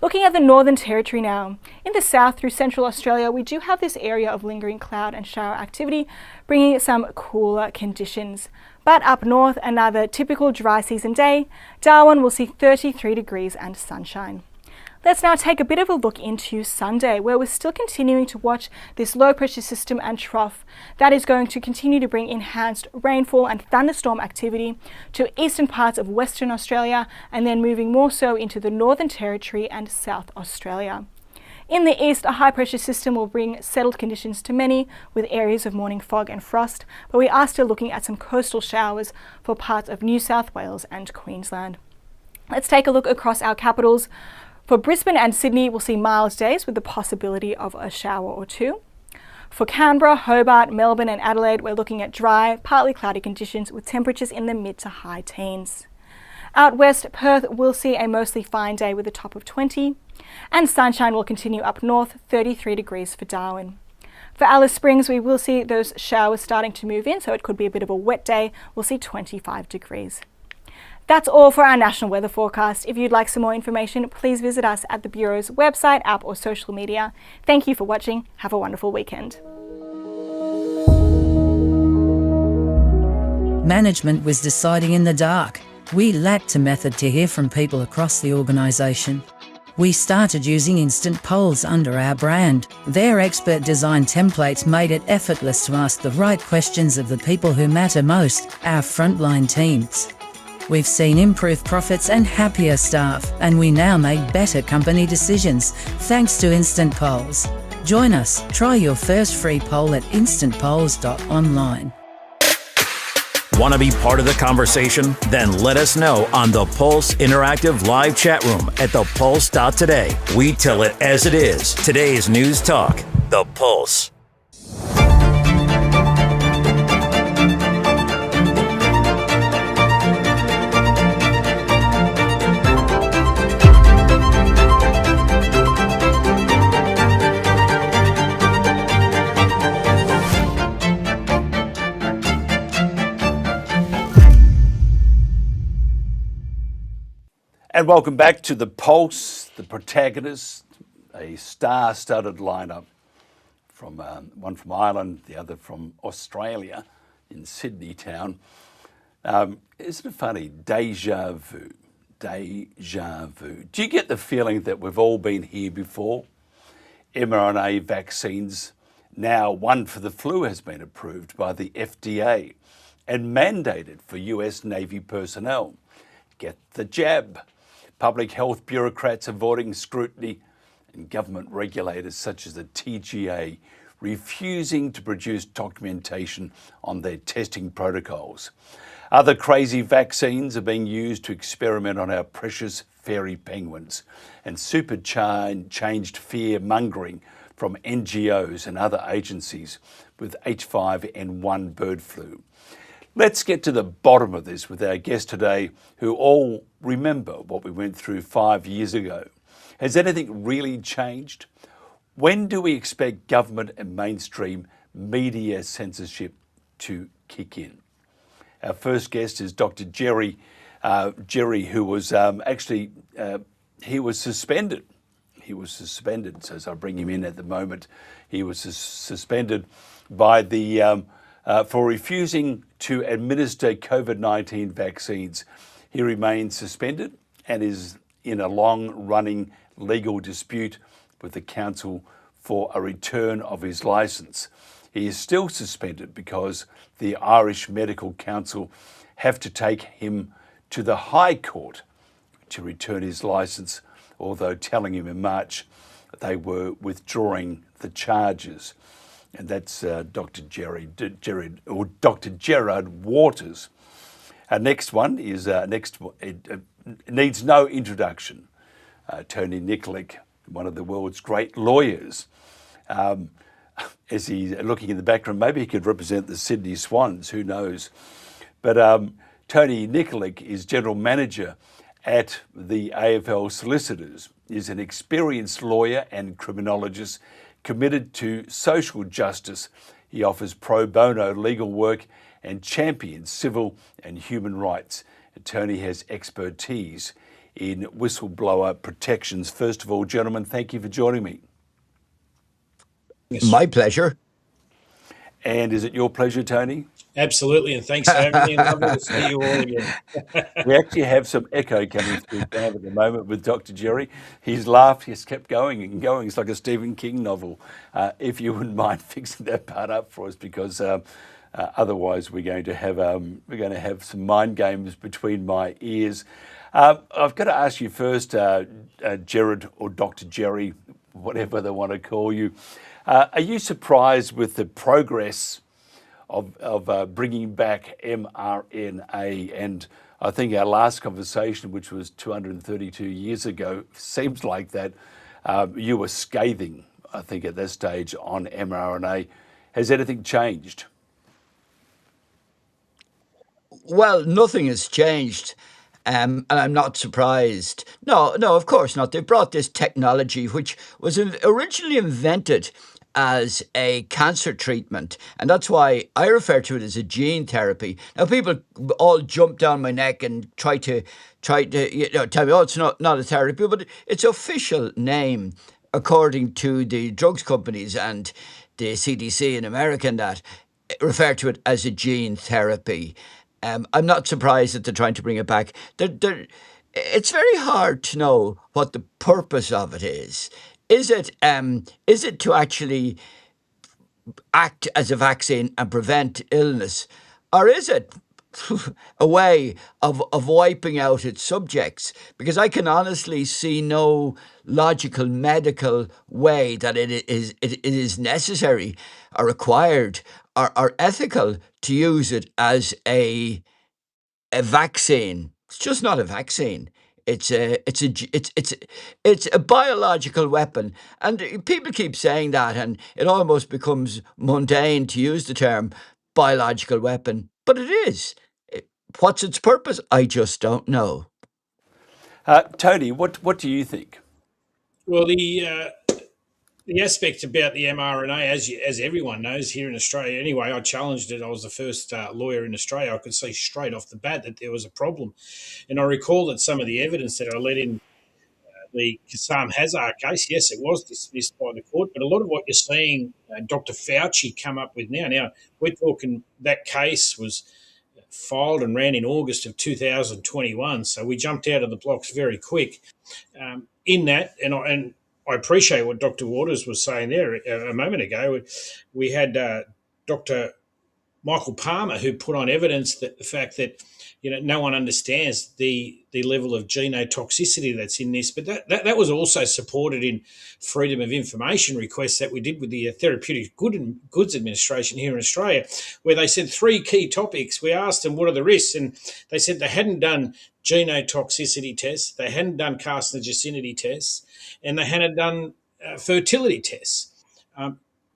[SPEAKER 8] Looking at the Northern Territory now, in the south through central Australia, we do have this area of lingering cloud and shower activity, bringing some cooler conditions. But up north, another typical dry season day. Darwin will see 33 degrees and sunshine. Let's now take a bit of a look into Sunday, where we're still continuing to watch this low pressure system and trough. That is going to continue to bring enhanced rainfall and thunderstorm activity to eastern parts of Western Australia, and then moving more so into the Northern Territory and South Australia. In the east, a high pressure system will bring settled conditions to many, with areas of morning fog and frost, but we are still looking at some coastal showers for parts of New South Wales and Queensland. Let's take a look across our capitals. For Brisbane and Sydney, we'll see mild days with the possibility of a shower or two. For Canberra, Hobart, Melbourne and Adelaide, we're looking at dry, partly cloudy conditions with temperatures in the mid to high teens. Out west, Perth will see a mostly fine day with a top of 20, and sunshine will continue up north, 33 degrees for Darwin. For Alice Springs, we will see those showers starting to move in, so it could be a bit of a wet day. We'll see 25 degrees. That's all for our national weather forecast. If you'd like some more information, please visit us at the Bureau's website, app or social media. Thank you for watching. Have a wonderful weekend.
[SPEAKER 16] Management was deciding in the dark. We lacked a method to hear from people across the organisation. We started using instant polls under our brand. Their expert design templates made it effortless to ask the right questions of the people who matter most, our frontline teams. We've seen improved profits and happier staff, and we now make better company decisions thanks to Instant Polls. Join us. Try your first free poll at instantpolls.online.
[SPEAKER 17] Want to be part of the conversation? Then let us know on the Pulse Interactive Live Chat Room at thepulse.today. We tell it as it is. Today's news talk, The Pulse.
[SPEAKER 15] And welcome back to The Pulse, the protagonist, a star-studded lineup from one from Ireland, the other from Australia in Sydney town. Isn't it funny? Deja vu. Deja vu. Do you get the feeling that we've all been here before? mRNA vaccines. Now one for the flu has been approved by the FDA and mandated for US Navy personnel. Get the jab. Public health bureaucrats avoiding scrutiny, and government regulators such as the TGA refusing to produce documentation on their testing protocols. Other crazy vaccines are being used to experiment on our precious fairy penguins, and supercharged fear-mongering from NGOs and other agencies with H5N1 bird flu. Let's get to the bottom of this with our guest today, who all remember what we went through 5 years ago. Has anything really changed? When do we expect government and mainstream media censorship to kick in? Our first guest is Dr. Jerry, who was he was suspended. He was suspended, so as I bring him in at the moment, he was suspended by the for refusing to administer COVID-19 vaccines. He remains suspended and is in a long-running legal dispute with the council for a return of his licence. He is still suspended because the Irish Medical Council have to take him to the High Court to return his licence, although telling him in March they were withdrawing the charges. and that's Dr. Dr. Gerard Waters. Our next one is it needs no introduction. Tony Nikolic, one of the world's great lawyers. As he's looking in the background, maybe he could represent the Sydney Swans, who knows? But Tony Nikolic is General Manager at the AFL Solicitors. He's an experienced lawyer and criminologist committed to social justice. He offers pro bono legal work and champions civil and human rights. Tony has expertise in whistleblower protections. First of all, gentlemen, thank you for joining me.
[SPEAKER 13] My pleasure.
[SPEAKER 15] And is it your pleasure, Tony?
[SPEAKER 13] Absolutely, and thanks for having me. Lovely to see you all again.
[SPEAKER 15] We actually have some echo coming through Gav at the moment with Dr. Jerry. His laugh just kept going and going. It's like a Stephen King novel. If you wouldn't mind fixing that part up for us, because otherwise we're going to have some mind games between my ears. I've got to ask you first, Gerard or Dr. Jerry, whatever they want to call you. Are you surprised with the progress of bringing back mRNA? And I think our last conversation, which was 232 years ago, seems like that you were scathing, I think, at that stage on mRNA. Has anything changed?
[SPEAKER 13] Well, nothing has changed. And I'm not surprised. No, of course not. They brought this technology, which was originally invented as a cancer treatment, and that's why I refer to it as a gene therapy. Now, people all jump down my neck and try to tell me, oh, it's not a therapy, but its official name, according to the drugs companies and the CDC in America, and that refer to it as a gene therapy. I'm not surprised that they're trying to bring it back. It's very hard to know what the purpose of it is. Is it to actually act as a vaccine and prevent illness, or is it a way of wiping out its subjects? Because I can honestly see no logical medical way that it is necessary or required or ethical to use it as a vaccine. It's just not a vaccine. It's a biological weapon, and people keep saying that, and it almost becomes mundane to use the term biological weapon. But it is. What's its purpose? I just don't know.
[SPEAKER 15] Tony, what do you think?
[SPEAKER 13] Well, the aspect about the mRNA, as everyone knows here in Australia anyway, I challenged it. I was the first lawyer in Australia. I could see straight off the bat that there was a problem. And I recall that some of the evidence that I led in the Qassam Hazar case, yes, it was dismissed by the court, but a lot of what you're seeing Dr. Fauci come up with now, we're talking that case was filed and ran in August of 2021, so we jumped out of the blocks very quick in that, and I appreciate what Dr. Waters was saying there a moment ago. We had Dr. Michael Palmer, who put on evidence that the fact that no one understands the level of genotoxicity that's in this, but that was also supported in freedom of information requests that we did with the Therapeutic Goods Administration here in Australia, where they said 3 key topics. We asked them what are the risks, and they said they hadn't done genotoxicity tests, they hadn't done carcinogenicity tests, and they hadn't done fertility tests.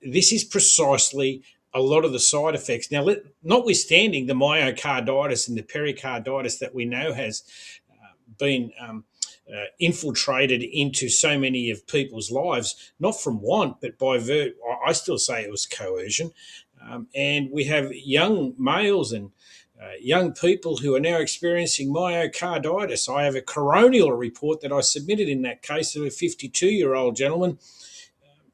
[SPEAKER 13] This is precisely a lot of the side effects. Now, notwithstanding the myocarditis and the pericarditis that we know has been infiltrated into so many of people's lives, not from want, but by I still say it was coercion. And we have young males and young people who are now experiencing myocarditis. I have a coronial report that I submitted in that case of a 52-year-old gentleman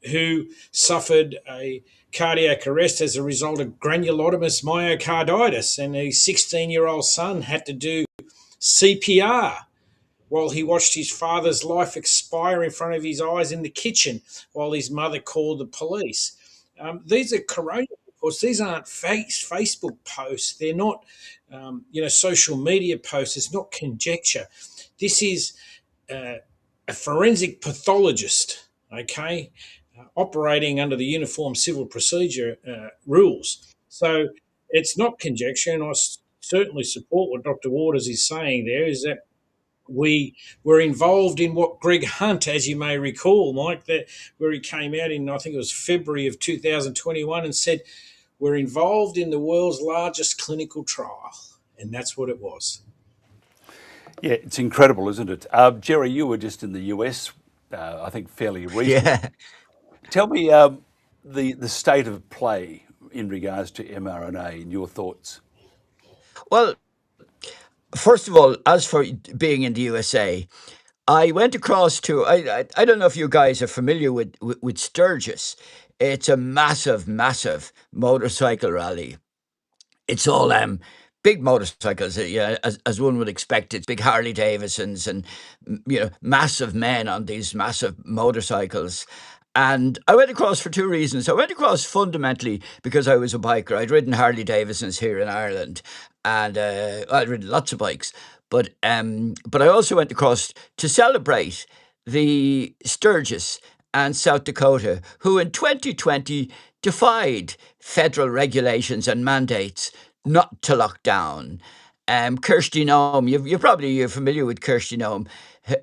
[SPEAKER 13] who suffered a cardiac arrest as a result of granulomatous myocarditis, and a 16-year-old son had to do CPR while he watched his father's life expire in front of his eyes in the kitchen while his mother called the police. These are coronial reports. These aren't Facebook posts. They're not, social media posts. It's not conjecture. This is a forensic pathologist, okay? operating under the Uniform Civil Procedure rules. So it's not conjecture, and I certainly support what Dr. Waters is saying there, is that we were involved in what Greg Hunt, as you may recall, Mike, that where he came out in, I think it was February of 2021, and said, we're involved in the world's largest clinical trial. And that's what it was.
[SPEAKER 15] Yeah, it's incredible, isn't it? Jerry, you were just in the US, I think fairly recently.
[SPEAKER 18] Yeah.
[SPEAKER 15] Tell me the state of play in regards to mRNA and your thoughts.
[SPEAKER 18] Well, first of all, as for being in the USA, I went across to, I don't know if you guys are familiar with Sturgis. It's a massive, massive motorcycle rally. It's all big motorcycles, as one would expect. It's big Harley Davidsons and massive men on these massive motorcycles. And I went across for two reasons. I went across fundamentally because I was a biker. I'd ridden Harley Davidsons here in Ireland, and I'd ridden lots of bikes. But I also went across to celebrate the Sturgis and South Dakota, who in 2020 defied federal regulations and mandates not to lock down. Kirsty Noem, you're familiar with Kirsty Noem,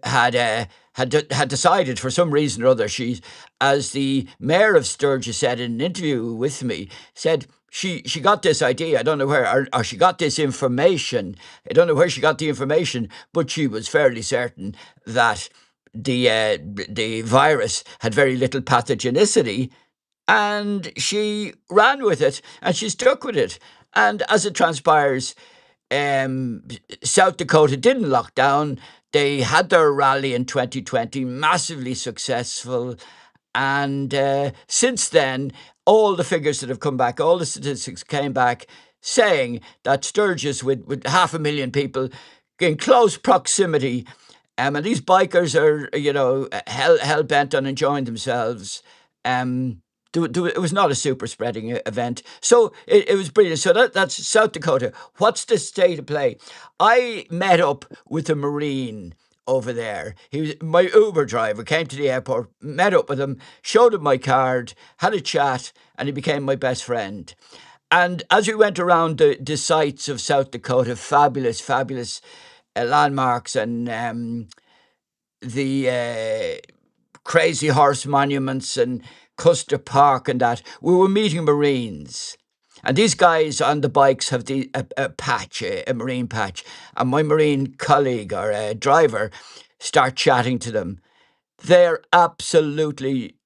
[SPEAKER 18] had decided for some reason or other, she, as the mayor of Sturgis said in an interview with me, said she got this idea, I don't know where, or she got this information, I don't know where she got the information, but she was fairly certain that the virus had very little pathogenicity, and she ran with it, and she stuck with it. And as it transpires, South Dakota didn't lock down. They had their rally in 2020, massively successful. And since then, all the figures that have come back, all the statistics came back saying that Sturgis, with 500,000 people in close proximity, and these bikers are, hell bent on enjoying themselves. It was not a super spreading event. So it was brilliant. So that's South Dakota. What's the state of play? I met up with a Marine over there. He was my Uber driver, came to the airport, met up with him, showed him my card, had a chat, and he became my best friend. And as we went around the sites of South Dakota, fabulous, fabulous landmarks, and the Crazy Horse monuments and Custer Park and that, we were meeting Marines. And these guys on the bikes have a patch, a Marine patch. And my Marine colleague or driver start chatting to them. They're absolutely,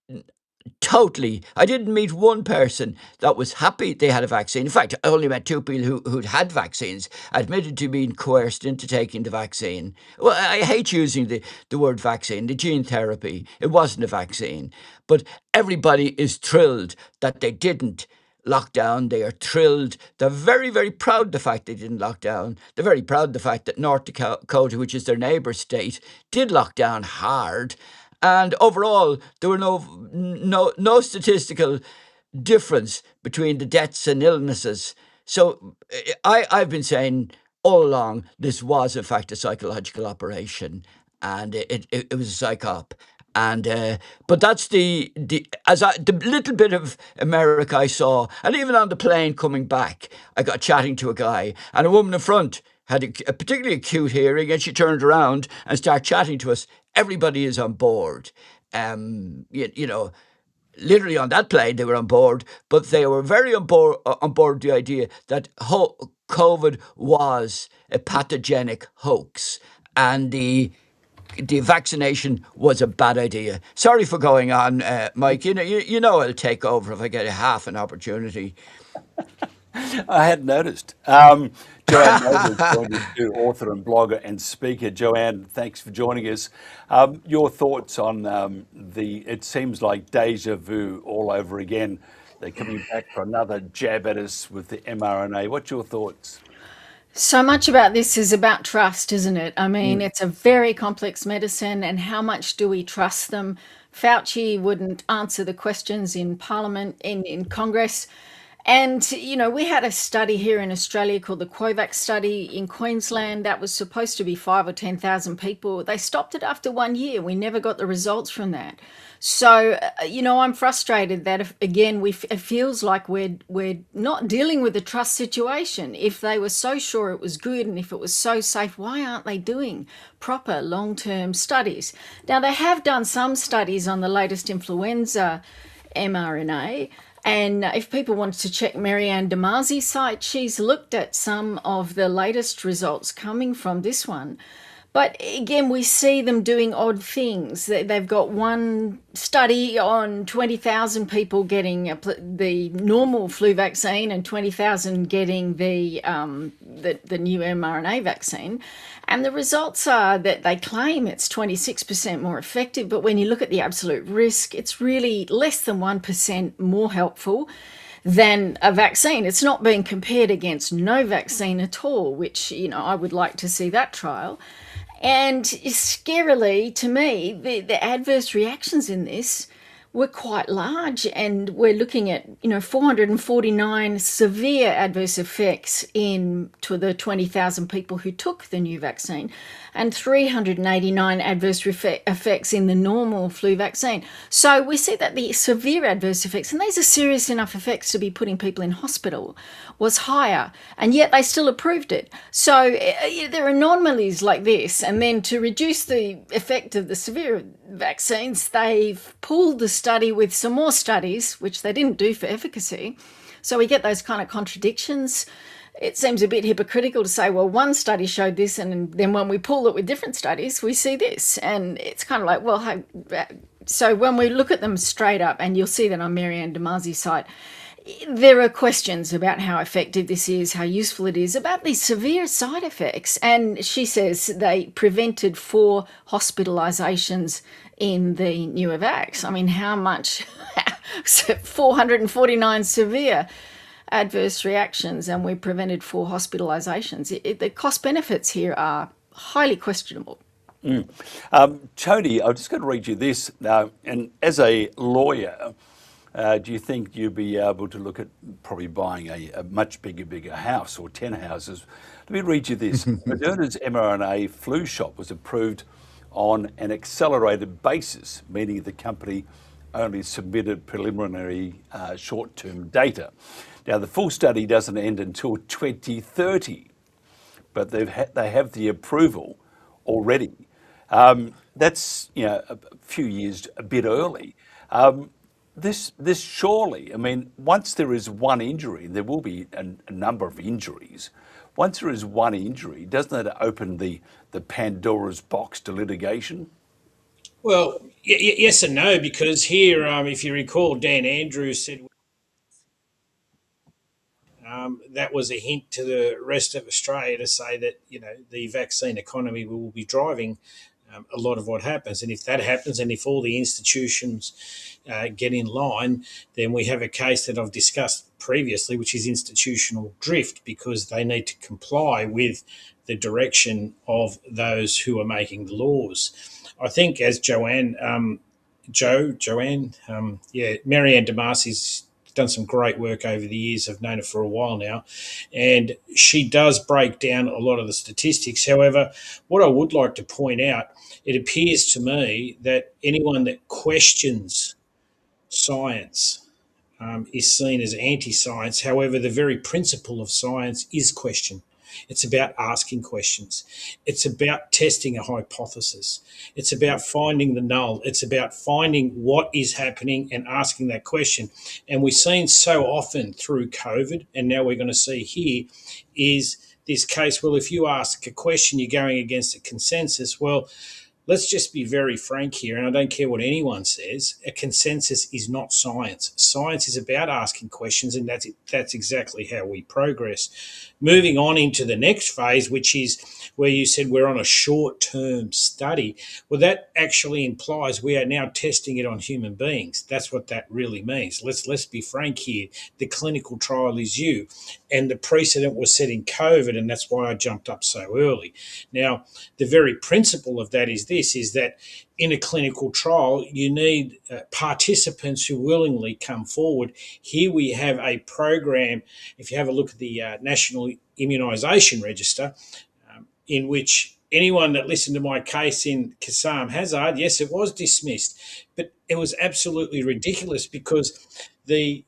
[SPEAKER 18] totally, I didn't meet one person that was happy they had a vaccine. In fact, I only met two people who'd had vaccines, admitted to being coerced into taking the vaccine. Well, I hate using the word vaccine, the gene therapy. It wasn't a vaccine. But everybody is thrilled that they didn't lock down. They are thrilled. They're very, very proud of the fact they didn't lock down. They're very proud of the fact that North Dakota, which is their neighbour state, did lock down hard. And overall, there were no statistical difference between the deaths and illnesses. So I've been saying all along this was in fact a psychological operation, and it was a psych-op. And but that's the little bit of America I saw, and even on the plane coming back, I got chatting to a guy, and a woman in front had a particularly acute hearing, and she turned around and started chatting to us. Everybody is on board. Literally on that plane they were on board, but they were very on board the idea that COVID was a pathogenic hoax, and the vaccination was a bad idea. Sorry for going on, Mike. You know I'll take over if I get half an opportunity.
[SPEAKER 15] I had noticed. Joanne Noble joined us too, author and blogger and speaker. Joanne, thanks for joining us. Your thoughts on it seems like deja vu all over again. They're coming back for another jab at us with the mRNA. What's your thoughts?
[SPEAKER 19] So much about this is about trust, isn't it? I mean, it's a very complex medicine, and how much do we trust them? Fauci wouldn't answer the questions in Parliament, in Congress, And, you know, we had a study here in Australia called the Quovax study in Queensland that was supposed to be 5 or 10,000 people. They stopped it after 1 year. We never got the results from that. So, you know, I'm frustrated that, again, it feels like we're not dealing with the trust situation. If they were so sure it was good and if it was so safe, why aren't they doing proper long-term studies? Now, they have done some studies on the latest influenza mRNA. And if people want to check Marianne Damasi's site, she's looked at some of the latest results coming from this one. But again, we see them doing odd things. They've got one study on 20,000 people getting the normal flu vaccine and 20,000 getting the new mRNA vaccine. And the results are that they claim it's 26% more effective, but when you look at the absolute risk, it's really less than 1% more helpful than a vaccine. It's not being compared against no vaccine at all, which, you know, I would like to see that trial. And scarily, to me, the adverse reactions in this were quite large, and we're looking at, you know, 449 severe adverse effects to the 20,000 people who took the new vaccine, and 389 adverse effects in the normal flu vaccine. So we see that the severe adverse effects, and these are serious enough effects to be putting people in hospital, was higher, and yet they still approved it. So there are anomalies like this, and then to reduce the effect of the severe vaccines, they've pulled the study with some more studies, which they didn't do for efficacy. So we get those kind of contradictions. It seems a bit hypocritical to say, well, one study showed this, and then when we pull it with different studies, we see this. And it's kind of like, well, hey, so when we look at them straight up, and you'll see that on Marianne Damasi's site, there are questions about how effective this is, how useful it is, about these severe side effects. And she says they prevented 4 hospitalizations in the newer vax. I mean, how much? 449 severe adverse reactions, and we prevented 4 hospitalizations. The cost benefits here are highly questionable.
[SPEAKER 15] Tony, I'm just going to read you this now. And as a lawyer, do you think you'd be able to look at probably buying a much bigger house or 10 houses? Let me read you this. Moderna's mRNA flu shot was approved on an accelerated basis, meaning the company only submitted preliminary short-term data. Now, the full study doesn't end until 2030, but they have the approval already. That's, you know, a few years a bit early. This surely, I mean, once there is one injury, there will be a number of injuries. Once there is one injury, doesn't that open the Pandora's box to litigation?
[SPEAKER 13] Well, yes and no, because here, if you recall, Dan Andrews said that was a hint to the rest of Australia to say that, you know, the vaccine economy will be driving a lot of what happens. And if that happens, and if all the institutions get in line, then we have a case that I've discussed previously, which is institutional drift, because they need to comply with the direction of those who are making the laws. I think, as Marianne Damasi's done some great work over the years. I've known her for a while now, and she does break down a lot of the statistics. However, what I would like to point out, it appears to me that anyone that questions science is seen as anti-science. However, the very principle of science is question. It's about asking questions. It's about testing a hypothesis. It's about finding the null. It's about finding what is happening and asking that question. And we've seen so often through COVID, and now we're going to see here, is this case, well, if you ask a question, you're going against a consensus. Well, let's just be very frank here, and I don't care what anyone says, a consensus is not science. Science is about asking questions, and that's exactly how we progress. Moving on into the next phase, which is where you said we're on a short-term study. Well, that actually implies we are now testing it on human beings. That's what that really means. Let's be frank here. The clinical trial is you, and the precedent was set in COVID, and that's why I jumped up so early. Now, the very principle of that is this is that in a clinical trial, you need participants who willingly come forward. Here we have a program, if you have a look at the National Immunisation Register, in which anyone that listened to my case in Kassam Hazard, yes, it was dismissed, but it was absolutely ridiculous because the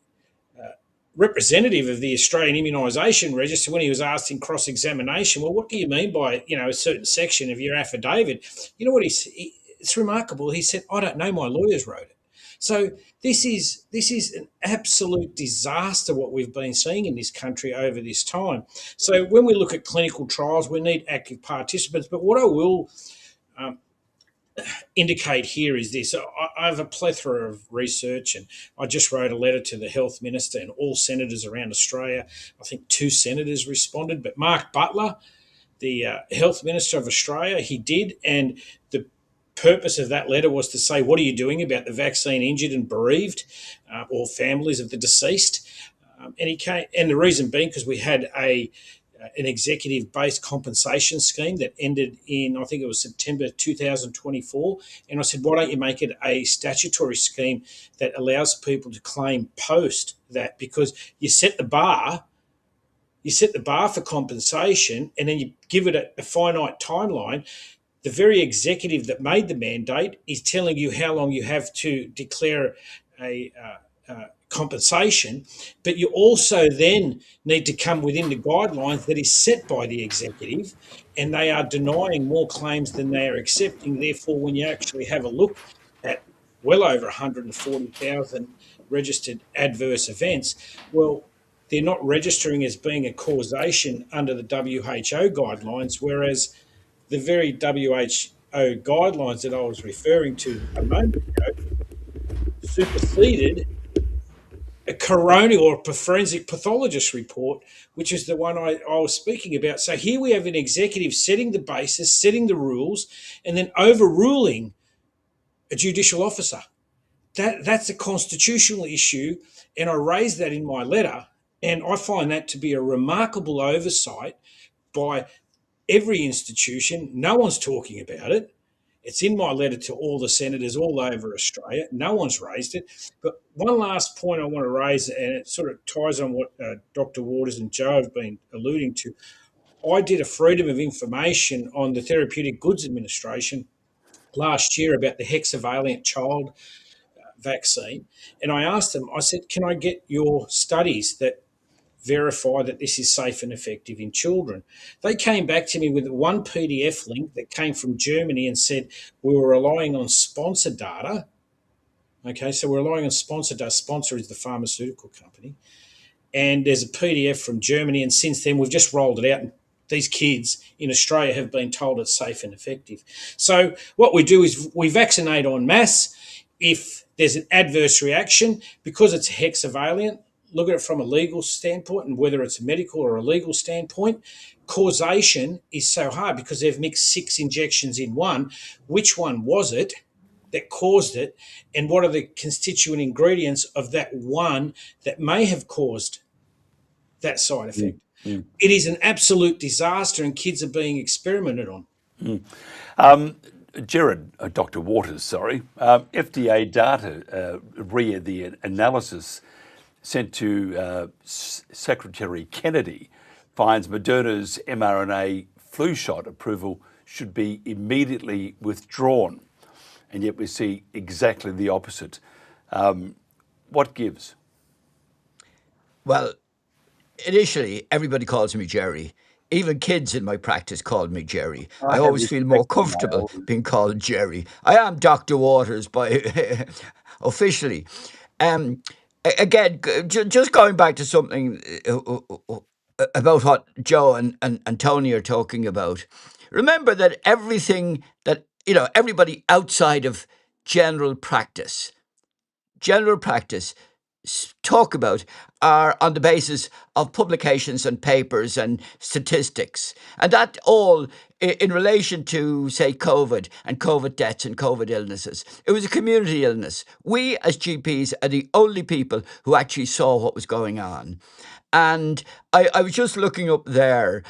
[SPEAKER 13] representative of the Australian Immunisation Register, when he was asked in cross-examination, well, what do you mean by, a certain section of your affidavit? You know what it's remarkable. He said, I don't know, my lawyers wrote it. So this is an absolute disaster what we've been seeing in this country over this time. So when we look at clinical trials, we need active participants. But what I will indicate here is this. I have a plethora of research, and I just wrote a letter to the Health Minister and all senators around Australia. I think 2 senators responded, but Mark Butler, the Health Minister of Australia, he did, and the purpose of that letter was to say, what are you doing about the vaccine injured and bereaved or families of the deceased? And he came, and the reason being because we had an executive-based compensation scheme that ended in, I think it was September 2024. And I said, why don't you make it a statutory scheme that allows people to claim post that? Because you set the bar for compensation, and then you give it a finite timeline. The very executive that made the mandate is telling you how long you have to declare a compensation, but you also then need to come within the guidelines that is set by the executive, and they are denying more claims than they are accepting. Therefore, when you actually have a look at well over 140,000 registered adverse events, well, they're not registering as being a causation under the WHO guidelines, whereas the very WHO guidelines that I was referring to a moment ago superseded a coronial or a forensic pathologist report, which is the one I was speaking about. So here we have an executive setting the basis, setting the rules, and then overruling a judicial officer. That's a constitutional issue, and I raised that in my letter, and I find that to be a remarkable oversight by every institution. No one's talking about it. It's in my letter to all the senators all over Australia. No one's raised it. But one last point I want to raise, and it sort of ties on what Dr. Waters and Joe have been alluding to. I did a freedom of information on the Therapeutic Goods Administration last year about the hexavalent child vaccine. And I asked them, I said, can I get your studies that verify that this is safe and effective in children? They came back to me with one PDF link that came from Germany and said we were relying on sponsor data. Okay, so we're relying on sponsor data. Sponsor is the pharmaceutical company. And there's a PDF from Germany, and since then we've just rolled it out, and these kids in Australia have been told it's safe and effective. So what we do is we vaccinate en masse. If there's an adverse reaction, because it's hexavalent, look at it from a legal standpoint, and whether it's a medical or a legal standpoint, causation is so hard because they've mixed 6 injections in one. Which one was it that caused it, and what are the constituent ingredients of that one that may have caused that side effect? It is an absolute disaster, and kids are being experimented on.
[SPEAKER 15] Dr. Waters, FDA data, RIA, the analysis sent to Secretary Kennedy, finds Moderna's mRNA flu shot approval should be immediately withdrawn. And yet we see exactly the opposite. What gives?
[SPEAKER 18] Well, initially, everybody calls me Jerry. Even kids in my practice called me Jerry. I always feel more comfortable being called Jerry. I am Dr. Waters officially. Again, just going back to something about what Joe and Tony are talking about. Remember that everything that, everybody outside of general practice talk about are on the basis of publications and papers and statistics. And that all in relation to, say, COVID and COVID deaths and COVID illnesses. It was a community illness. We as GPs are the only people who actually saw what was going on. And I was just looking up there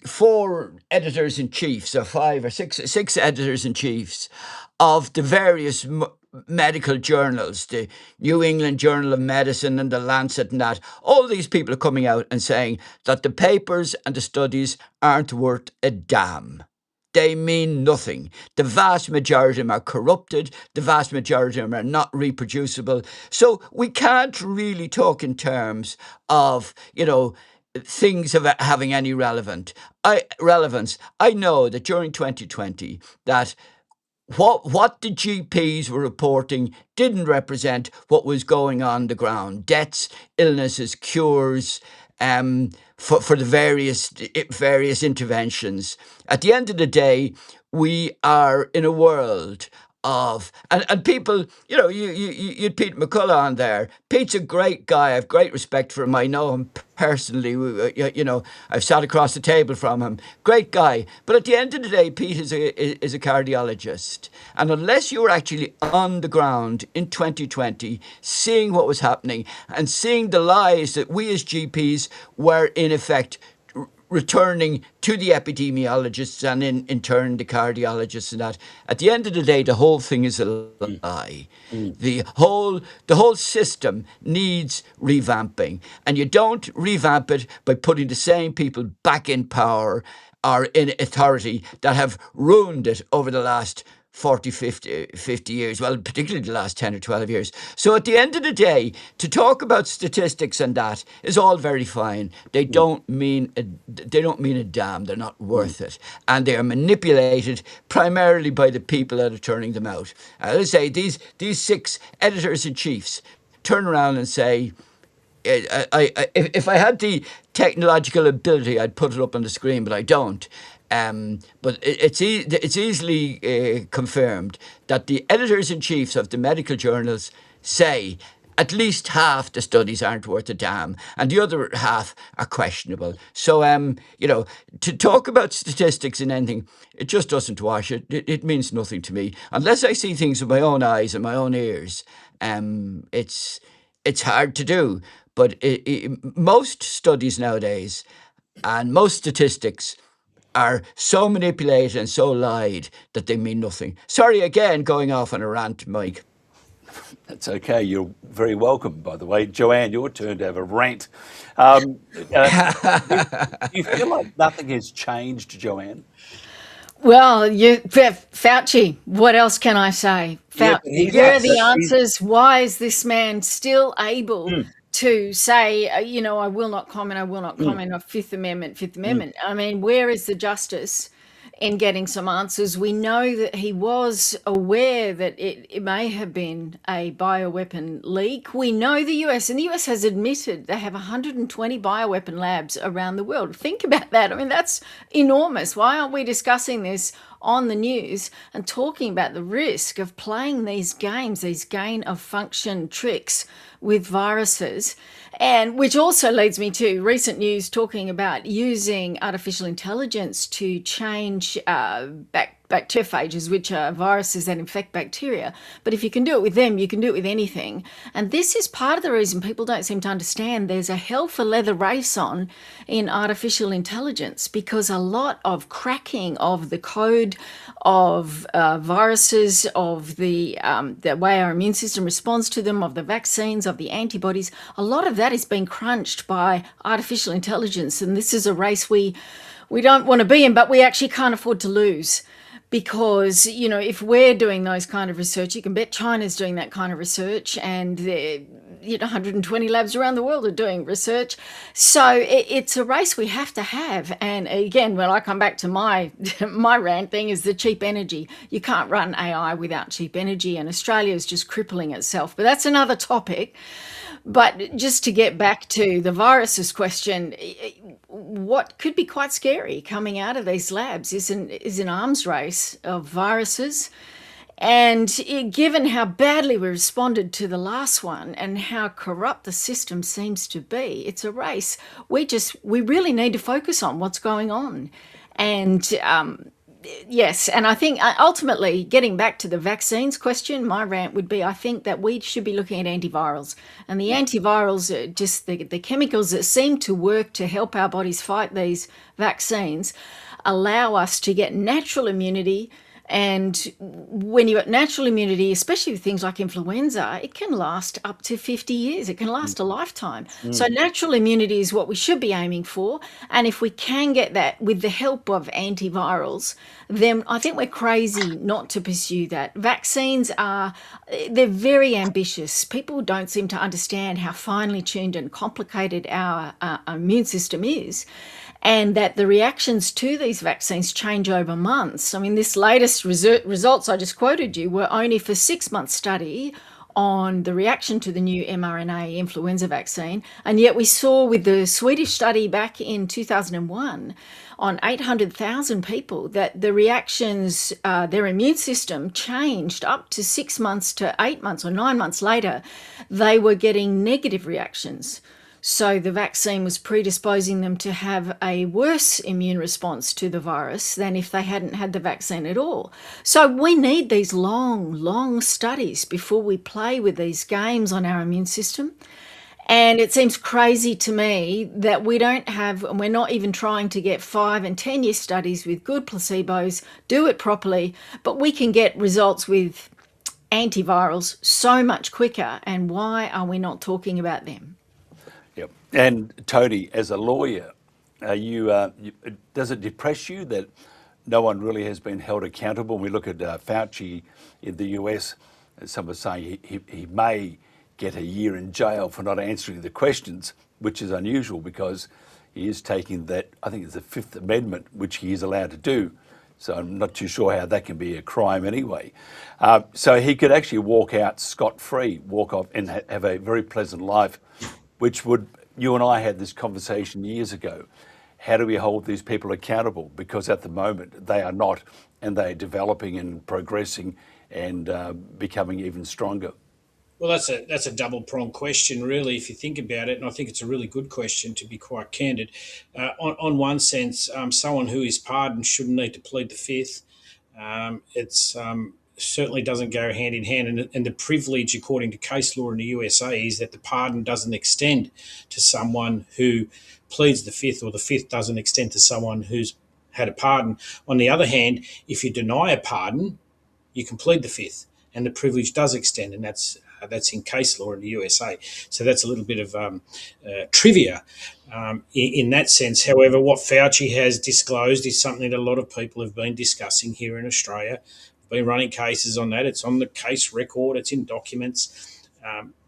[SPEAKER 18] 4 editors-in-chiefs, or 5 or 6 editors-in-chiefs of the various medical journals, the New England Journal of Medicine and the Lancet and that. All these people are coming out and saying that the papers and the studies aren't worth a damn. They mean nothing. The vast majority of them are corrupted. The vast majority of them are not reproducible. So we can't really talk in terms of, things of having any relevance. I know that during 2020 that what the GPs were reporting didn't represent what was going on the ground. Deaths, illnesses, cures, for the various interventions. At the end of the day, we are in a world of and people, you'd Pete McCullough on there. Pete's a great guy. I have great respect for him. I know him personally. I've sat across the table from him. Great guy. But at the end of the day, Pete is a cardiologist. And unless you were actually on the ground in 2020, seeing what was happening and seeing the lies that we as GPs were in effect returning to the epidemiologists and in turn the cardiologists and that. At the end of the day, the whole thing is a lie. The whole system needs revamping, and you don't revamp it by putting the same people back in power or in authority that have ruined it over the last 40, 50 years, well, particularly the last 10 or 12 years. So at the end of the day, to talk about statistics and that is all very fine. They don't mean a damn. They're not worth it. And they are manipulated primarily by the people that are turning them out. Let's say these 6 editors-in-chiefs turn around and say, if I had the technological ability, I'd put it up on the screen, but I don't. But it's easily confirmed that the editors-in-chiefs of the medical journals say at least half the studies aren't worth a damn, and the other half are questionable. So, to talk about statistics in anything, it just doesn't wash it. It means nothing to me. Unless I see things with my own eyes and my own ears, it's hard to do. But most studies nowadays and most statistics are so manipulated and so lied that they mean nothing. Sorry again, going off on a rant, Mike.
[SPEAKER 15] That's okay. You're very welcome, by the way. Joanne, your turn to have a rant. Do you feel like nothing has changed, Joanne?
[SPEAKER 19] Well, Fauci, what else can I say? Fauci, where are the answers? Why is this man still able to say, I will not comment, on Fifth Amendment. I mean, where is the justice in getting some answers? We know that he was aware that it may have been a bioweapon leak. We know the US has admitted they have 120 bioweapon labs around the world. Think about that. I mean, that's enormous. Why aren't we discussing this on the news and talking about the risk of playing these games, these gain of function tricks with viruses? And which also leads me to recent news talking about using artificial intelligence to change bacteriophages, which are viruses that infect bacteria. But if you can do it with them, you can do it with anything. And this is part of the reason people don't seem to understand there's a hell for leather race on in artificial intelligence, because a lot of cracking of the code of viruses, of the way our immune system responds to them, of the vaccines, of the antibodies, a lot of that is being crunched by artificial intelligence. And this is a race we don't want to be in, but we actually can't afford to lose. Because, if we're doing those kind of research, you can bet China's doing that kind of research, and 120 labs around the world are doing research. So it's a race we have to have. And again, when I come back to my rant thing, is the cheap energy. You can't run AI without cheap energy, and Australia is just crippling itself. But that's another topic. But just to get back to the viruses question, what could be quite scary coming out of these labs is an arms race of viruses. And given how badly we responded to the last one and how corrupt the system seems to be, it's a race we really need to focus on what's going on. And Yes, and I think ultimately, getting back to the vaccines question, my rant would be I think that we should be looking at antivirals. And the antivirals are just the chemicals that seem to work to help our bodies fight these vaccines, allow us to get natural immunity. And when you've got natural immunity, especially with things like influenza, it can last up to 50 years. It can last a lifetime. So natural immunity is what we should be aiming for. And if we can get that with the help of antivirals, then I think we're crazy not to pursue that. Vaccines they're very ambitious. People don't seem to understand how finely tuned and complicated our immune system is, and that the reactions to these vaccines change over months. I mean, this latest results I just quoted you were only for 6-month study on the reaction to the new mRNA influenza vaccine. And yet we saw with the Swedish study back in 2001 on 800,000 people that the reactions, their immune system changed up to 6 months to 8 months or 9 months later. They were getting negative reactions. So the vaccine was predisposing them to have a worse immune response to the virus than if they hadn't had the vaccine at all. So we need these long studies before we play with these games on our immune system. And it seems crazy to me that we don't have, and we're not even trying to get 5 and 10 year studies with good placebos, do it properly, but we can get results with antivirals so much quicker. And why are we not talking about them?
[SPEAKER 15] And Tony, as a lawyer, does it depress you that no one really has been held accountable? When we look at Fauci in the US, some are saying he may get a year in jail for not answering the questions, which is unusual because he is taking that, I think it's the Fifth Amendment, which he is allowed to do. So I'm not too sure how that can be a crime anyway. So he could actually walk out scot-free, walk off and have a very pleasant life, which would... You and I had this conversation years ago. How do we hold these people accountable? Because at the moment they are not, and they are developing and progressing and becoming even stronger.
[SPEAKER 13] Well, that's a double-pronged question, really, if you think about it, and I think it's a really good question, to be quite candid. On one sense, someone who is pardoned shouldn't need to plead the Fifth. It's certainly doesn't go hand in hand, and the privilege, according to case law in the USA, is that the pardon doesn't extend to someone who pleads the Fifth, or the Fifth doesn't extend to someone who's had a pardon. On the other hand, if you deny a pardon, you can plead the Fifth, and the privilege does extend, and that's in case law in the USA. So that's a little bit of trivia in that sense. However, what Fauci has disclosed is something that a lot of people have been discussing here in Australia. Been running cases on that. It's on the case record. It's in documents.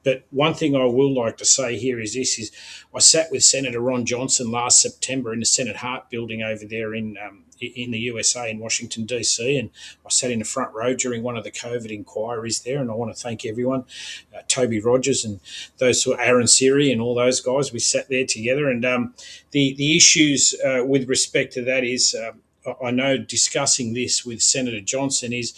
[SPEAKER 13] But one thing I will like to say here is this: is I sat with Senator Ron Johnson last September in the Senate Hart building over there in the USA in Washington DC, and I sat in the front row during one of the COVID inquiries there. And I want to thank everyone, Toby Rogers and those who are Aaron Siri and all those guys. We sat there together, and the issues with respect to that is. I know discussing this with Senator Johnson is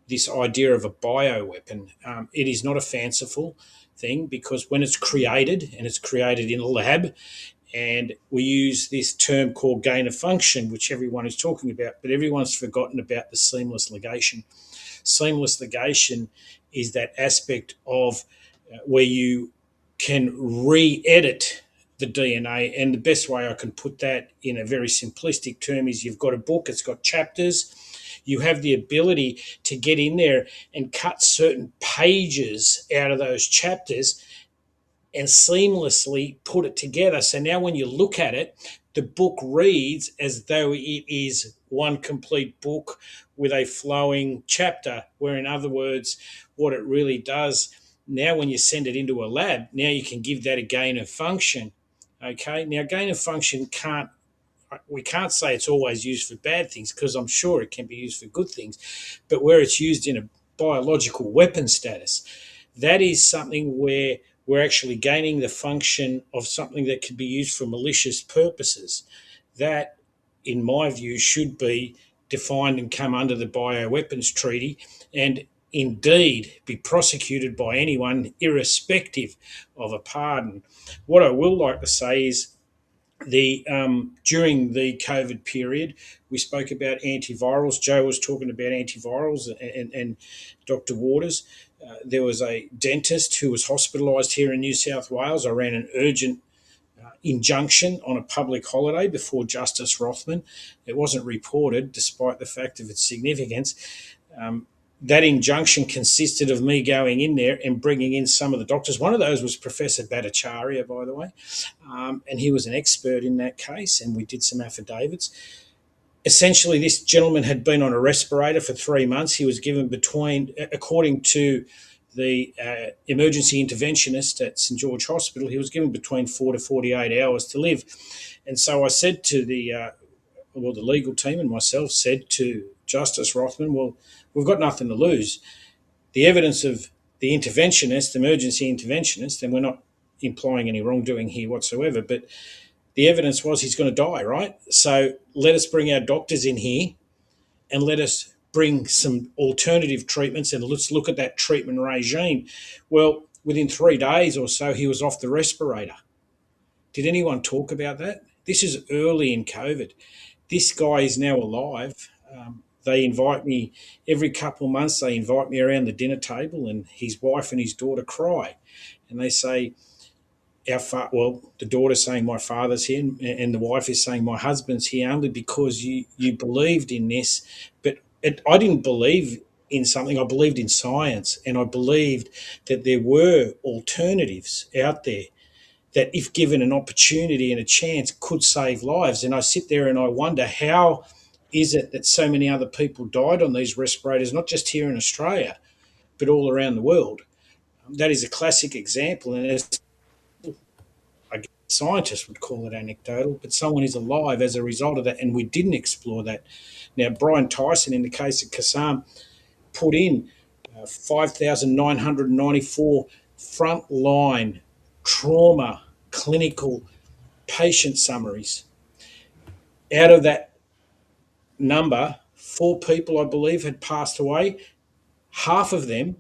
[SPEAKER 13] this idea of a bioweapon. It is not a fanciful thing, because when it's created, and it's created in a lab, and we use this term called gain of function, which everyone is talking about, but everyone's forgotten about the seamless ligation. Seamless ligation is that aspect of where you can re-edit the DNA, and the best way I can put that in a very simplistic term is you've got a book, it's got chapters, you have the ability to get in there and cut certain pages out of those chapters and seamlessly put it together. So now when you look at it, the book reads as though it is one complete book with a flowing chapter, where in other words, what it really does, now when you send it into a lab, now you can give that a gain of function. Okay, now gain of function we can't say it's always used for bad things, because I'm sure it can be used for good things, but where it's used in a biological weapon status, that is something where we're actually gaining the function of something that can be used for malicious purposes. That, in my view, should be defined and come under the Bioweapons Treaty, and indeed be prosecuted by anyone irrespective of a pardon. What I will like to say is During the COVID period, we spoke about antivirals. Joe was talking about antivirals, and Dr. Waters. There was a dentist who was hospitalised here in New South Wales. I ran an urgent injunction on a public holiday before Justice Rothman. It wasn't reported, despite the fact of its significance. That injunction consisted of me going in there and bringing in some of the doctors. One of those was Professor Bhattacharya, by the way, and he was an expert in that case, and we did some affidavits. Essentially, this gentleman had been on a respirator for 3 months. He was given according to the emergency interventionist at St George Hospital, he was given between 4 to 48 hours to live. And so I said to the legal team and myself said to Justice Rothman, well, we've got nothing to lose. The evidence of the interventionist, emergency interventionist, and we're not implying any wrongdoing here whatsoever, but the evidence was he's going to die, right? So let us bring our doctors in here and let us bring some alternative treatments and let's look at that treatment regime. Well, within 3 days or so, he was off the respirator. Did anyone talk about that? This is early in COVID. This guy is now alive. They invite me every couple of months. They invite me around the dinner table, and his wife and his daughter cry, and they say, the daughter's saying my father's here, and the wife is saying my husband's here only because you believed in this. But I didn't believe in something. I believed in science, and I believed that there were alternatives out there that, if given an opportunity and a chance, could save lives. And I sit there and I wonder, how is it that so many other people died on these respirators, not just here in Australia, but all around the world? That is a classic example, and I guess scientists would call it anecdotal, but someone is alive as a result of that, and we didn't explore that. Now, Brian Tyson, in the case of Kassam, put in 5,994 frontline trauma clinical patient summaries. Out of that number, 4 people, I believe, had passed away. Half of them,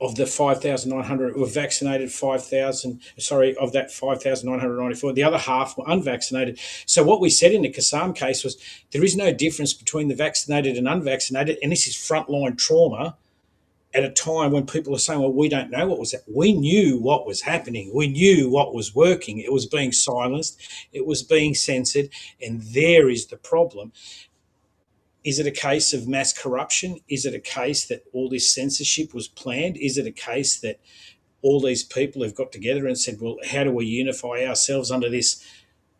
[SPEAKER 13] of the 5,900, were vaccinated. Of that 5,994, the other half were unvaccinated. So what we said in the Kassam case was there is no difference between the vaccinated and unvaccinated, and this is frontline trauma at a time when people are saying, well, we don't know what was happening. We knew what was happening. We knew what was working. It was being silenced. It was being censored, and there is the problem. Is it a case of mass corruption? Is it a case that all this censorship was planned? Is it a case that all these people have got together and said, well, how do we unify ourselves under this,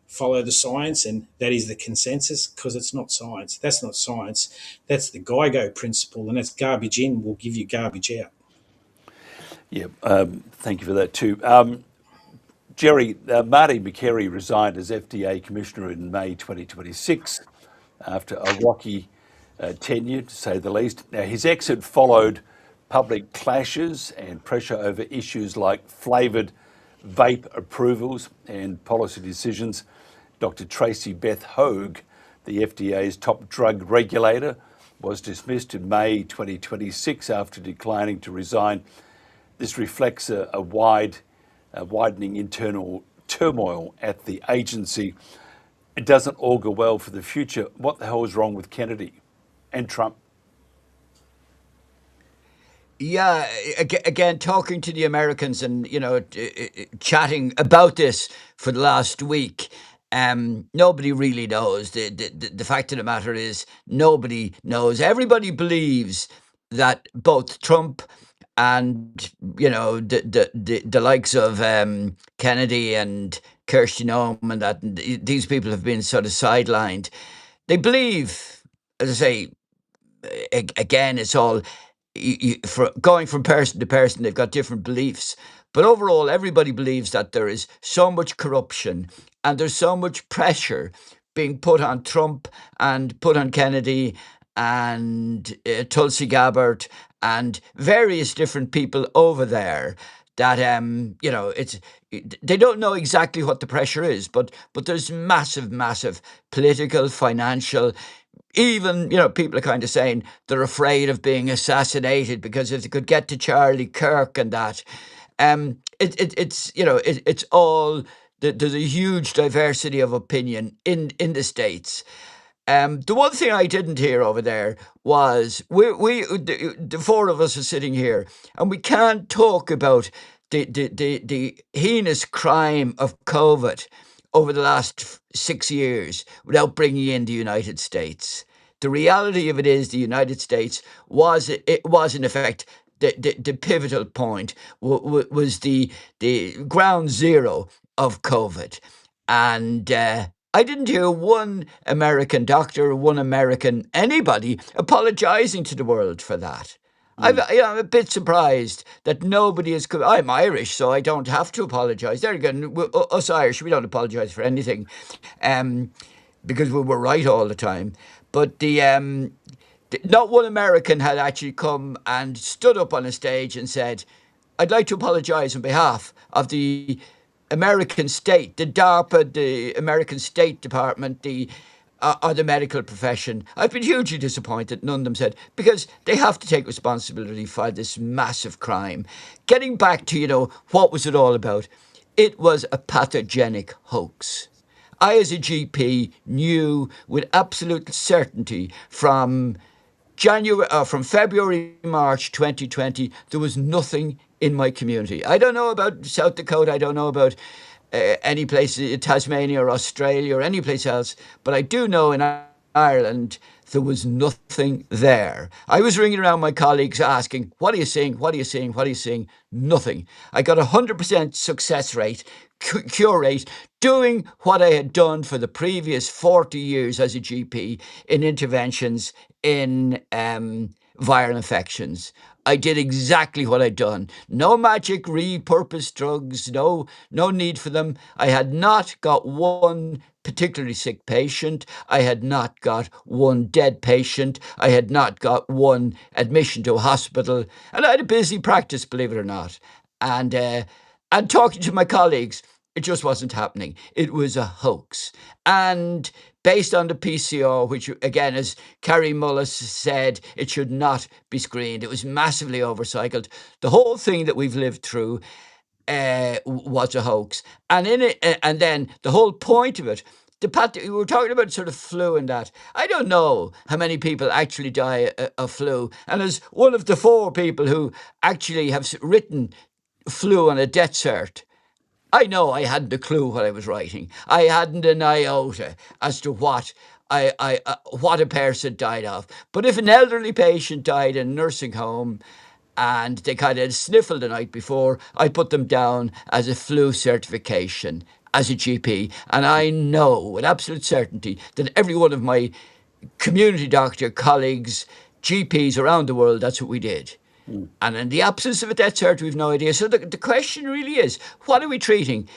[SPEAKER 13] follow the science, and that is the consensus? Because it's not science. That's not science. That's the GIGO principle, and that's garbage in will give you garbage out.
[SPEAKER 15] Yeah, thank you for that too. Jerry, Marty Makary resigned as FDA Commissioner in May 2026 after a rocky tenure, to say the least. Now, his exit followed public clashes and pressure over issues like flavoured vape approvals and policy decisions. Dr. Tracy Beth Hogue, the FDA's top drug regulator, was dismissed in May 2026 after declining to resign. This reflects a widening internal turmoil at the agency. It doesn't augur well for the future. What the hell is wrong with Kennedy and Trump?
[SPEAKER 18] Yeah, again, talking to the Americans and, chatting about this for the last week, nobody really knows. The fact of the matter is nobody knows. Everybody believes that both Trump and, the likes of Kennedy and Kirsty Noem and that these people have been sort of sidelined. They believe, as I say, again, it's all going from person to person. They've got different beliefs, but overall, everybody believes that there is so much corruption and there's so much pressure being put on Trump and put on Kennedy and Tulsi Gabbard and various different people over there that it's they don't know exactly what the pressure is, but there's massive political, financial, even people are kind of saying they're afraid of being assassinated because if they could get to Charlie Kirk and that, it's all there's a huge diversity of opinion in the States. The one thing I didn't hear over there was the four of us are sitting here, and we can't talk about the heinous crime of COVID over the last 6 years without bringing in the United States. The reality of it is the United States was in effect the pivotal point, was the ground zero of COVID. And I didn't hear one American doctor, one American anybody apologising to the world for that. I'm a bit surprised that nobody is. I'm Irish, so I don't have to apologise. There again, us Irish, we don't apologise for anything, because we were right all the time. But not one American had actually come and stood up on a stage and said, "I'd like to apologise on behalf of the American state, the DARPA, the American State Department, or the medical profession." I've been hugely disappointed none of them said, because they have to take responsibility for this massive crime. Getting back to, what was it all about? It was a pathogenic hoax. I, as a GP, knew with absolute certainty from February, March 2020, there was nothing in my community. I don't know about South Dakota, I don't know about any place, Tasmania or Australia or any place else, but I do know in Ireland there was nothing there. I was ringing around my colleagues asking, "What are you seeing? What are you seeing? What are you seeing?" Nothing. I got 100% success rate, cure rate, doing what I had done for the previous 40 years as a GP in interventions in viral infections. I did exactly what I'd done. No magic repurposed drugs, no need for them. I had not got one particularly sick patient. I had not got one dead patient. I had not got one admission to a hospital. And I had a busy practice, believe it or not. And talking to my colleagues, it just wasn't happening. It was a hoax. And based on the PCR, which again, as Carrie Mullis said, it should not be screened. It was massively overcycled. The whole thing that we've lived through was a hoax. And in it, and then the whole point of it, we were talking about sort of flu and that. I don't know how many people actually die of flu. And as one of the 4 people who actually have written flu on a death cert, I know I hadn't a clue what I was writing. I hadn't an iota as to what a person died of. But if an elderly patient died in a nursing home and they kind of sniffled the night before, I put them down as a flu certification as a GP. And I know with absolute certainty that every one of my community doctor colleagues, GPs around the world, that's what we did. And in the absence of a death cert, we've no idea. So the question really is, what are we treating?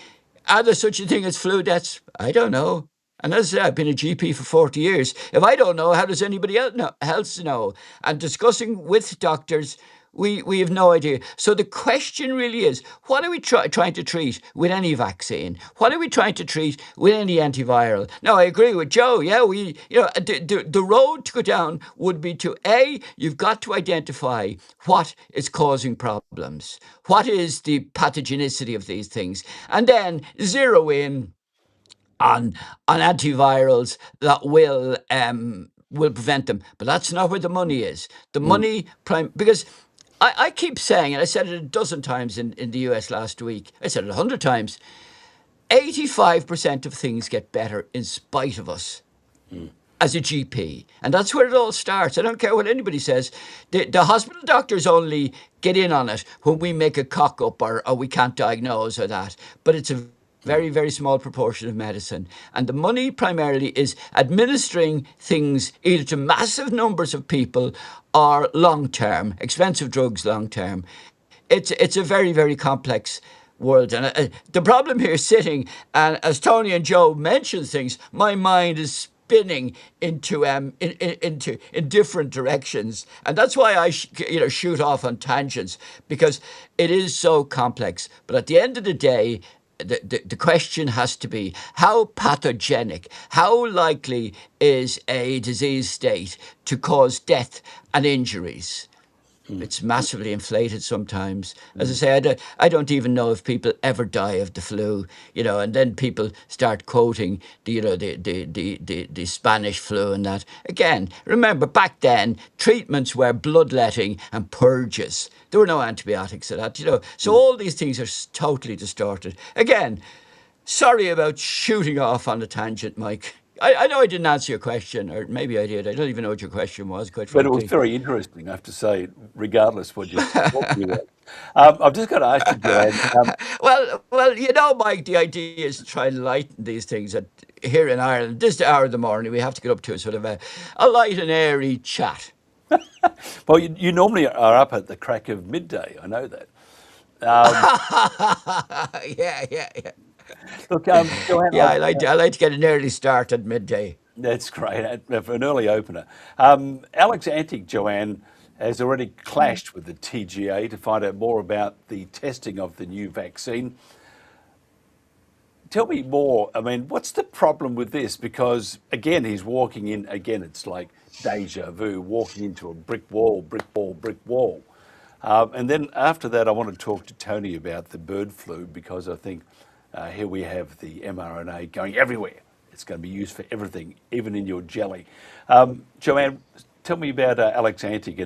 [SPEAKER 18] Are there such a thing as flu deaths? I don't know. And as I said, I've been a GP for 40 years. If I don't know, how does anybody else know? And discussing with doctors, we have no idea. So the question really is, what are we trying to treat with any vaccine? What are we trying to treat with any antiviral? Now, I agree with Joe. Yeah, the road to go down would be to, you've got to identify what is causing problems. What is the pathogenicity of these things? And then zero in on antivirals that will prevent them. But that's not where the money is. The money, because I keep saying, and I said it a dozen times in the US last week, I said it 100 times, 85% of things get better in spite of us as a GP. And that's where it all starts. I don't care what anybody says. The hospital doctors only get in on it when we make a cock up or we can't diagnose or that. But it's a very, very small proportion of medicine. And the money primarily is administering things either to massive numbers of people or long-term, expensive drugs long-term. It's a very, very complex world. And the problem here is sitting, and as Tony and Joe mentioned things, my mind is spinning into in different directions. And that's why I shoot off on tangents, because it is so complex. But at the end of the day, the question has to be, how pathogenic, how likely is a disease state to cause death and injuries? It's massively inflated sometimes. As I say, I don't even know if people ever die of the flu, and then people start quoting the Spanish flu and that. Again, remember back then, treatments were bloodletting and purges. There were no antibiotics for that, So all these things are totally distorted. Again, sorry about shooting off on a tangent, Mike. I know I didn't answer your question, or maybe I did. I don't even know what your question was, quite frankly.
[SPEAKER 15] But it was very interesting, I have to say, regardless what you're talking about. I've just got to ask you, Joanne.
[SPEAKER 18] Well, Mike, the idea is to try and lighten these things. Here in Ireland, this hour of the morning, we have to get up to a sort of a light and airy chat.
[SPEAKER 15] Well, you normally are up at the crack of midday. I know that.
[SPEAKER 18] Yeah.
[SPEAKER 15] Look, Joanne,
[SPEAKER 18] I like to get an early start at midday.
[SPEAKER 15] That's great, for an early opener. Alex Antic, Joanne, has already clashed with the TGA to find out more about the testing of the new vaccine. Tell me more. I mean, what's the problem with this? Because, again, he's walking in, it's like deja vu, walking into a brick wall. And then after that, I want to talk to Tony about the bird flu, because I think here we have the mRNA going everywhere. It's going to be used for everything, even in your jelly. Joanne, tell me about Alex Antic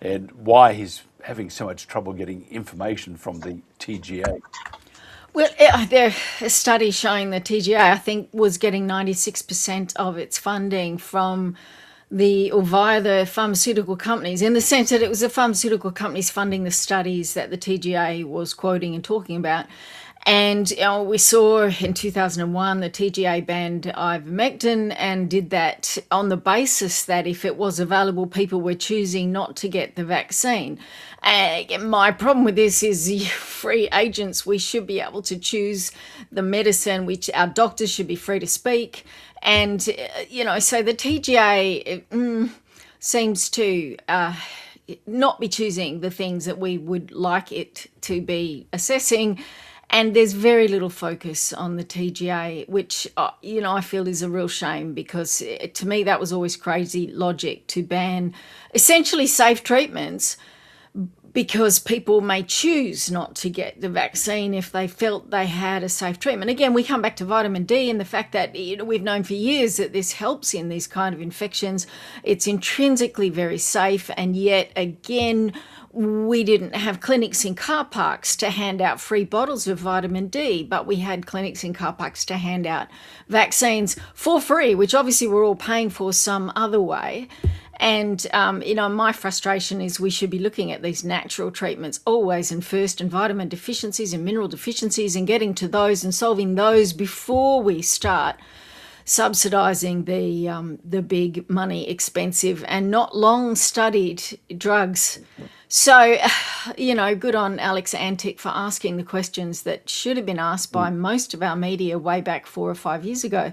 [SPEAKER 15] and why he's having so much trouble getting information from the TGA.
[SPEAKER 19] Well, there's a study showing the TGA, I think, was getting 96% of its funding from via the pharmaceutical companies, in the sense that it was the pharmaceutical companies funding the studies that the TGA was quoting and talking about. And we saw in 2001 the TGA banned ivermectin and did that on the basis that if it was available, people were choosing not to get the vaccine. My problem with this is free agents. We should be able to choose the medicine, which our doctors should be free to speak. And, so the TGA seems to not be choosing the things that we would like it to be assessing. And there's very little focus on the TGA, which, I feel is a real shame, because to me that was always crazy logic to ban essentially safe treatments, because people may choose not to get the vaccine if they felt they had a safe treatment. Again, we come back to vitamin D and the fact that we've known for years that this helps in these kind of infections. It's intrinsically very safe, and yet again, we didn't have clinics in car parks to hand out free bottles of vitamin D, but we had clinics in car parks to hand out vaccines for free, which obviously we're all paying for some other way. And, my frustration is we should be looking at these natural treatments always and first, and vitamin deficiencies and mineral deficiencies, and getting to those and solving those before we start subsidising the big money, expensive and not long studied drugs. So, good on Alex Antic for asking the questions that should have been asked by most of our media way back 4 or 5 years ago.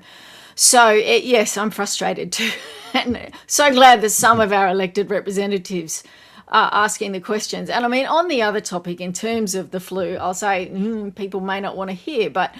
[SPEAKER 19] So, yes, I'm frustrated too. And so glad that some of our elected representatives are asking the questions. And I mean, on the other topic, in terms of the flu, I'll say people may not want to hear, but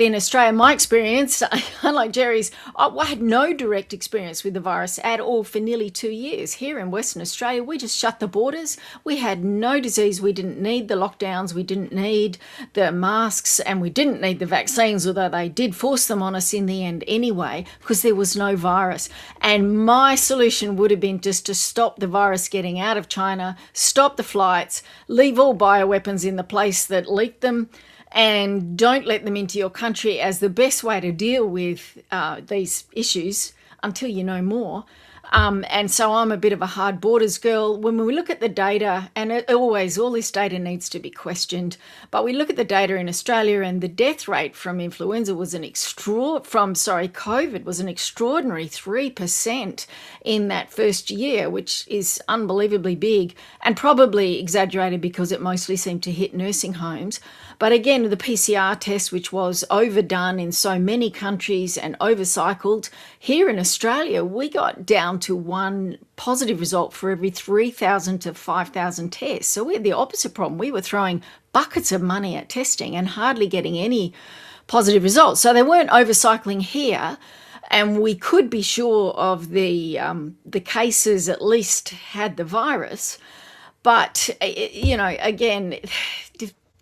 [SPEAKER 19] in Australia, my experience, unlike Jerry's, I had no direct experience with the virus at all for nearly 2 years. Here in Western Australia, we just shut the borders. We had no disease. We didn't need the lockdowns. We didn't need the masks, and we didn't need the vaccines, although they did force them on us in the end anyway, because there was no virus. And my solution would have been just to stop the virus getting out of China, stop the flights, leave all bioweapons in the place that leaked them, and don't let them into your country as the best way to deal with these issues until you know more. And so I'm a bit of a hard borders girl. When we look at the data, and all this data needs to be questioned, but we look at the data in Australia, and the death rate from influenza was COVID was an extraordinary 3% in that first year, which is unbelievably big and probably exaggerated because it mostly seemed to hit nursing homes. But again, the PCR test, which was overdone in so many countries and overcycled, here in Australia, we got down to one positive result for every 3,000 to 5,000 tests. So we had the opposite problem. We were throwing buckets of money at testing and hardly getting any positive results. So they weren't overcycling here, and we could be sure of the cases at least had the virus. But, again,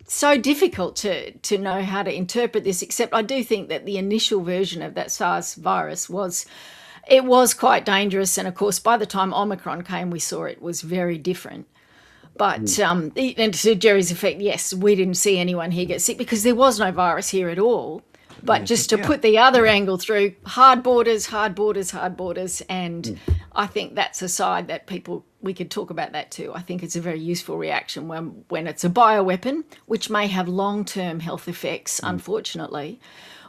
[SPEAKER 19] so difficult to know how to interpret this, except I do think that the initial version of that SARS virus was quite dangerous. And of course, by the time Omicron came, we saw it was very different. But and to Jerry's effect, yes, we didn't see anyone here get sick because there was no virus here at all. But just to put the other angle through, hard borders. And I think that's a side that we could talk about that too. I think it's a very useful reaction when it's a bioweapon, which may have long-term health effects, unfortunately,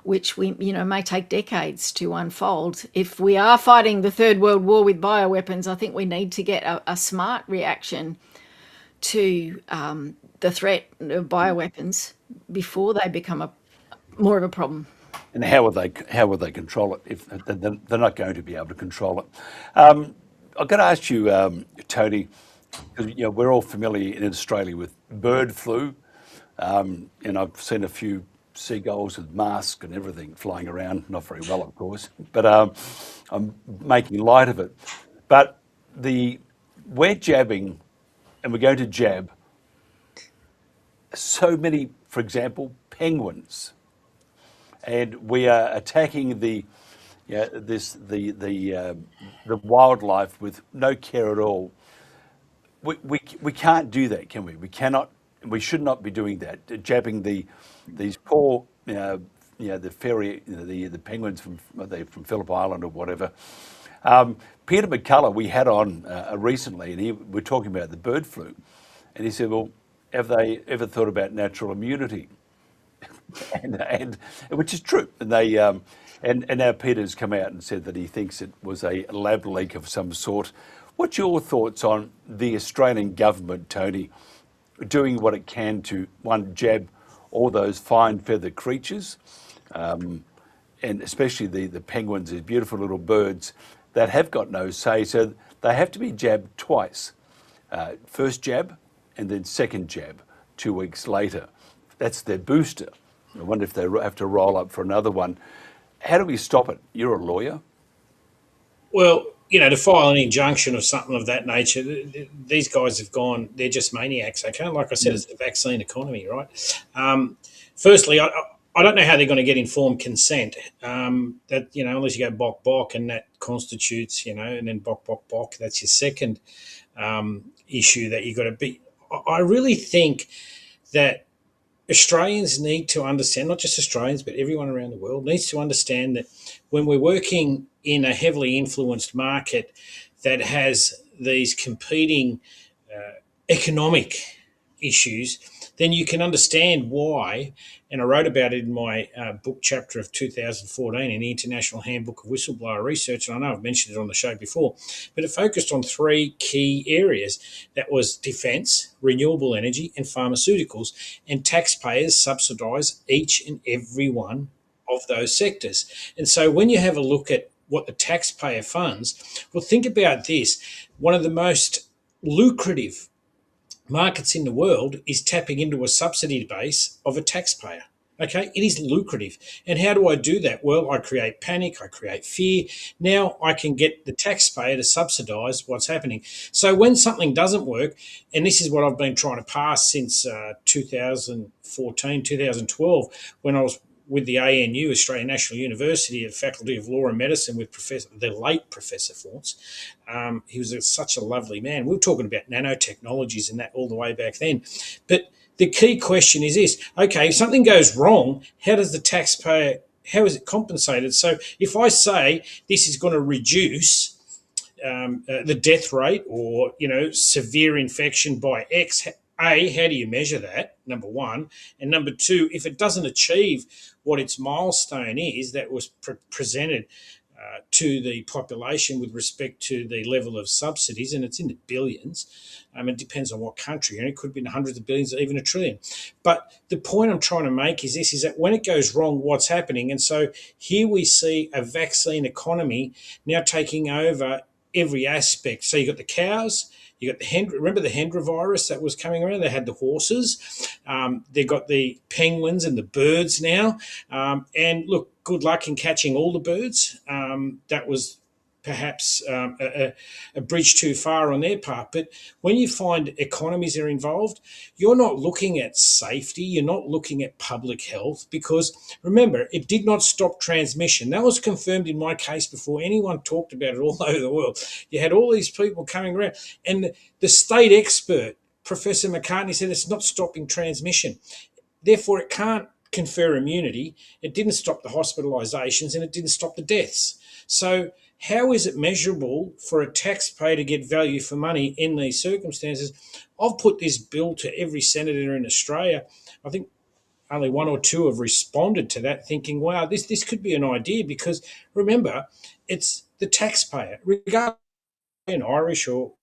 [SPEAKER 19] which may take decades to unfold. If we are fighting the Third World War with bioweapons, I think we need to get a smart reaction to the threat of bioweapons before they become more of a problem.
[SPEAKER 15] And how will they control it if they're not going to be able to control it? I've got to ask you, Tony, because we're all familiar in Australia with bird flu, and I've seen a few seagulls with masks and everything flying around, not very well, of course, but I'm making light of it. But we're jabbing, and we're going to jab so many, for example, penguins, and we are attacking the wildlife with no care at all. We can't do that, can we? We cannot. We should not be doing that. Jabbing these poor, the penguins from Phillip Island or whatever. Peter McCullough we had on recently, and we're talking about the bird flu, and he said, "Well, have they ever thought about natural immunity?" and which is true. And they and now Peter's come out and said that he thinks it was a lab leak of some sort. What's your thoughts on the Australian government, Tony, doing what it can to jab all those fine feathered creatures, and especially the penguins, these beautiful little birds that have got no say, so they have to be jabbed twice. First jab and then second jab 2 weeks later. That's their booster. I wonder if they have to roll up for another one. How do we stop it? You're a lawyer.
[SPEAKER 13] Well, to file an injunction of something of that nature, these guys have gone, they're just maniacs, okay? Like I said, it's the vaccine economy, right? Firstly, I don't know how they're going to get informed consent. That, unless you go bok, and that constitutes, and then bok, that's your second issue that you've got to be. I really think that Australians need to understand, not just Australians, but everyone around the world needs to understand that when we're working in a heavily influenced market that has these competing economic issues, then you can understand why, and I wrote about it in my book chapter of 2014 in the International Handbook of Whistleblower Research, and I know I've mentioned it on the show before, but it focused on 3 key areas. That was defence, renewable energy, and pharmaceuticals, and taxpayers subsidise each and every one of those sectors. And so when you have a look at what the taxpayer funds, well, think about this. One of the most lucrative markets in the world is tapping into a subsidy base of a taxpayer. Okay, it is lucrative. And how do I do that? Well, I create panic, I create fear. Now I can get the taxpayer to subsidise what's happening. So when something doesn't work, and this is what I've been trying to pass since 2014, 2012, when I was with the ANU, Australian National University, at Faculty of Law and Medicine with the late Professor Faunce. He was such a lovely man. We were talking about nanotechnologies and that all the way back then. But the key question is this: okay, if something goes wrong, how does the taxpayer, how is it compensated? So if I say this is going to reduce the death rate or, severe infection by X, A, how do you measure that, number one? And number two, if it doesn't achieve what its milestone is that was presented to the population with respect to the level of subsidies, and it's in the billions, it depends on what country, and it could be in the hundreds of billions or even $1 trillion. But the point I'm trying to make is this, is that when it goes wrong, what's happening? And so here we see a vaccine economy now taking over every aspect. So you've got the cows, you got remember the Hendra virus that was coming around? They had the horses. They've got the penguins and the birds now. And look, good luck in catching all the birds. That was perhaps a bridge too far on their part. But when you find economies are involved, you're not looking at safety, you're not looking at public health, because remember, it did not stop transmission. That was confirmed in my case before anyone talked about it all over the world. You had all these people coming around, and the state expert, Professor McCartney, said it's not stopping transmission. Therefore, it can't confer immunity. It didn't stop the hospitalisations, and it didn't stop the deaths. So how is it measurable for a taxpayer to get value for money in these circumstances? I've put this bill to every senator in Australia. I think only one or two have responded to that, thinking, wow, this could be an idea, because remember, it's the taxpayer, regardless of being Irish or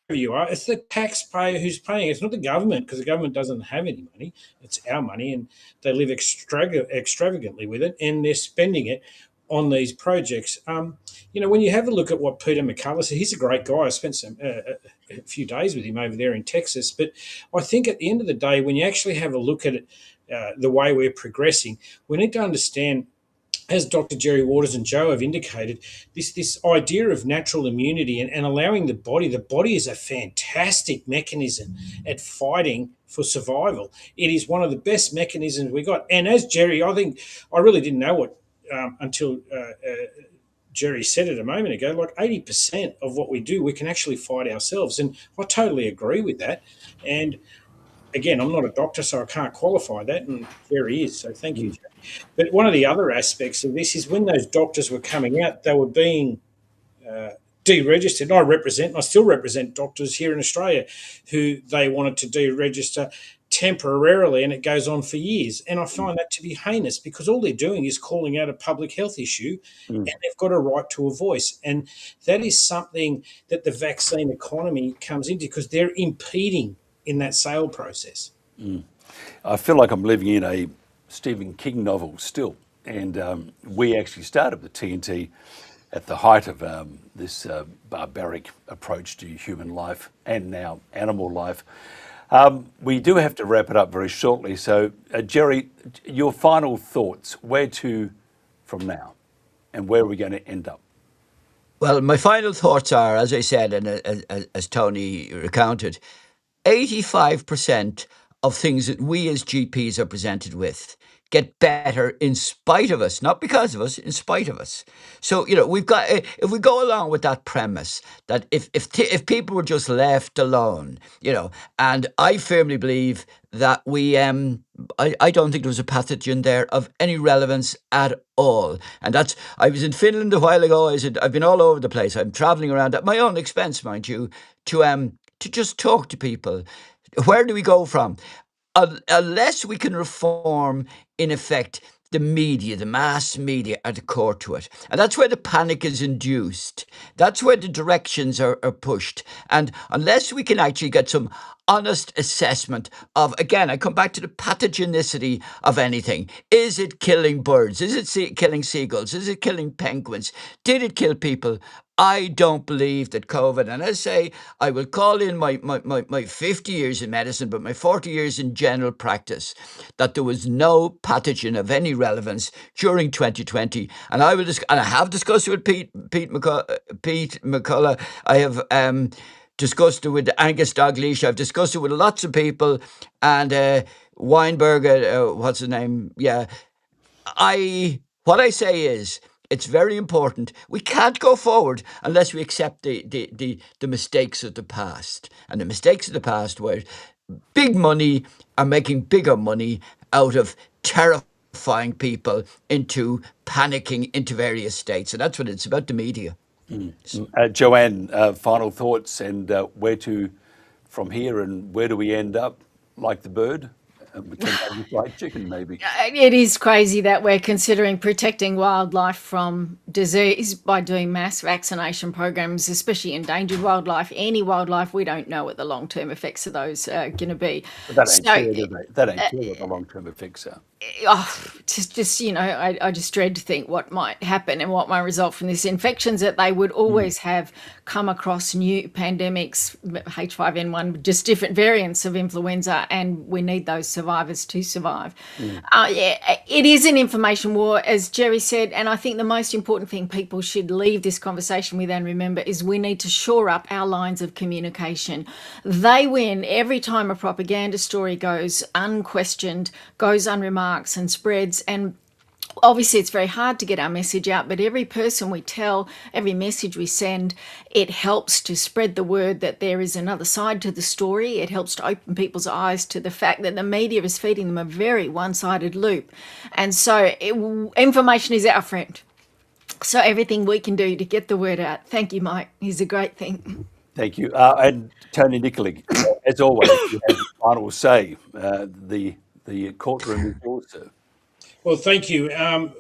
[SPEAKER 13] whoever you are, it's the taxpayer who's paying. It's not the government, because the government doesn't have any money. It's our money, and they live extravagantly with it, and they're spending it on these projects. When you have a look at what Peter McCullough said, he's a great guy. I spent a few days with him over there in Texas. But I think at the end of the day, when you actually have a look at it, the way we're progressing, we need to understand, as Dr. Jerry Waters and Joe have indicated, this idea of natural immunity and allowing the body is a fantastic mechanism at fighting for survival. It is one of the best mechanisms we got. And as Jerry, I think, I really didn't know what until Jerry said it a moment ago, like 80% of what we do, we can actually fight ourselves. And I totally agree with that. And again, I'm not a doctor, so I can't qualify that, and Jerry is, so thank you, Jerry. But one of the other aspects of this is when those doctors were coming out, they were being deregistered. And I still represent doctors here in Australia who they wanted to deregister temporarily, and it goes on for years. And I find that to be heinous, because all they're doing is calling out a public health issue, and they've got a right to a voice. And that is something that the vaccine economy comes into, because they're impeding in that sale process.
[SPEAKER 15] I feel like I'm living in a Stephen King novel still. And we actually started with TNT at the height of this barbaric approach to human life and now animal life. We do have to wrap it up very shortly. So, Jerry, your final thoughts, where to from now, and where are we going to end up?
[SPEAKER 18] Well, my final thoughts are, as I said, and as Tony recounted, 85% of things that we as GPs are presented with get better in spite of us, not because of us, in spite of us. So, we've got, if we go along with that premise, that if people were just left alone, and I firmly believe that I don't think there was a pathogen there of any relevance at all. And I was in Finland a while ago. I've been all over the place. I'm traveling around at my own expense, mind you, to just talk to people. Where do we go from? Unless we can reform, in effect, the media, the mass media are the core to it. And that's where the panic is induced. That's where the directions are pushed. And unless we can actually get some honest assessment of, again, I come back to the pathogenicity of anything. Is it killing birds? Is it killing seagulls? Is it killing penguins? Did it kill people? I don't believe that COVID, and I say I will call in my 50 years in medicine, but my 40 years in general practice, that there was no pathogen of any relevance during 2020. And I have discussed it with Pete McCullough. I have discussed it with Angus Dalgleish. I've discussed it with lots of people, and Weinberg, what's his name? Yeah. What I say is, it's very important. We can't go forward unless we accept the mistakes of the past. And the mistakes of the past were big money are making bigger money out of terrifying people into panicking into various states. And that's what it's about, the media.
[SPEAKER 15] Joanne, final thoughts, and where to from here, and where do we end up, like the bird? Fried chicken, maybe.
[SPEAKER 19] It is crazy that we're considering protecting wildlife from disease by doing mass vaccination programs, especially endangered wildlife. Any wildlife, we don't know what the long-term effects of those are going to be.
[SPEAKER 15] But that ain't clear what the long-term effects are.
[SPEAKER 19] just you know, I just dread to think what might happen and what might result from this. Infections that they would always have come across new pandemics, H5N1, just different variants of influenza, and we need those survivors to survive. It is an information war, as Jerry said, and I think the most important thing people should leave this conversation with and remember is we need to shore up our lines of communication. They win every time a propaganda story goes unquestioned, goes unremarked, and spreads. And obviously it's very hard to get our message out, but every person we tell, every message we send, it helps to spread the word that there is another side to the story. It helps to open people's eyes to the fact that the media is feeding them a very one-sided loop. And so information is our friend. So everything we can do to get the word out, thank you, Mike, is a great thing.
[SPEAKER 15] Thank you. And Tony Nikolic, as always, you have the final say. The courtroom is yours, sir.
[SPEAKER 13] Well, thank you.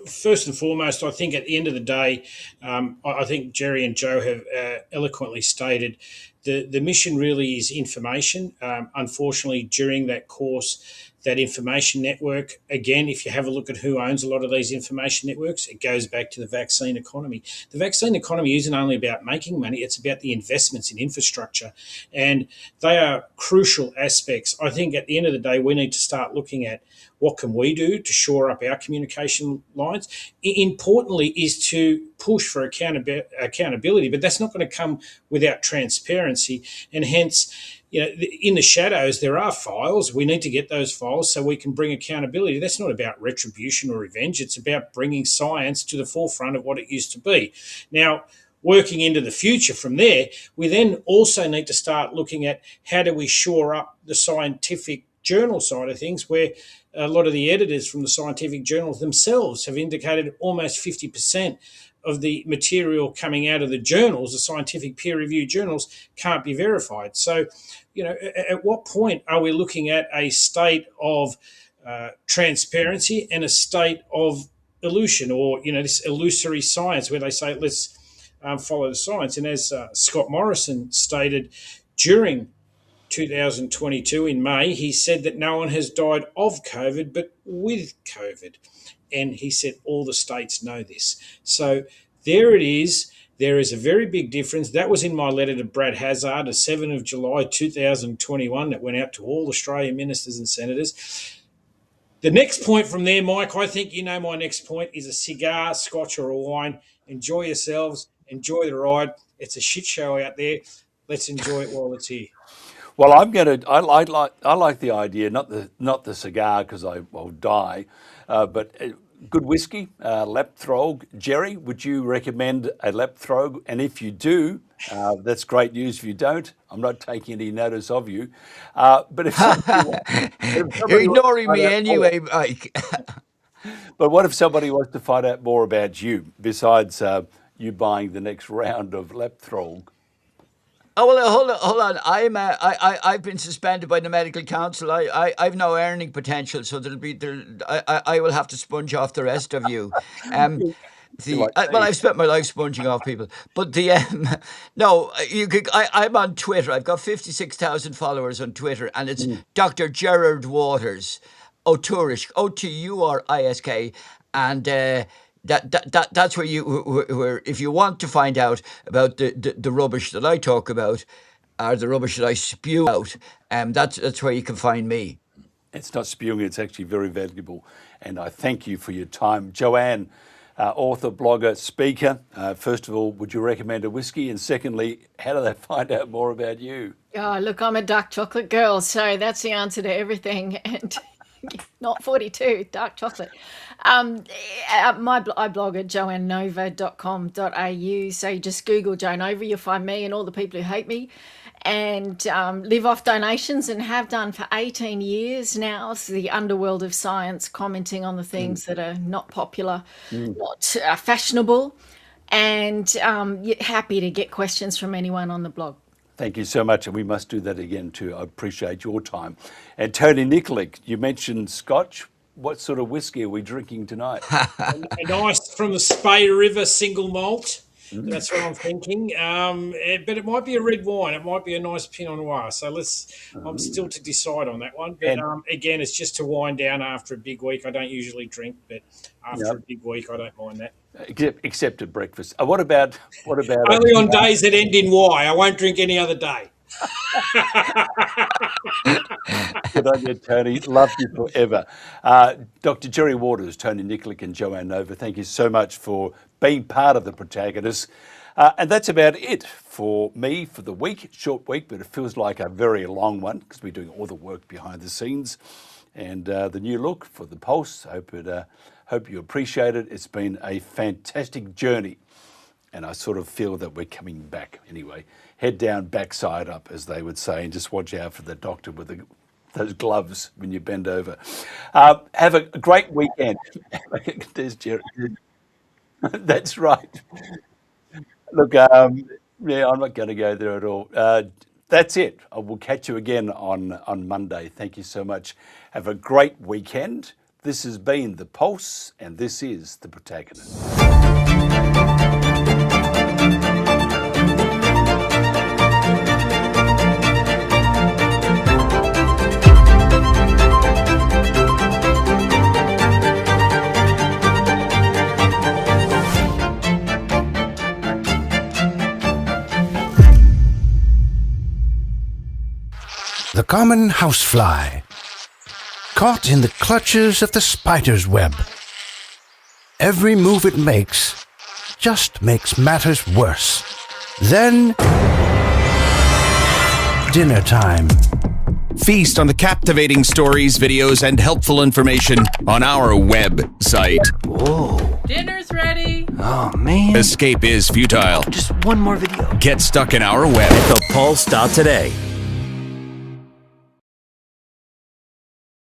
[SPEAKER 13] First and foremost, I think at the end of the day, I think Jerry and Joe have eloquently stated the mission really is information. Unfortunately, during that course, that information network, again, if you have a look at who owns a lot of these information networks, it goes back to the vaccine economy. The vaccine economy isn't only about making money, it's about the investments in infrastructure. And they are crucial aspects. I think at the end of the day, we need to start looking at what can we do to shore up our communication lines. Importantly is to push for accountability, but that's not going to come without transparency. And hence, you know, in the shadows, there are files. We need to get those files so we can bring accountability. That's not about retribution or revenge. It's about bringing science to the forefront of what it used to be. Now, working into the future from there, we then also need to start looking at how do we shore up the scientific journal side of things, where a lot of the editors from the scientific journals themselves have indicated almost 50% of the material coming out of the journals, the scientific peer-reviewed journals, can't be verified. So, you know, at what point are we looking at a state of transparency and a state of illusion, or, you know, this illusory science where they say, let's follow the science? And as Scott Morrison stated during 2022 in May, he said that no one has died of COVID, but with COVID. And he said all the states know this. So there it is. There is a very big difference. That was in my letter to Brad Hazzard, the 7th of July 2021, that went out to all Australian ministers and senators. The next point from there, Mike, I think you know my next point, is a cigar, scotch or a wine. Enjoy yourselves. Enjoy the ride. It's a shit show out there. Let's enjoy it while it's here.
[SPEAKER 15] Well, I like the idea, not the cigar because I'll die, but good whiskey, Lapthrog. Jerry, would you recommend a Lapthrog? And if you do, that's great news. If you don't, I'm not taking any notice of you. But if
[SPEAKER 18] you're ignoring me anyway, Mike.
[SPEAKER 15] But what if somebody wants to find out more about you besides you buying the next round of Lapthrog?
[SPEAKER 18] Oh, well, hold on. I've been suspended by the medical council. I've no earning potential, so I will have to sponge off the rest of you. I've spent my life sponging off people. But no, I'm on Twitter. I've got 56,000 followers on Twitter, and it's Dr. Gerard Waters, Oturisk, Oturisk, and that's where if you want to find out about the rubbish that I talk about, or the rubbish that I spew out, that's where you can find me.
[SPEAKER 15] It's not spewing, it's actually very valuable. And I thank you for your time. Joanne, author, blogger, speaker. First of all, would you recommend a whiskey? And secondly, how do they find out more about you?
[SPEAKER 19] Oh, look, I'm a dark chocolate girl, so that's the answer to everything. And not 42, dark chocolate. I blog at joannenova.com.au. So you just Google Jo Nova, you'll find me and all the people who hate me. And live off donations, and have done for 18 years now. It's the underworld of science, commenting on the things that are not popular, not fashionable, and happy to get questions from anyone on the blog.
[SPEAKER 15] Thank you so much, and we must do that again too. I appreciate your time. And Tony Nikolic, you mentioned Scotch. What sort of whiskey are we drinking tonight?
[SPEAKER 13] A nice from the Spey River single malt. That's what I'm thinking. But it might be a red wine. It might be a nice Pinot Noir. So I'm still to decide on that one. But again, it's just to wind down after a big week. I don't usually drink, but after a big week, I don't mind that.
[SPEAKER 15] Except at breakfast. What about
[SPEAKER 13] only on days that end in Y? I won't drink any other day.
[SPEAKER 15] Good on you, Tony. Love you forever. Dr. Jerry Waters, Tony Nikolic and Joanne Nova, thank you so much for being part of the Protagonists. And that's about it for me for the week. Short week, but it feels like a very long one because we're doing all the work behind the scenes. And the new look for the Pulse, hope you appreciate it. It's been a fantastic journey. And I sort of feel that we're coming back anyway. Head down, backside up, as they would say, and just watch out for the doctor with those gloves when you bend over. Have a great weekend. There's Jerry. That's right. Look, I'm not going to go there at all. That's it. I will catch you again on Monday. Thank you so much. Have a great weekend. This has been The Pulse, and this is The Protagonist.
[SPEAKER 4] The common housefly, caught in the clutches of the spider's web. Every move it makes just makes matters worse. Then, dinner time.
[SPEAKER 5] Feast on the captivating stories, videos, and helpful information on our website.
[SPEAKER 4] Whoa.
[SPEAKER 23] Dinner's ready.
[SPEAKER 4] Oh, man.
[SPEAKER 5] Escape is futile.
[SPEAKER 4] Just one more video.
[SPEAKER 5] Get stuck in our web at
[SPEAKER 17] thepulse.today.